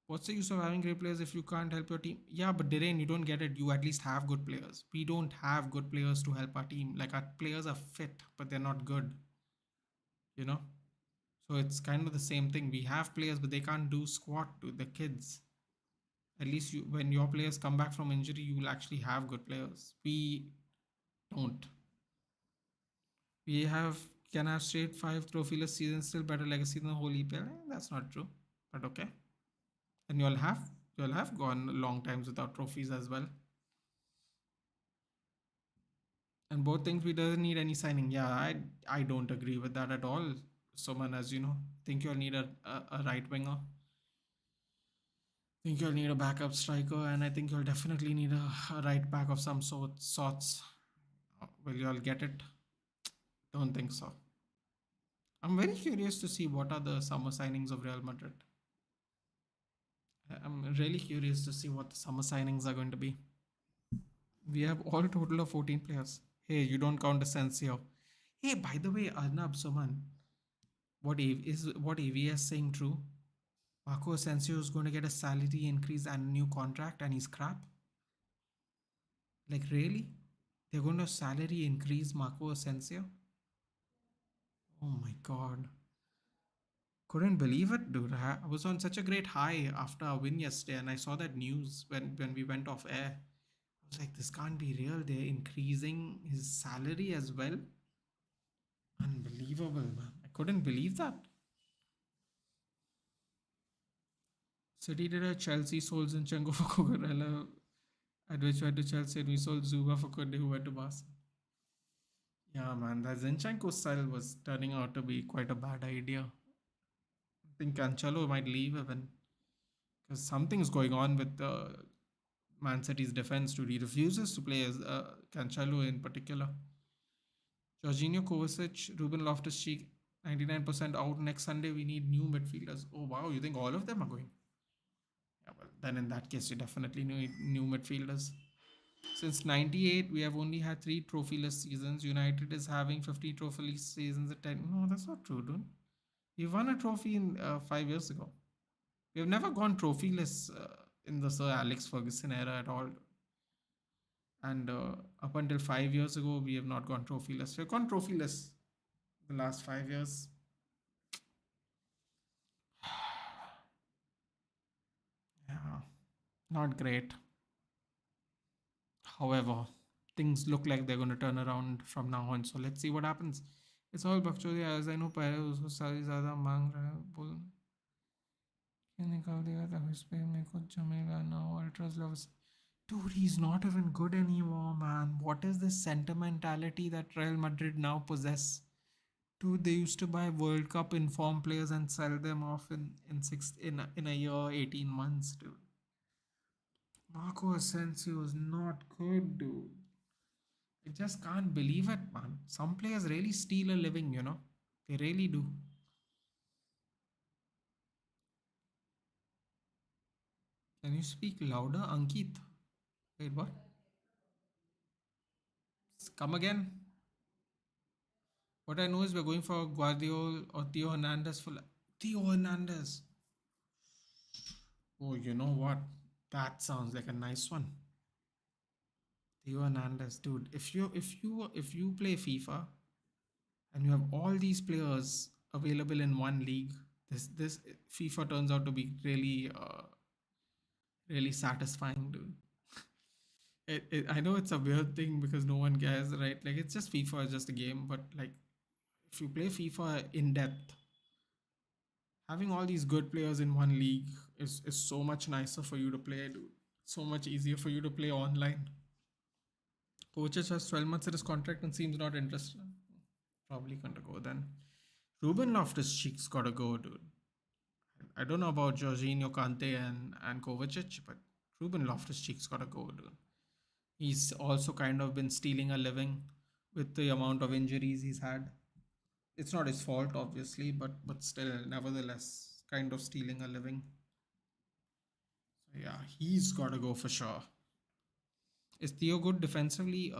What's the use of having great players if you can't help your team? Yeah, but Dhiren, you don't get it. You at least have good players. We don't have good players to help our team. Like, our players are fit, but they're not good. You know? So it's kind of the same thing. We have players, but they can't do squat to the kids. At least when your players come back from injury, you will actually have good players. We don't. We can have straight 5 trophyless seasons, still better legacy than the whole EPL. That's not true, but okay. And you'll have gone long times without trophies as well. And both things we doesn't need any signing. Yeah, I don't agree with that at all. Someone, as you know, think you'll need a right winger. Think you'll need a backup striker, and I think you'll definitely need a right back of some sorts. Will you all get it? Don't think so. I'm very curious to see what are the summer signings of Real Madrid. I'm really curious to see what the summer signings are going to be. We have all total of 14 players. Hey, you don't count Asensio. Hey, by the way, Arnab Suman, what AVS saying true? Marco Asensio is going to get a salary increase and a new contract and he's crap? Like, really? They're going to salary increase Marco Asensio? Oh my god. Couldn't believe it, dude. I was on such a great high after our win yesterday, and I saw that news when we went off air. I was like, this can't be real. They're increasing his salary as well. Unbelievable, man. I couldn't believe that. City did a Chelsea sold Zinchenko for Cucurella, at which went to Chelsea, and we sold Zuba for Kunde, who went to Barca. Yeah, man, that Zinchenko style was turning out to be quite a bad idea. I think Cancelo might leave even because something's going on with Man City's defense. He refuses to play as Cancelo in particular. Jorginho, Kovacic, Ruben Loftus-Cheek, 99% out next Sunday. We need new midfielders. Oh wow, you think all of them are going? Yeah, well then in that case you definitely need new midfielders. Since '98, we have only had 3 trophyless seasons. United is having 50 trophyless seasons at 10. No, that's not true, dude. We won a trophy in 5 years ago. We have never gone trophyless in the Sir Alex Ferguson era at all. And up until 5 years ago, we have not gone trophyless. We've gone trophyless the last 5 years. Yeah, not great. However, things look like they're going to turn around from now on. So let's see what happens. It's all बकचोदी as I know पहले उसको सारी ज़्यादा मांग रहा है बोल क्या निकाल देगा था इस पे मेरे को जमेगा now ultras loves. Dude, he's not even good anymore, man. What is this sentimentality that Real Madrid now possess? Dude, they used to buy World Cup informed players and sell them off in a year, 18 months, dude. Marco Asensio is not good, dude. I just can't believe it, man. Some players really steal a living, you know. They really do. Can you speak louder, Ankit? Wait, what? Come again? What I know is we're going for Guardiola or Theo Hernandez for Theo Hernandez. Oh, you know what? That sounds like a nice one. Theo Hernandez, dude. If you play FIFA and you have all these players available in one league, this FIFA turns out to be really satisfying, dude. I know it's a weird thing because no one cares, right? Like it's just FIFA, it's just a game, but like if you play FIFA in depth, having all these good players in one league is so much nicer for you to play, dude. So much easier for you to play online. Coaches has 12 months in his contract and seems not interested. Probably gonna go then. Ruben Loftus Cheek's gotta go, dude. I don't know about Jorginho, Kante, and Kovacic, but Ruben Loftus Cheek's gotta go, dude. He's also kind of been stealing a living with the amount of injuries he's had. It's not his fault, obviously, but still, nevertheless, kind of stealing a living. So yeah, he's gotta go for sure. Is Theo good defensively? I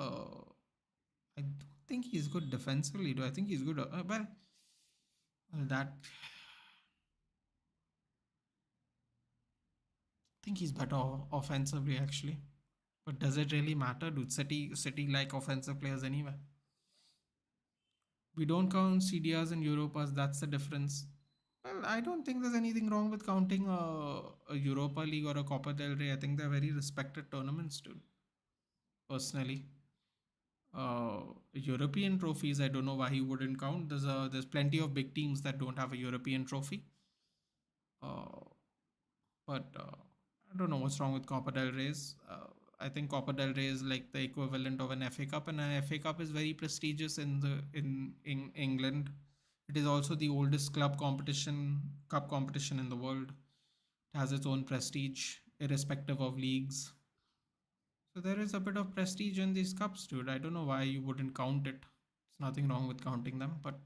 don't think he's good defensively. Do I think he's good? Well, that I think he's better offensively actually. But does it really matter, dude? City like offensive players anyway. We don't count CDRs and Europas. That's the difference. Well, I don't think there's anything wrong with counting a Europa League or a Copa del Rey. I think they're very respected tournaments, dude. Personally, European trophies, I don't know why he wouldn't count. There's plenty of big teams that don't have a European trophy. Uh, but I don't know what's wrong with Copa del Rey's. I think Copa del Rey is like the equivalent of an FA Cup, and an FA Cup is very prestigious in England. It is also the oldest cup competition in the world. It has its own prestige, irrespective of leagues. So there is a bit of prestige in these cups, dude. I don't know why you wouldn't count it. There's nothing wrong with counting them, but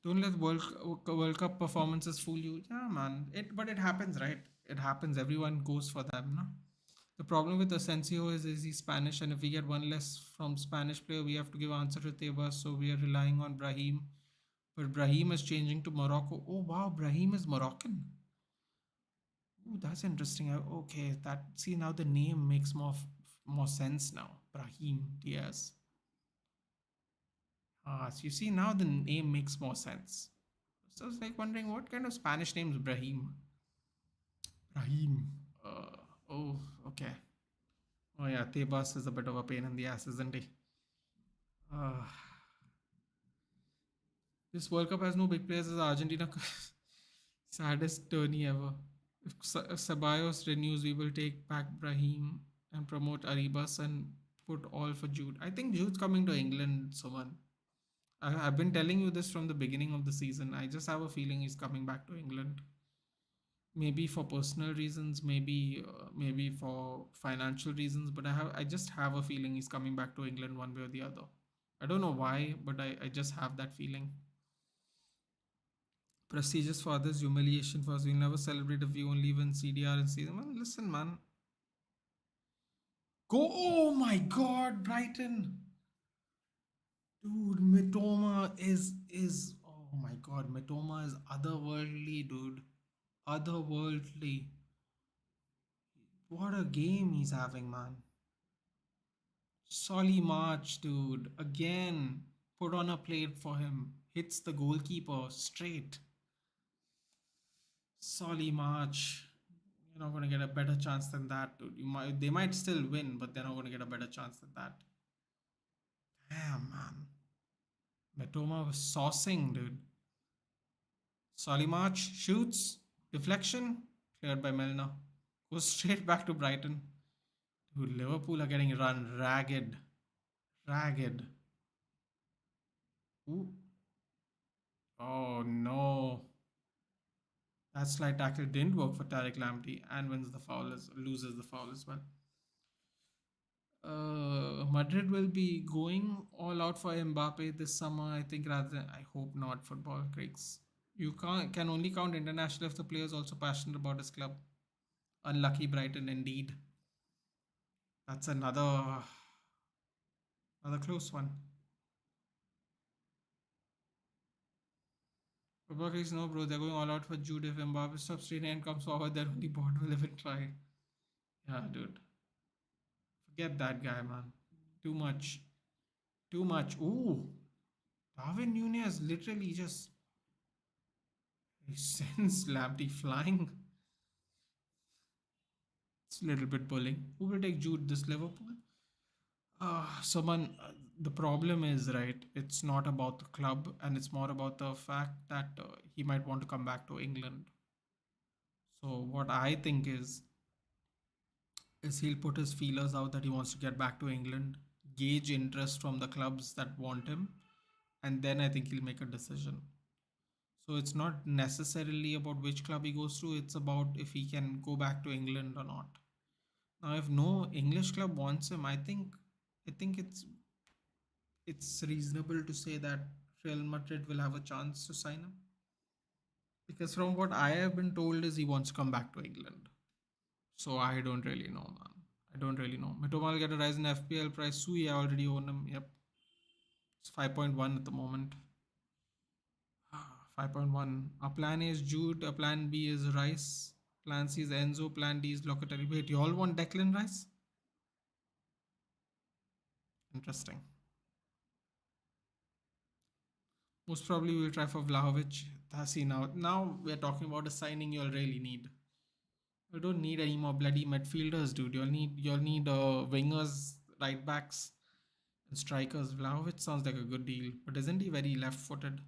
don't let World Cup performances fool you. Yeah, man. But it happens, right? It happens. Everyone goes for them, no? The problem with Asensio is he's Spanish, and if we get one less from Spanish player, we have to give answer to Tebas. So we are relying on Brahim. But Brahim is changing to Morocco. Oh wow, Brahim is Moroccan. Ooh, that's interesting. Okay, that see now the name makes more sense now. Brahim Diaz. Ah, so you see now the name makes more sense. So I was like wondering what kind of Spanish name is Brahim. Brahim. Oh, okay. Oh yeah, Tebas is a bit of a pain in the ass, isn't he? Uh, this World Cup has no big players as Argentina. Saddest tourney ever. If Ceballos renews, we will take back Brahim and promote Arribas and put all for Jude. I think Jude's coming to England, Suman. I've been telling you this from the beginning of the season. I just have a feeling he's coming back to England. Maybe for personal reasons, maybe for financial reasons, but I just have a feeling he's coming back to England one way or the other. I don't know why, but I just have that feeling. Prestigious for others, humiliation for us. We'll never celebrate if we only win CDR and see them. Man, listen, man. Go! Oh my God, Brighton, dude. Mitoma is. Oh my God, Mitoma is otherworldly, dude. Otherworldly. What a game he's having, man. Solly March, dude. Again, put on a plate for him. Hits the goalkeeper straight. Solly March. You're not going to get a better chance than that, dude. They might still win, but they're not going to get a better chance than that. Damn, man. Matoma was saucing, dude. Solly March shoots. Deflection. Cleared by Milner. Goes straight back to Brighton. Dude, Liverpool are getting run ragged. Ragged. Ooh. Oh no. That slide tackle didn't work for Tarek Lamptey and wins the foul as loses the foul as well. Madrid will be going all out for Mbappe this summer, I think, rather than I hope not. Football creaks. You can only count international if the player is also passionate about his club. Unlucky Brighton indeed. That's another close one. Football creaks, no, bro. They're going all out for Jude. If Mbappe stops training and comes forward, then only bot will even try. Yeah, dude. Forget that guy, man. Too much. Too much. Ooh. Darwin Nunez literally just he sends Lamptey flying. It's a little bit bullying. Who will take Jude this Liverpool? The problem is, right, it's not about the club and it's more about the fact that he might want to come back to England. So, what I think is he'll put his feelers out that he wants to get back to England, gauge interest from the clubs that want him, and then I think he'll make a decision. So, it's not necessarily about which club he goes to, it's about if he can go back to England or not. Now, if no English club wants him, I think it's reasonable to say that Real Madrid will have a chance to sign him. Because from what I have been told is he wants to come back to England. So I don't really know, man. I don't really know. Mitoma will get a rise in FPL price. Sui, I already own him. Yep. It's 5.1 at the moment. 5.1. Our plan A is Jude. Our plan B is Rice. Plan C is Enzo. Plan D is Locatelli. Wait, you all want Declan Rice? Interesting. Most probably we'll try for Vlahovic. See now we're talking about a signing you'll really need. You don't need any more bloody midfielders, dude. You'll need wingers, right backs, and strikers. Vlahovic sounds like a good deal, but isn't he very left-footed?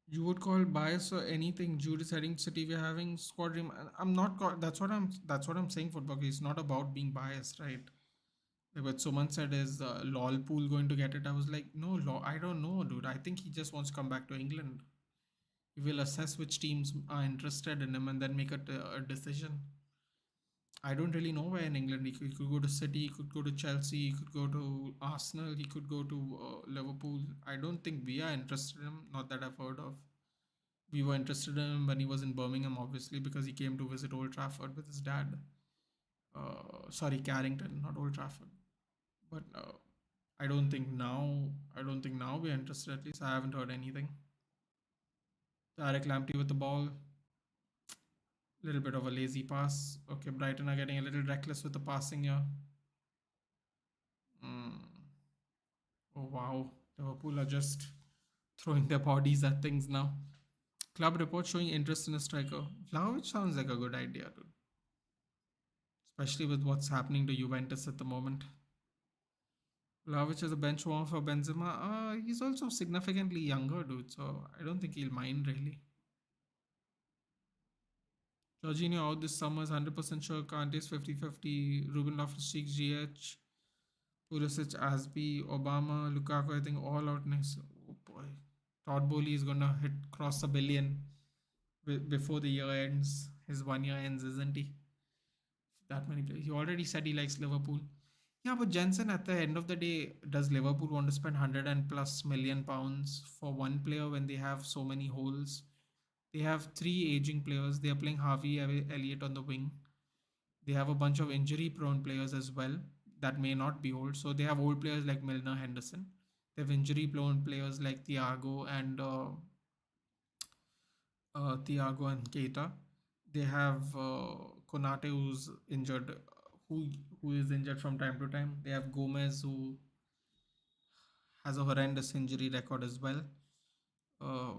You would call bias or anything. Jude is heading City. We're having squad dream. I'm not. That's what I'm saying. Football. It's not about being biased, right? Like what someone said is lol pool going to get it. I was like, no, I don't know, dude. I think he just wants to come back to England. He will assess which teams are interested in him and then make a decision. I don't really know where in England he could go to City, he could go to Chelsea, he could go to Arsenal, he could go to Liverpool. I don't think we are interested in him. Not that I've heard of. We were interested in him when he was in Birmingham, obviously, because he came to visit Old Trafford with his dad. Sorry, Carrington, not Old Trafford. But I don't think now. I don't think now we're interested. At least I haven't heard anything. Tarek Lamptey with the ball. Little bit of a lazy pass. Okay, Brighton are getting a little reckless with the passing here. Mm. Oh wow, Liverpool are just throwing their bodies at things now. Club report showing interest in a striker. Vlahovic sounds like a good idea, dude. Especially with what's happening to Juventus at the moment. Vlahovic is a bench warmer for Benzema. He's also significantly younger, dude. So I don't think he'll mind really. Jorginho out this summer is 100% sure. Kante's 50-50. Ruben Loftus-Cheek, GH. Pulisic, Asby, Obama, Lukaku, I think all out next. Oh boy. Todd Bowley is going to cross a billion before the year ends. His 1 year ends, isn't he? That many players. He already said he likes Liverpool. Yeah, but Jensen, at the end of the day, does Liverpool want to spend 100 and plus million pounds for one player when they have so many holes? They have three aging players. They are playing Harvey Elliott on the wing. They have a bunch of injury prone players as well that may not be old. So they have old players like Milner, Henderson. They have injury prone players like Thiago and Keita. They have Konate who's injured, who who is injured from time to time. They have Gomez who has a horrendous injury record as well. Uh,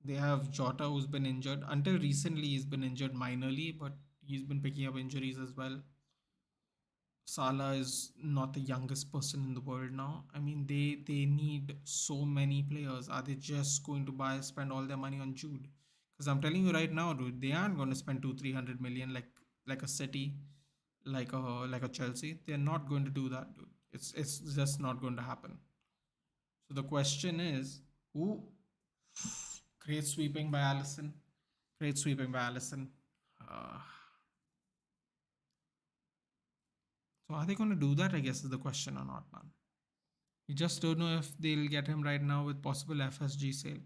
they have Jota who's been injured. Until recently, he's been injured minorly, but he's been picking up injuries as well. Salah is not the youngest person in the world now. I mean, they need so many players. Are they just going to spend all their money on Jude? Because I'm telling you right now, dude, they aren't going to spend 200-300 million like like a City, like a Chelsea. They're not going to do that, dude. It's just not going to happen. So the question is, who? Great sweeping by Allison. Great sweeping by Allison. Uh, so are they going to do that? I guess is the question or not, man. We just don't know if they'll get him right now with possible FSG sale.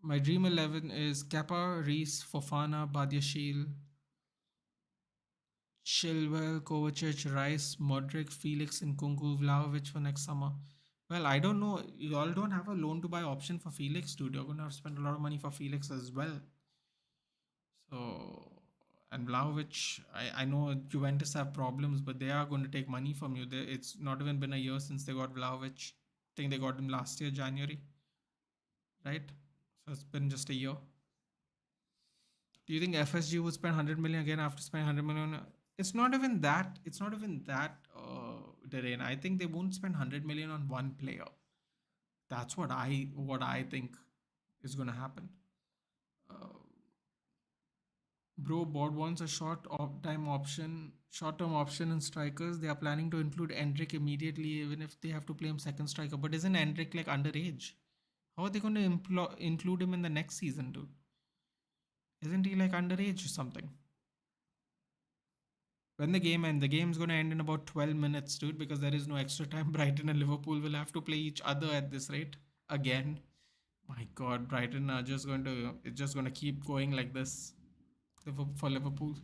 My dream 11 is Kepa, Reese, Fofana, Badiashile, Chilwell, Kovacic, Rice, Modric, Felix, and Kunku Vlahovic for next summer. Well, I don't know. You all don't have a loan to buy option for Felix, dude. You're going to have to spend a lot of money for Felix as well. So, and Vlahovic, I know Juventus have problems, but they are going to take money from you. It's not even been a year since they got Vlahovic. I think they got him last year, January, right? So it's been just a year. Do you think FSG would spend 100 million again after spending 100 million? It's not even that. It's not even that, Darren. I think they won't spend 100 million on one player. That's what I think is going to happen. Uh, Bro, Board wants a short-term option in strikers. They are planning to include Endrick immediately, even if they have to play him second striker. But isn't Endrick like underage? How are they going to include him in the next season, dude? Isn't he like underage or something? When the game ends, the game's going to end in about 12 minutes, dude, because there is no extra time. Brighton and Liverpool will have to play each other at this rate again. My God, Brighton are just going to keep going like this for Liverpool.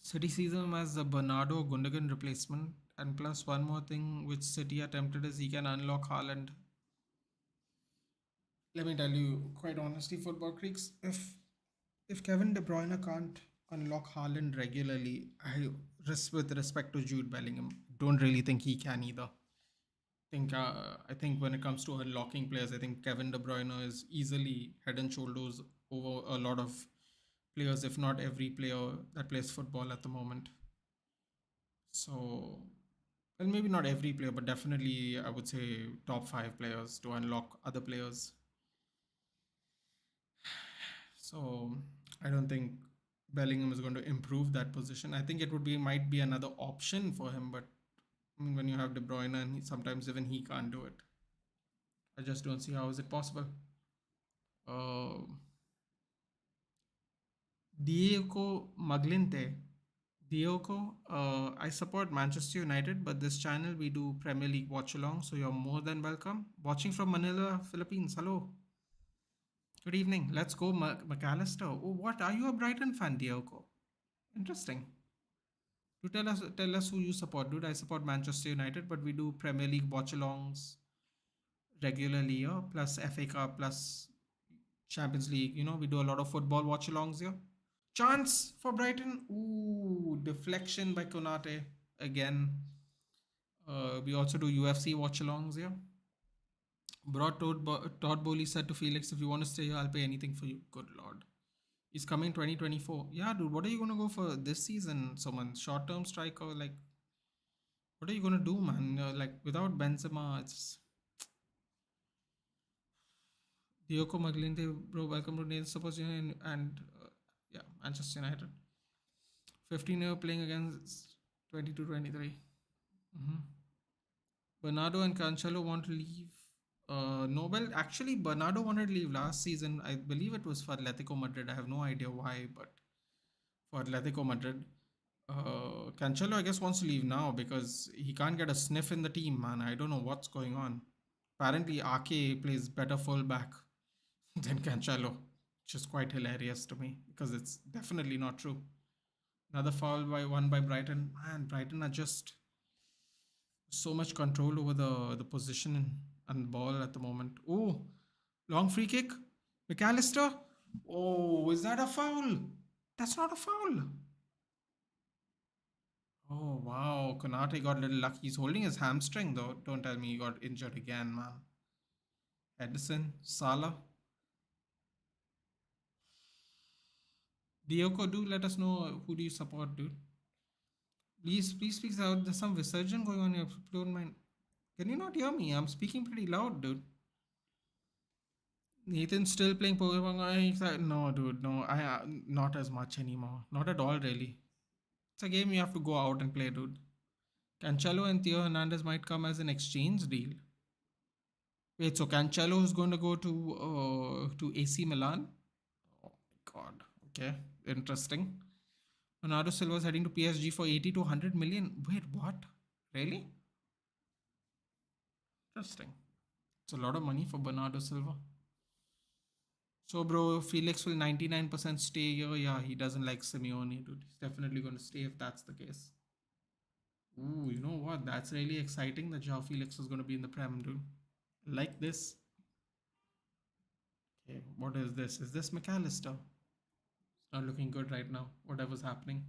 City sees him as the Bernardo Gundogan replacement, and plus one more thing which City attempted is he can unlock Haaland. Let me tell you, quite honestly, football creeks, if Kevin De Bruyne can't unlock Haaland regularly, with respect to Jude Bellingham, don't really think he can either. I think when it comes to unlocking players, I think Kevin De Bruyne is easily head and shoulders over a lot of players, if not every player that plays football at the moment. So, well, maybe not every player, but definitely I would say top five players to unlock other players. So, I don't think Bellingham is going to improve that position. I think it might be another option for him, but I mean, when you have De Bruyne and sometimes even he can't do it, I just don't see how is it possible. Uh, Diego Maglinte. Diego, I support Manchester United, but this channel we do Premier League watch along, so you're more than welcome. Watching from Manila, Philippines. Hello. Good evening. Let's go, McAllister. Oh, what? Are you a Brighton fan, Diego? Interesting. Do tell us who you support, dude. I support Manchester United, but we do Premier League watch alongs regularly here, plus FA Cup, plus Champions League. We do a lot of football watch alongs here. Chance for Brighton. Ooh, deflection by Konate again. We also do UFC watch alongs here. Todd Bowley said to Felix, if you want to stay here, I'll pay anything for you. Good lord. He's coming 2024. Yeah, dude, what are you going to go for this season? Someone short term striker? Like, what are you going to do, man? Like, without Benzema, it's. Diogo Maglinte, bro, welcome to Nail Suppose and yeah, Manchester United. 15-year playing against 22-23. Mm-hmm. Bernardo and Cancelo want to leave. No, well, actually, Bernardo wanted to leave last season. I believe it was for Atletico Madrid. I have no idea why, but for Atletico Madrid. Cancelo, I guess, wants to leave now because he can't get a sniff in the team, man. I don't know what's going on. Apparently, Ake plays better fullback than Cancelo, which is quite hilarious to me because it's definitely not true. Another foul by Brighton. Man, Brighton are just so much control over the position and ball at the moment. Oh, long free kick. McAllister. Oh, is that a foul? That's not a foul. Oh, wow. Konate got a little lucky. He's holding his hamstring, though. Don't tell me he got injured again, man. Edison, Salah. Dioko, do let us know who do you support, dude. Please speak out. There's some resurgence going on here. Don't mind. Can you not hear me? I'm speaking pretty loud, dude. Nathan's still playing Pokemon. He's like, no, dude, no, not as much anymore. Not at all, really. It's a game you have to go out and play, dude. Cancelo and Theo Hernandez might come as an exchange deal. Wait, so Cancelo is going to go to AC Milan? Oh my god. Okay, interesting. Bernardo Silva is heading to PSG for 80 to 100 million. Wait, what? Really? Interesting. It's a lot of money for Bernardo Silva. So, bro, Felix will 99% stay here. Yeah, he doesn't like Simeone, dude. He's definitely going to stay if that's the case. Ooh, you know what? That's really exciting that Joao Felix is going to be in the Prem, dude. Like this. Okay, what is this? Is this McAllister? It's not looking good right now. Whatever's happening.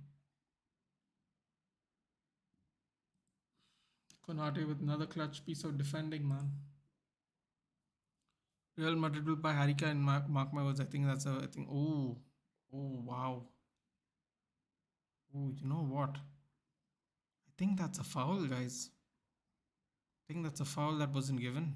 Konate with another clutch piece of defending, man. Real Madrid will buy Harry Kane and mark my words. I think that's a. I think. Oh, oh wow. Oh, you know what? I think that's a foul, guys. I think that's a foul that wasn't given.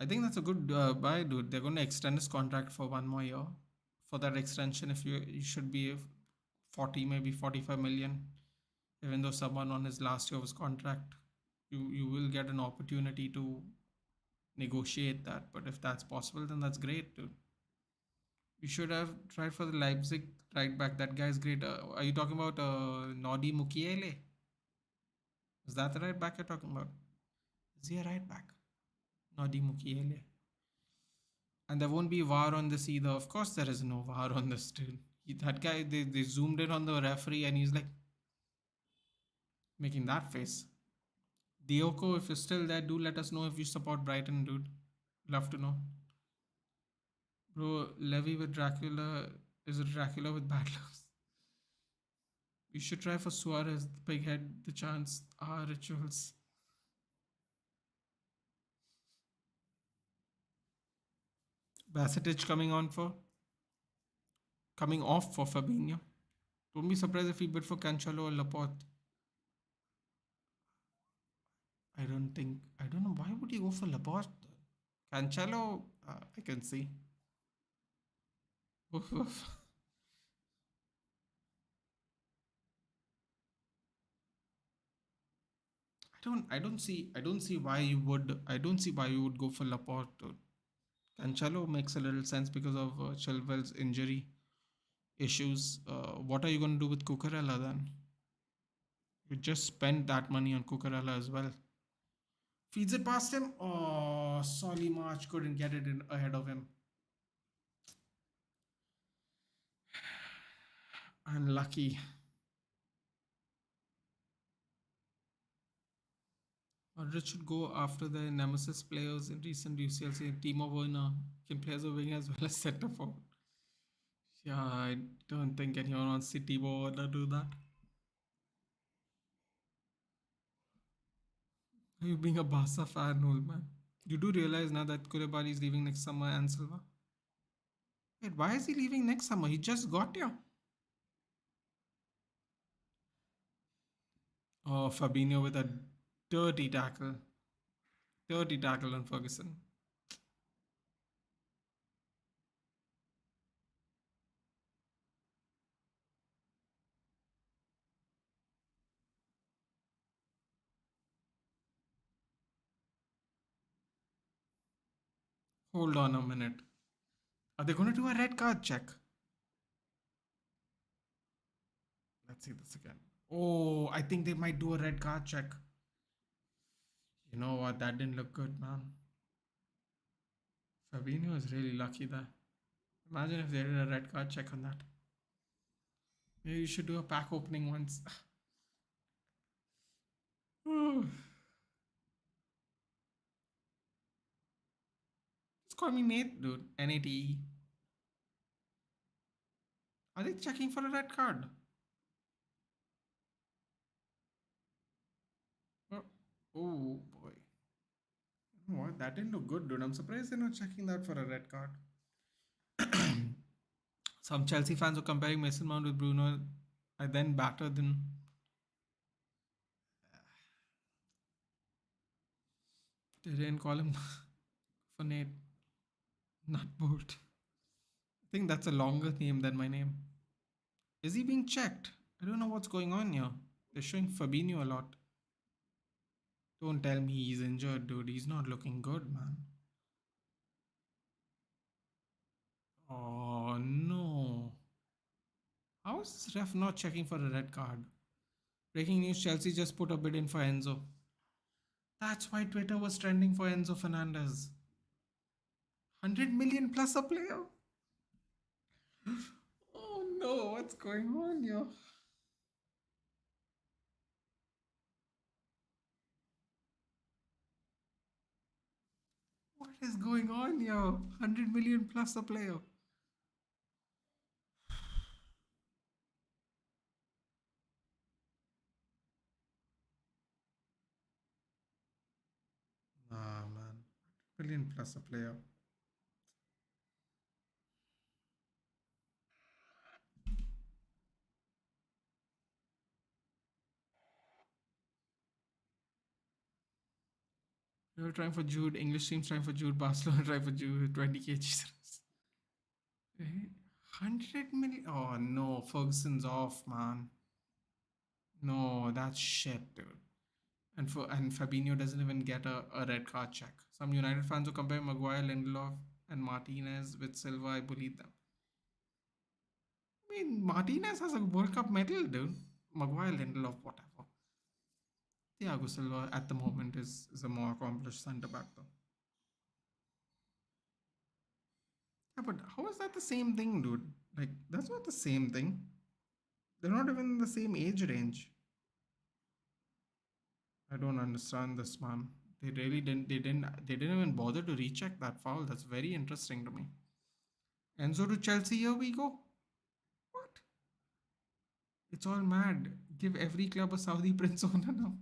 I think that's a good buy, dude. They're going to extend his contract for 1 more year. For that extension, if you should be 40, maybe 45 million, even though someone on his last year of his contract, you will get an opportunity to negotiate that. But if that's possible, then that's great, dude. You should have tried for the Leipzig right back. That guy's great. Are you talking about Nodi Mukiele? Is that the right back you're talking about? Is he a right back? Nodi Mukiele. And there won't be VAR on this either. Of course, there is no VAR on this, dude. That guy, they zoomed in on the referee and he's like making that face. Dioko, if you're still there, do let us know if you support Brighton, dude. Love to know. Bro, Levy with Dracula is a Dracula with bad looks. You should try for Suarez, the big head, the chance, rituals. Bacetic coming off for Fabinho. Don't be surprised if he bid for Cancelo or Laporte. I don't know, why would he go for Laporte? Cancelo, I can see. Oof, oof. I don't see why you would go for Laporte. Cancelo makes a little sense because of Chilwell's injury issues. What are you going to do with Cucurella then? You just spent that money on Cucurella as well. Feeds it past him. Oh, Solly March couldn't get it in ahead of him. Unlucky. Madrid should go after the nemesis players in recent UCLC. Timo Werner can play as a wing as well as centre forward. Yeah, I don't think anyone wants to see Timo Werner do that. Are you being a Barca fan, old man? You do realize now that Koulibaly is leaving next summer and Silva? Wait, why is he leaving next summer? He just got here. Oh, Fabinho with a dirty tackle. Dirty tackle on Ferguson. Hold on a minute. Are they going to do a red card check? Let's see this again. Oh, I think they might do a red card check. You know what? That didn't look good, man. Fabinho is really lucky there. Imagine if they did a red card check on that. Maybe you should do a pack opening once. Just call me Nate, dude. NATE. Are they checking for a red card? Oh, oh boy. You know what? That didn't look good, dude. I'm surprised they're not checking that for a red card. Some Chelsea fans are comparing Mason Mount with Bruno. I then battered them. They didn't call him for Nate. Nutbolt. I think that's a longer name than my name. Is he being checked? I don't know what's going on here. They're showing Fabinho a lot. Don't tell me he's injured, dude. He's not looking good, man. Oh no. How is this ref not checking for a red card? Breaking news, Chelsea just put a bid in for Enzo. That's why Twitter was trending for Enzo Fernandez. 100 million plus a player. Oh no, what's going on here? What is going on here? 100 million plus a player. Ah man. Million plus a player. They were trying for Jude. English teams trying for Jude. Barcelona trying for Jude. 20 kg. 100 million. Oh no, Ferguson's off, man. No, that's shit, dude. And Fabinho doesn't even get a red card check. Some United fans who compare Maguire, Lindelof, and Martinez with Silva, I believe them. I mean, Martinez has a World Cup medal, dude. Maguire, Lindelof, whatever. Thiago Silva at the moment is a more accomplished centre back, though. Yeah, but how is that the same thing, dude? Like, that's not the same thing. They're not even in the same age range. I don't understand this, man. They really didn't. They didn't even bother to recheck that foul. That's very interesting to me. Enzo to Chelsea. Here we go. What? It's all mad. Give every club a Saudi prince owner now.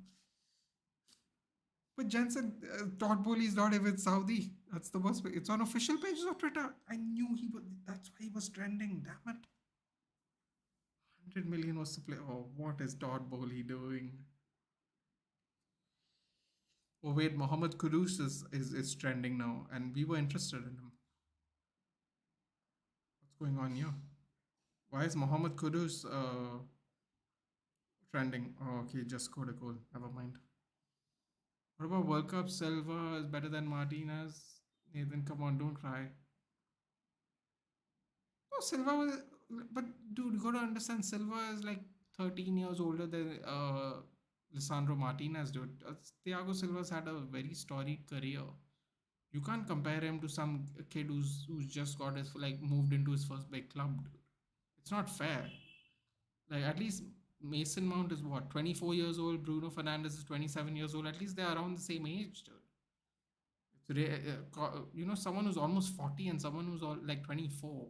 But Jensen, Todd Bowley is not even Saudi. That's the worst. It's on official pages of Twitter. I knew he was. That's why he was trending. Damn it. 100 million was to play. Oh, what is Todd Bowley doing? Oh wait, Mohammed Kudus is trending now, and we were interested in him. What's going on here? Why is Mohammed Kudus trending? Oh, okay, just scored a goal. Never mind. What about World Cup? Silva is better than Martinez. Nathan, come on, don't cry. Oh, Silva was, but dude, you gotta understand, Silva is like 13 years older than Lisandro Martinez, dude. Thiago Silva's had a very storied career. You can't compare him to some kid who's just got his like moved into his first big club, dude. It's not fair. Like at least Mason Mount is what 24 years old. Bruno Fernandes is 27 years old. At least they're around the same age, dude. Someone who's almost 40 and someone who's all like 24.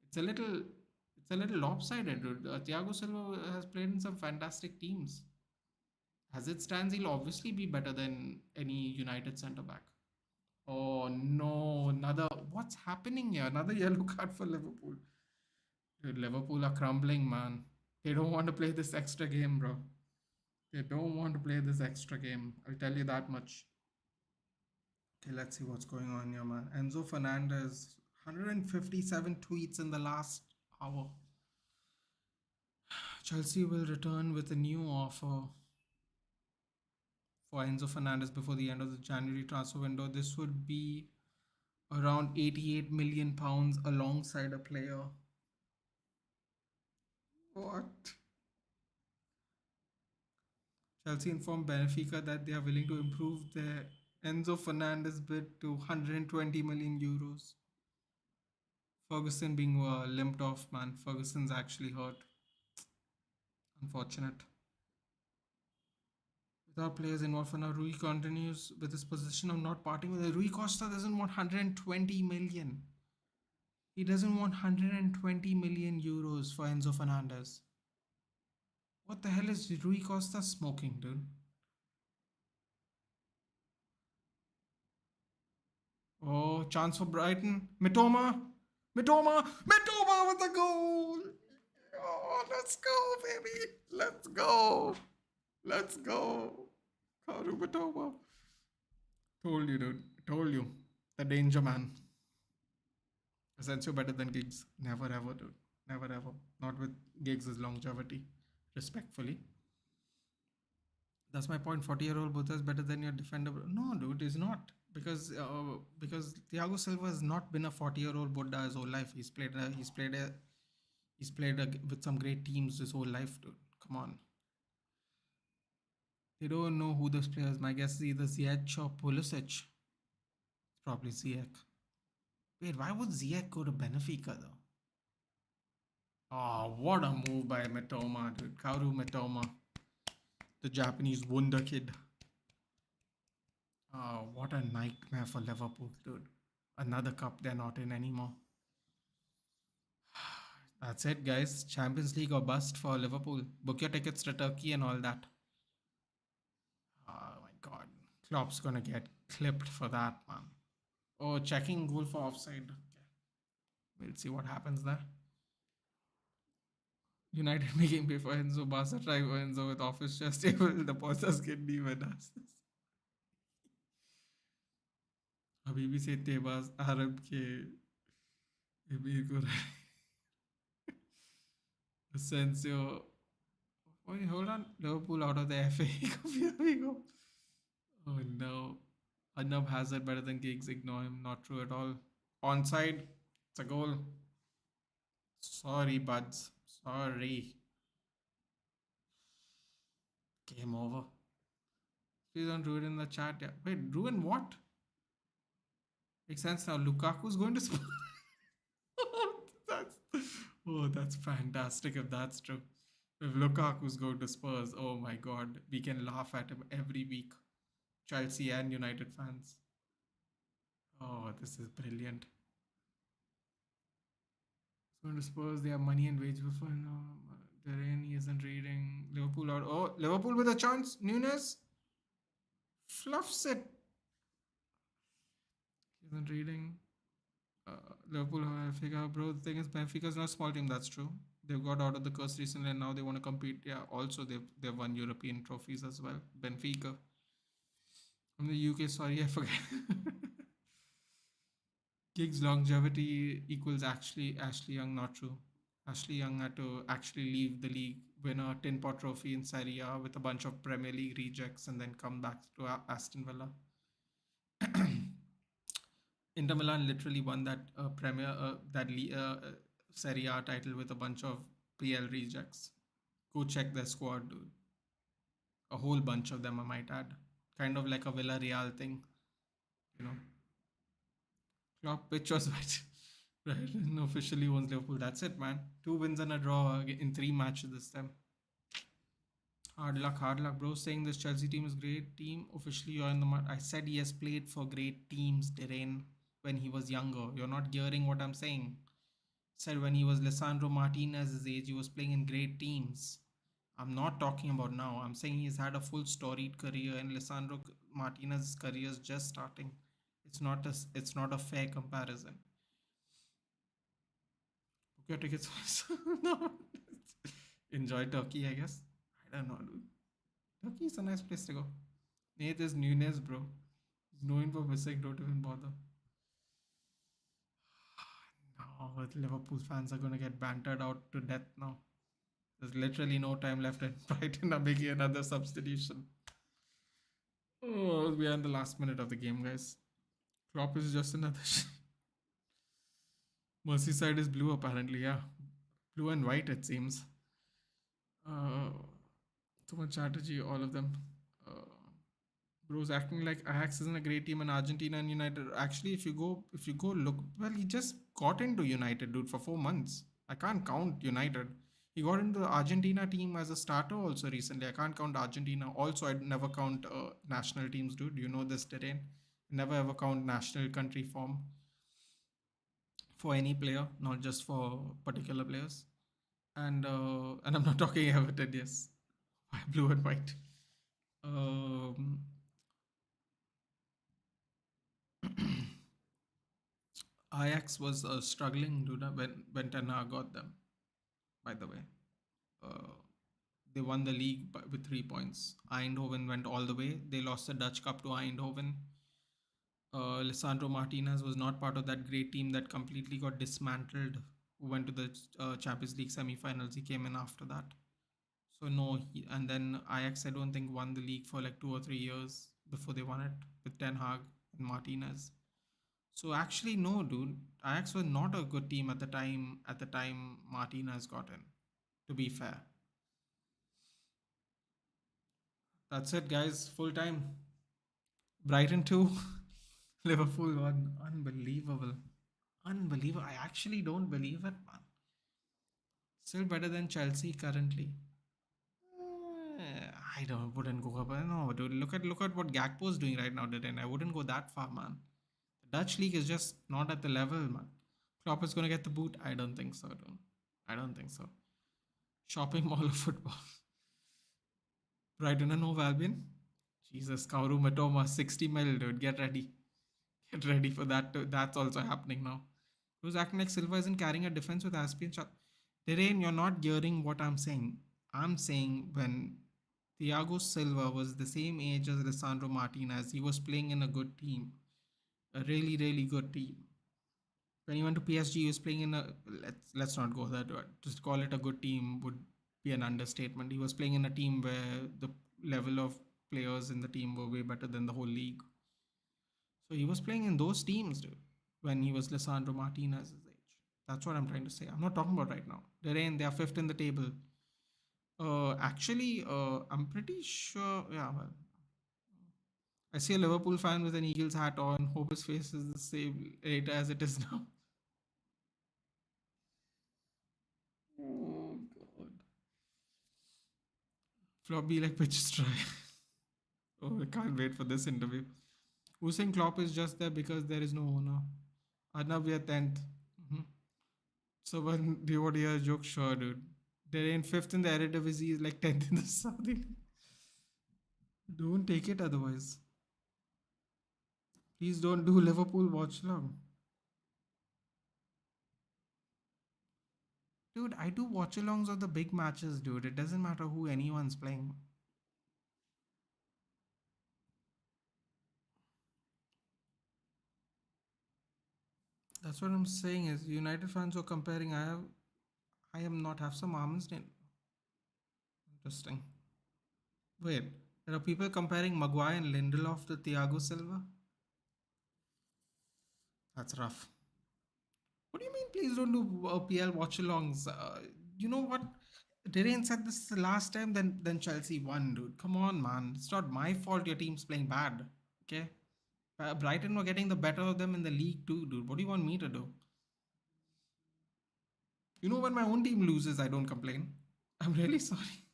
It's a little, it's a little lopsided, dude. Thiago Silva has played in some fantastic teams. As it stands, he'll obviously be better than any United centre back. Oh no, another. What's happening here? Another yellow card for Liverpool. Dude, Liverpool are crumbling, man. They don't want to play this extra game, bro. They don't want to play this extra game. I'll tell you that much. Okay, let's see what's going on here, man. Enzo Fernandez, 157 tweets in the last hour. Chelsea will return with a new offer for Enzo Fernandez before the end of the January transfer window. This would be around 88 million pounds alongside a player. What? Chelsea informed Benfica that they are willing to improve their Enzo Fernandez bid to 120 million euros. Ferguson being limped off, man. Ferguson's actually hurt. Unfortunate. Without players involved for now, Rui continues with his position of not parting with it. Rui Costa doesn't want 120 million. He doesn't want 120 million euros for Enzo Fernandez. What the hell is Rui Costa smoking, dude? Oh, chance for Brighton. Mitoma with the goal. Oh, let's go, baby. Let's go. Let's go. Karubatova. Told you, dude. Told you. The danger man. Asensio better than Giggs. Never ever, dude. Never ever. Not with Giggs' longevity. Respectfully. That's my point. 40-year-old Buddha is better than your defender. No, dude, he's not. Because Thiago Silva has not been a 40-year-old Buddha his whole life. He's played with some great teams his whole life, dude. Come on. They don't know who those players. My guess is either Ziyech or Pulisic. Probably Ziyech. Wait, why would Ziyech go to Benfica though? Oh, what a move by Mitoma, dude. Kaoru Mitoma, the Japanese wonder kid. Oh, what a nightmare for Liverpool, dude. Another cup they're not in anymore. That's it, guys. Champions League or bust for Liverpool. Book your tickets to Turkey and all that. Oh my god. Klopp's gonna get clipped for that, man. Oh, checking goal for offside. Okay. We'll see what happens there. United making before Enzo. Barca try Enzo with office chest table. The Portas kidney with us. अभी भी से तेबाज अरब के अमीर को Asensio. Wait, hold on. Liverpool out of the FA Cup. Here we go. Oh no. Anub Hazard better than Giggs. Ignore him. Not true at all. Onside. It's a goal. Sorry, buds. Sorry. Game over. Please don't ruin in the chat. Yeah. Wait, ruin what? Makes sense now. Lukaku's going to Spurs. that's that's fantastic if that's true. If Lukaku's going to Spurs, oh my god, we can laugh at him every week. Chelsea and United fans. Oh, this is brilliant. Going to Spurs, they have money and wage before. No, Darren isn't reading. Liverpool out. Oh, Liverpool with a chance. Nunes fluffs it. He isn't reading. Liverpool, Benfica, bro. The thing is, Benfica's not a small team. That's true. They've got out of the curse recently, and now they want to compete. Yeah. Also, they've won European trophies as well. Benfica from the UK. Sorry, I forget. Giggs' longevity equals actually Ashley Young. Not true. Ashley Young had to actually leave the league, win a tin pot trophy in Serie A with a bunch of Premier League rejects, and then come back to Aston Villa. Inter Milan literally won that Serie A title with a bunch of PL rejects. Go check their squad, dude. A whole bunch of them, I might add. Kind of like a Villarreal thing, you know. Klopp pitch was wet. Right, and officially owns Liverpool. That's it, man. 2 wins and a draw in 3 matches this time. Hard luck, bro. Saying this Chelsea team is great team. Officially, you're in the mud. I said he has played for great teams, Derain, when he was younger. You're not hearing what I'm saying. Said when he was Lisandro Martinez's age, he was playing in great teams. I'm not talking about now. I'm saying he's had a full storied career, and Lisandro Martinez's career is just starting. It's not a fair comparison. Book your tickets. No. Enjoy Turkey, I guess. I don't know, dude. Turkey is a nice place to go. Nate is Nunes, bro. He's known for missing. Don't even bother. No, but Liverpool fans are gonna get bantered out to death now. There's literally no time left, and Brighton are making another substitution. Oh, we are in the last minute of the game, guys. Klopp is just another. Merseyside is blue, apparently. Yeah, blue and white it seems. Uh, too much strategy, all of them. Uh, Bro's acting like Ajax isn't a great team, and Argentina and United. Actually, if you go look, well, he just got into United, dude, for 4 months. I can't count United. He got into the Argentina team as a starter also recently. I can't count Argentina. Also, I'd never count national teams, dude. You know this terrain. Never ever count national country form for any player, not just for particular players. And I'm not talking Everton. Yes, blue and white. Um, Ajax was struggling, dude, when Ten Hag got them. by the way. Uh, they won the league with 3 points. Eindhoven went all the way. They lost the Dutch Cup to Eindhoven. Lisandro Martinez was not part of that great team that completely got dismantled, who went to the Champions League semi-finals. He came in after that. So no, and then Ajax I don't think won the league for like 2 or 3 years before they won it with Ten Hag and Martinez. So actually no, dude, Ajax was not a good team at the time. At the time Martinez got in. To be fair, that's it, guys. Full time. Brighton 2, Liverpool 1. Unbelievable. Unbelievable. I actually don't believe it, man. Still better than Chelsea currently. I don't wouldn't go up. No, dude. Look at what Gakpo is doing right now, Didn't I wouldn't go that far, man. The Dutch league is just not at the level, man. Klopp is gonna get the boot. I don't think so, dude. I don't think so. Shopping mall of football. Brighton and Hove Albion. Jesus, Kauru Matoma, 60 mil, dude. Get ready. Get ready for that. That's also happening now. Who's acting like Silva isn't carrying a defense with Aspian. Terrain, you're not hearing what I'm saying. I'm saying when Thiago Silva was the same age as Alessandro Martinez, he was playing in a good team, a really, really good team. When he went to PSG, he was playing in a let's not go there. Just call it a good team would be an understatement. He was playing in a team where the level of players in the team were way better than the whole league. So he was playing in those teams, dude, when he was Lissandro Martinez's age. That's what I'm trying to say. I'm not talking about right now. They are fifth in the table. Actually, I'm pretty sure. Yeah, well, I see a Liverpool fan with an Eagles hat on. Hope his face is the same rate as it is now. Oh God. Floppy like pitches dry. Oh, I can't wait for this interview. Who's saying Klopp is just there because there is no owner? Arnav, we are 10th. Mhm. So when do you want to hear a joke? Sure, dude. They're in fifth in the Eredivisie, is like 10th in the Saudi. Don't take it otherwise. Please don't do Liverpool watchalong. Dude, I do watchalongs of the big matches, dude. It doesn't matter who anyone's playing. That's what I'm saying is United fans are comparing. I am not have some Armsden. Interesting. Wait, there are people comparing Maguire and Lindelof to Thiago Silva? That's rough. What do you mean, please don't do PL watch alongs? You know what? Darian said this the last time, then Chelsea won, dude. Come on, man. It's not my fault your team's playing bad. Okay? Brighton were getting the better of them in the league too, dude. What do you want me to do? You know, when my own team loses, I don't complain. I'm really sorry.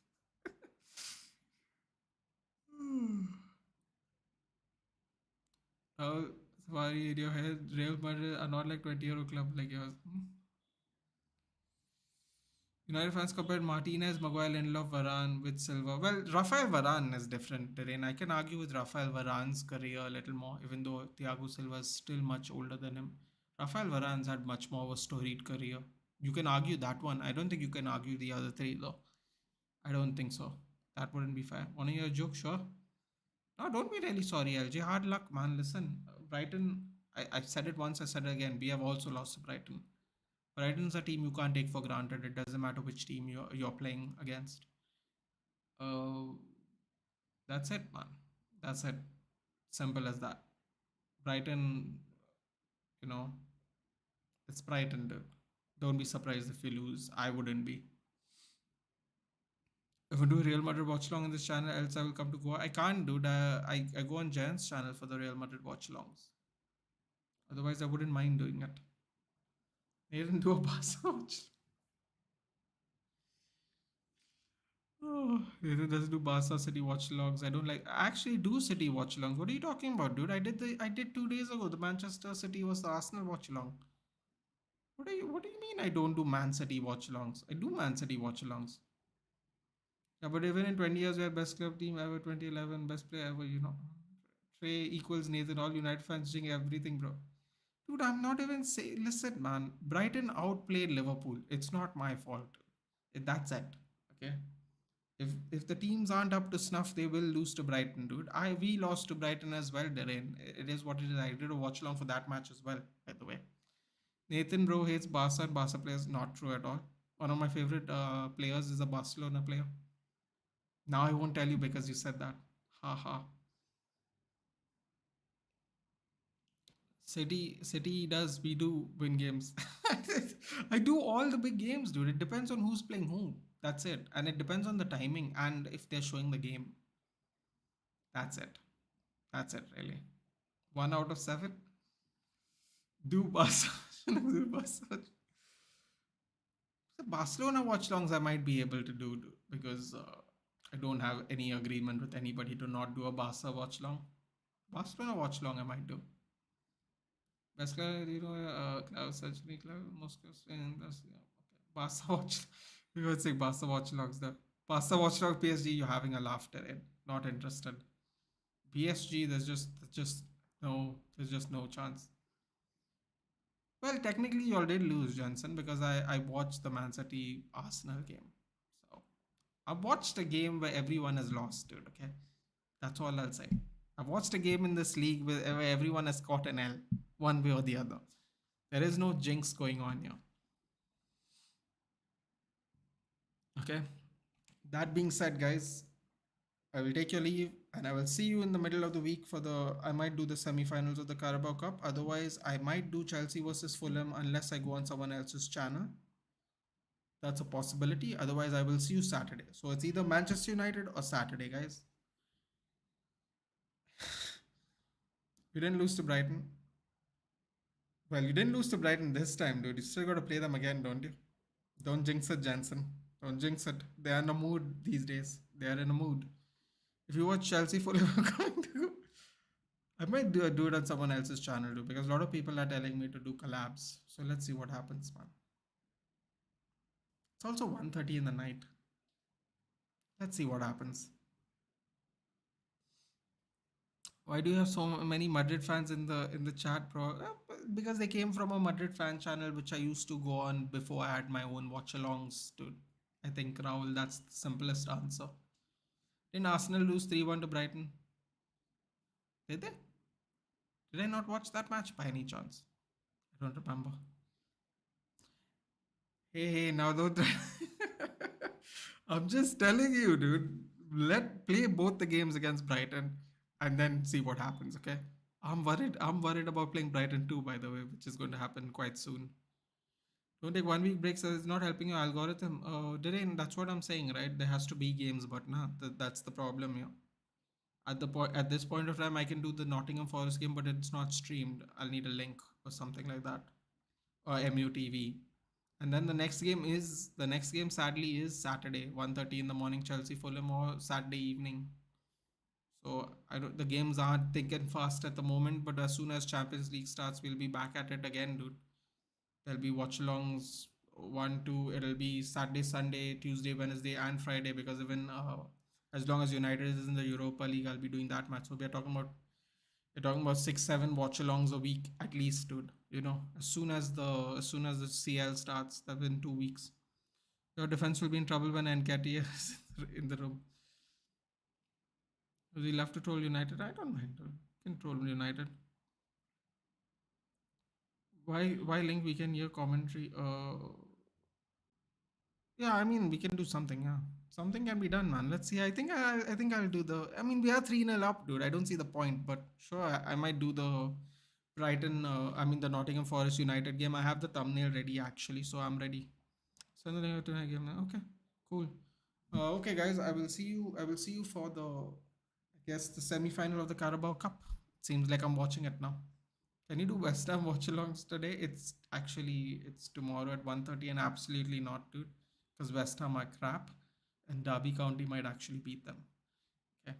Oh, sorry, in your head, Real Madrid are not like 20-year-old club like yours. United fans compared Martinez, Maguire, Lindelof, Varane with Silva. Well, Rafael Varane is different, Terrain. I can argue with Rafael Varane's career a little more, even though Thiago Silva is still much older than him. Rafael Varane's had much more of a storied career. You can argue that one. I don't think you can argue the other three, though. I don't think so. That wouldn't be fair. Want to hear a joke? Sure. No, don't be really sorry, LJ. Hard luck, man. Listen, Brighton, I said it once, I said it again. We have also lost to Brighton. Brighton's a team you can't take for granted. It doesn't matter which team you're playing against. Uh, that's it, man. That's it. Simple as that. Brighton, you know, it's Brighton, dude. Don't be surprised if you lose. I wouldn't be. If I do Real Madrid watch along in this channel, else I will come to Goa. I can't, dude. I go on Giants channel for the Real Madrid watch alongs. Otherwise, I wouldn't mind doing it. They didn't do a Barca watch. Oh, Nathan doesn't do Barca City watch logs. I don't like. I actually do City watch alongs. What are you talking about, dude? I did 2 days ago. The Manchester City was the Arsenal watch along. What do you mean I don't do Man City watch alongs? I do Man City watch alongs. Yeah, but even in 20 years we had best club team ever, 2011, best player ever, you know. Trey equals Nathan, all United fans doing everything, bro. Dude, I'm not even saying. Listen, man. Brighton outplayed Liverpool. It's not my fault. That's it. Okay. If the teams aren't up to snuff, they will lose to Brighton, dude. I We lost to Brighton as well, Darren. It is what it is. I did a watch along for that match as well, by the way. Nathan Bro hates Barca and Barca players. Not true at all. One of my favorite players is a Barcelona player. Now I won't tell you because you said that. Ha ha. City does. We do win games. I do all the big games, dude. It depends on who's playing who. That's it. And it depends on the timing and if they're showing the game. That's it. That's it, really. 1 out of 7. Do Barca. Do Barca. The Barcelona watch longs I might be able to do because I don't have any agreement with anybody to not do a Barca watch long. Barcelona watch long I might do. Best club, Club Surgery Club, Moscow, Spain. That's, yeah, okay. Barca watch. We would say Barca watch logs. The Barca watch log PSG, you're having a laughter in. Not interested. PSG, there's just no chance. Well, technically, you already lose, Johnson, because I watched the Man City Arsenal game. So I've watched a game where everyone has lost, dude. Okay, that's all I'll say. I've watched a game in this league where everyone has caught an L, one way or the other. There is no jinx going on here. Okay. That being said, guys, I will take your leave and I will see you in the middle of the week for the. I might do the semi-finals of the Carabao Cup. Otherwise, I might do Chelsea versus Fulham unless I go on someone else's channel. That's a possibility. Otherwise, I will see you Saturday. So it's either Manchester United or Saturday, guys. You didn't lose to Brighton. Well, you didn't lose to Brighton this time, dude. You still got to play them again, don't you? Don't jinx it, Jansen. Don't jinx it. They are in a mood these days. They are in a mood. If you watch Chelsea Fulham, I might do it on someone else's channel too because a lot of people are telling me to do collabs. So let's see what happens, man. It's also 1:30 in the night. Let's see what happens. Why do you have so many Madrid fans in the chat, bro? Because they came from a Madrid fan channel which I used to go on before I had my own watch-alongs. To, I think Rahul, that's the simplest answer. Didn't Arsenal lose 3-1 to Brighton? Did they? Did I not watch that match by any chance? I don't remember. Hey, now don't. I'm just telling you, dude. Let play both the games against Brighton and then see what happens, okay? I'm worried. I'm worried about playing Brighton too, by the way, which is going to happen quite soon. Don't take 1 week breaks. It's not helping your algorithm. That's what I'm saying, right? There has to be games, but nah, that's the problem here. At this point of time, I can do the Nottingham Forest game, but it's not streamed. I'll need a link or something like that, or MUTV. And then the next game sadly is Saturday, 1:30 in the morning, Chelsea Fulham, or Saturday evening. So I don't the games aren't thinking fast at the moment, but as soon as Champions League starts, we'll be back at it again, dude. There'll be watch alongs 1, 2, it'll be Saturday, Sunday, Tuesday, Wednesday, and Friday because even as long as United is in the Europa League, I'll be doing that match. So we're talking about 6, 7 watch alongs a week at least, dude. You know, as soon as the CL starts, that's in 2 weeks. Your defense will be in trouble when Nketiah is in the room. Does he love to troll United? I don't mind. Dude. Can troll United. Why link we can hear commentary? Yeah, I mean we can do something. Yeah, something can be done, man. Let's see. I think I'll do the. I mean we are 3-0 up, dude. I don't see the point, but sure I might do the Brighton. I mean the Nottingham Forest United game. I have the thumbnail ready actually, so I'm ready. So the tonight game. Okay, cool. Okay, guys. I will see you. I will see you for the. I guess the semi-final of the Carabao Cup. It seems like I'm watching it now. Can you do West Ham watch-alongs today? It's tomorrow at 1:30 and absolutely not, dude. Because West Ham are crap, and Derby County might actually beat them. Okay,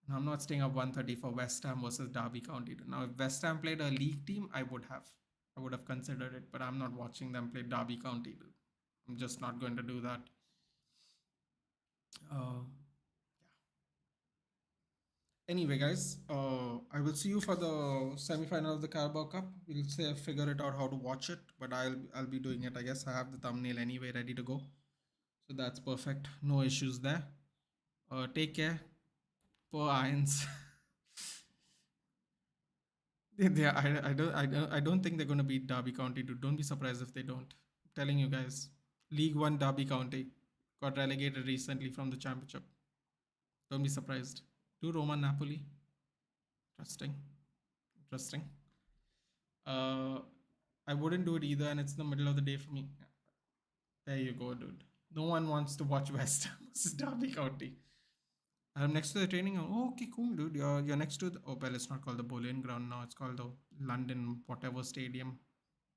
and I'm not staying up 1:30 for West Ham versus Derby County. Now, if West Ham played a league team, I would have considered it, but I'm not watching them play Derby County, dude. I'm just not going to do that. Uh, Anyway, guys, I will see you for the semi-final of the Carabao Cup. We'll say figure it out how to watch it, but I'll be doing it. I guess I have the thumbnail anyway ready to go. So that's perfect. No issues there. Take care. Poor Irons. I don't think they're going to beat Derby County. Dude. Don't be surprised if they don't. I'm telling you guys. League One Derby County got relegated recently from the championship. Don't be surprised. Do Roma Napoli. Interesting. Interesting. Uh, I wouldn't do it either, and it's the middle of the day for me. There you go, dude. No one wants to watch West Ham versus Derby County. I'm next to the training. Oh, okay, cool, dude. You're next to the. Oh, well, it's not called the Bowling Ground now. It's called the London whatever stadium.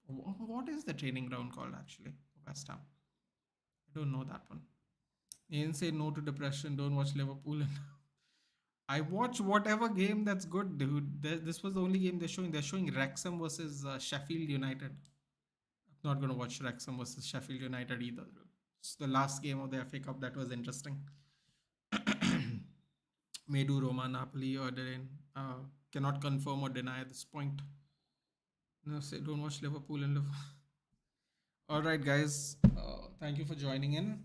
What is the training ground called actually? West Ham. I don't know that one. You say no to depression. Don't watch Liverpool. I watch whatever game that's good, dude. This was the only game they're showing. They're showing Wrexham versus Sheffield United. I'm not gonna watch Wrexham versus Sheffield United either. It's the last game of the FA Cup that was interesting. May do Roma, Napoli, or Derain. Cannot confirm or deny at this point. No, say don't watch Liverpool and Liverpool. All right, guys. Thank you for joining in.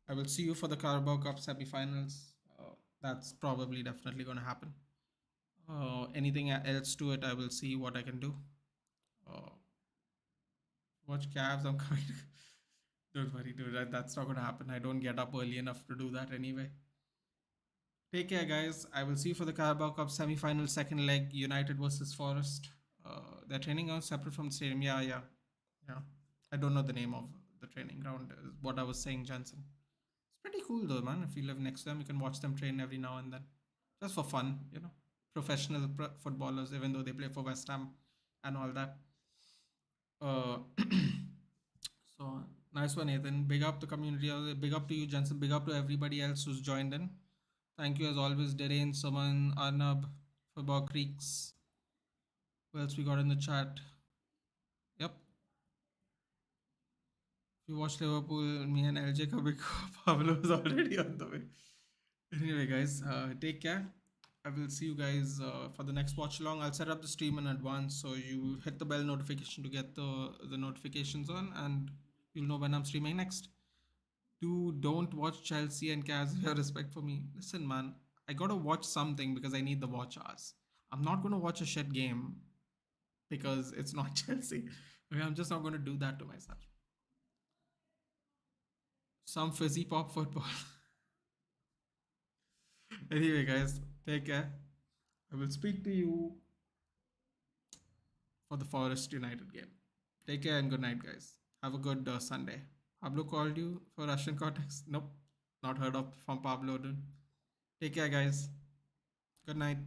I will see you for the Carabao Cup semi-finals. That's probably definitely going to happen. Anything else to it, I will see what I can do. Uh, watch Cavs. I'm coming. Don't worry, dude. That's not going to happen. I don't get up early enough to do that anyway. Take care, guys. I will see you for the Carabao Cup semi-final second leg. United versus Forest. They're training on separate from the stadium. Yeah. I don't know the name of the training ground. Is what I was saying, Jensen. It's pretty cool though, man. If you live next to them, you can watch them train every now and then, just for fun, Professional footballers, even though they play for West Ham and all that. Uh, so nice one, Nathan. Big up the community. Big up to you, Jensen. Big up to everybody else who's joined in. Thank you as always, Derain, Suman, Arnab, Football Creeks. Who else we got in the chat? Yep. If you watch Liverpool, me and LJ Kabiko, Pablo is already on the way. Anyway, guys, take care. I will see you guys for the next watch along. I'll set up the stream in advance so you hit the bell notification to get the notifications on, and you'll know when I'm streaming next. Don't watch Chelsea and Cavs if you have respect for me. Listen, man, I gotta watch something because I need the watch hours. I'm not gonna watch a shit game because it's not Chelsea. Okay, I'm just not gonna do that to myself. Some fizzy pop football. Anyway, guys, take care. I will speak to you for the Forest United game. Take care and good night, guys. Have a good Sunday. Pablo called you for Russian Cortex? Nope. Not heard of from Pablo, dude. Take care, guys. Good night.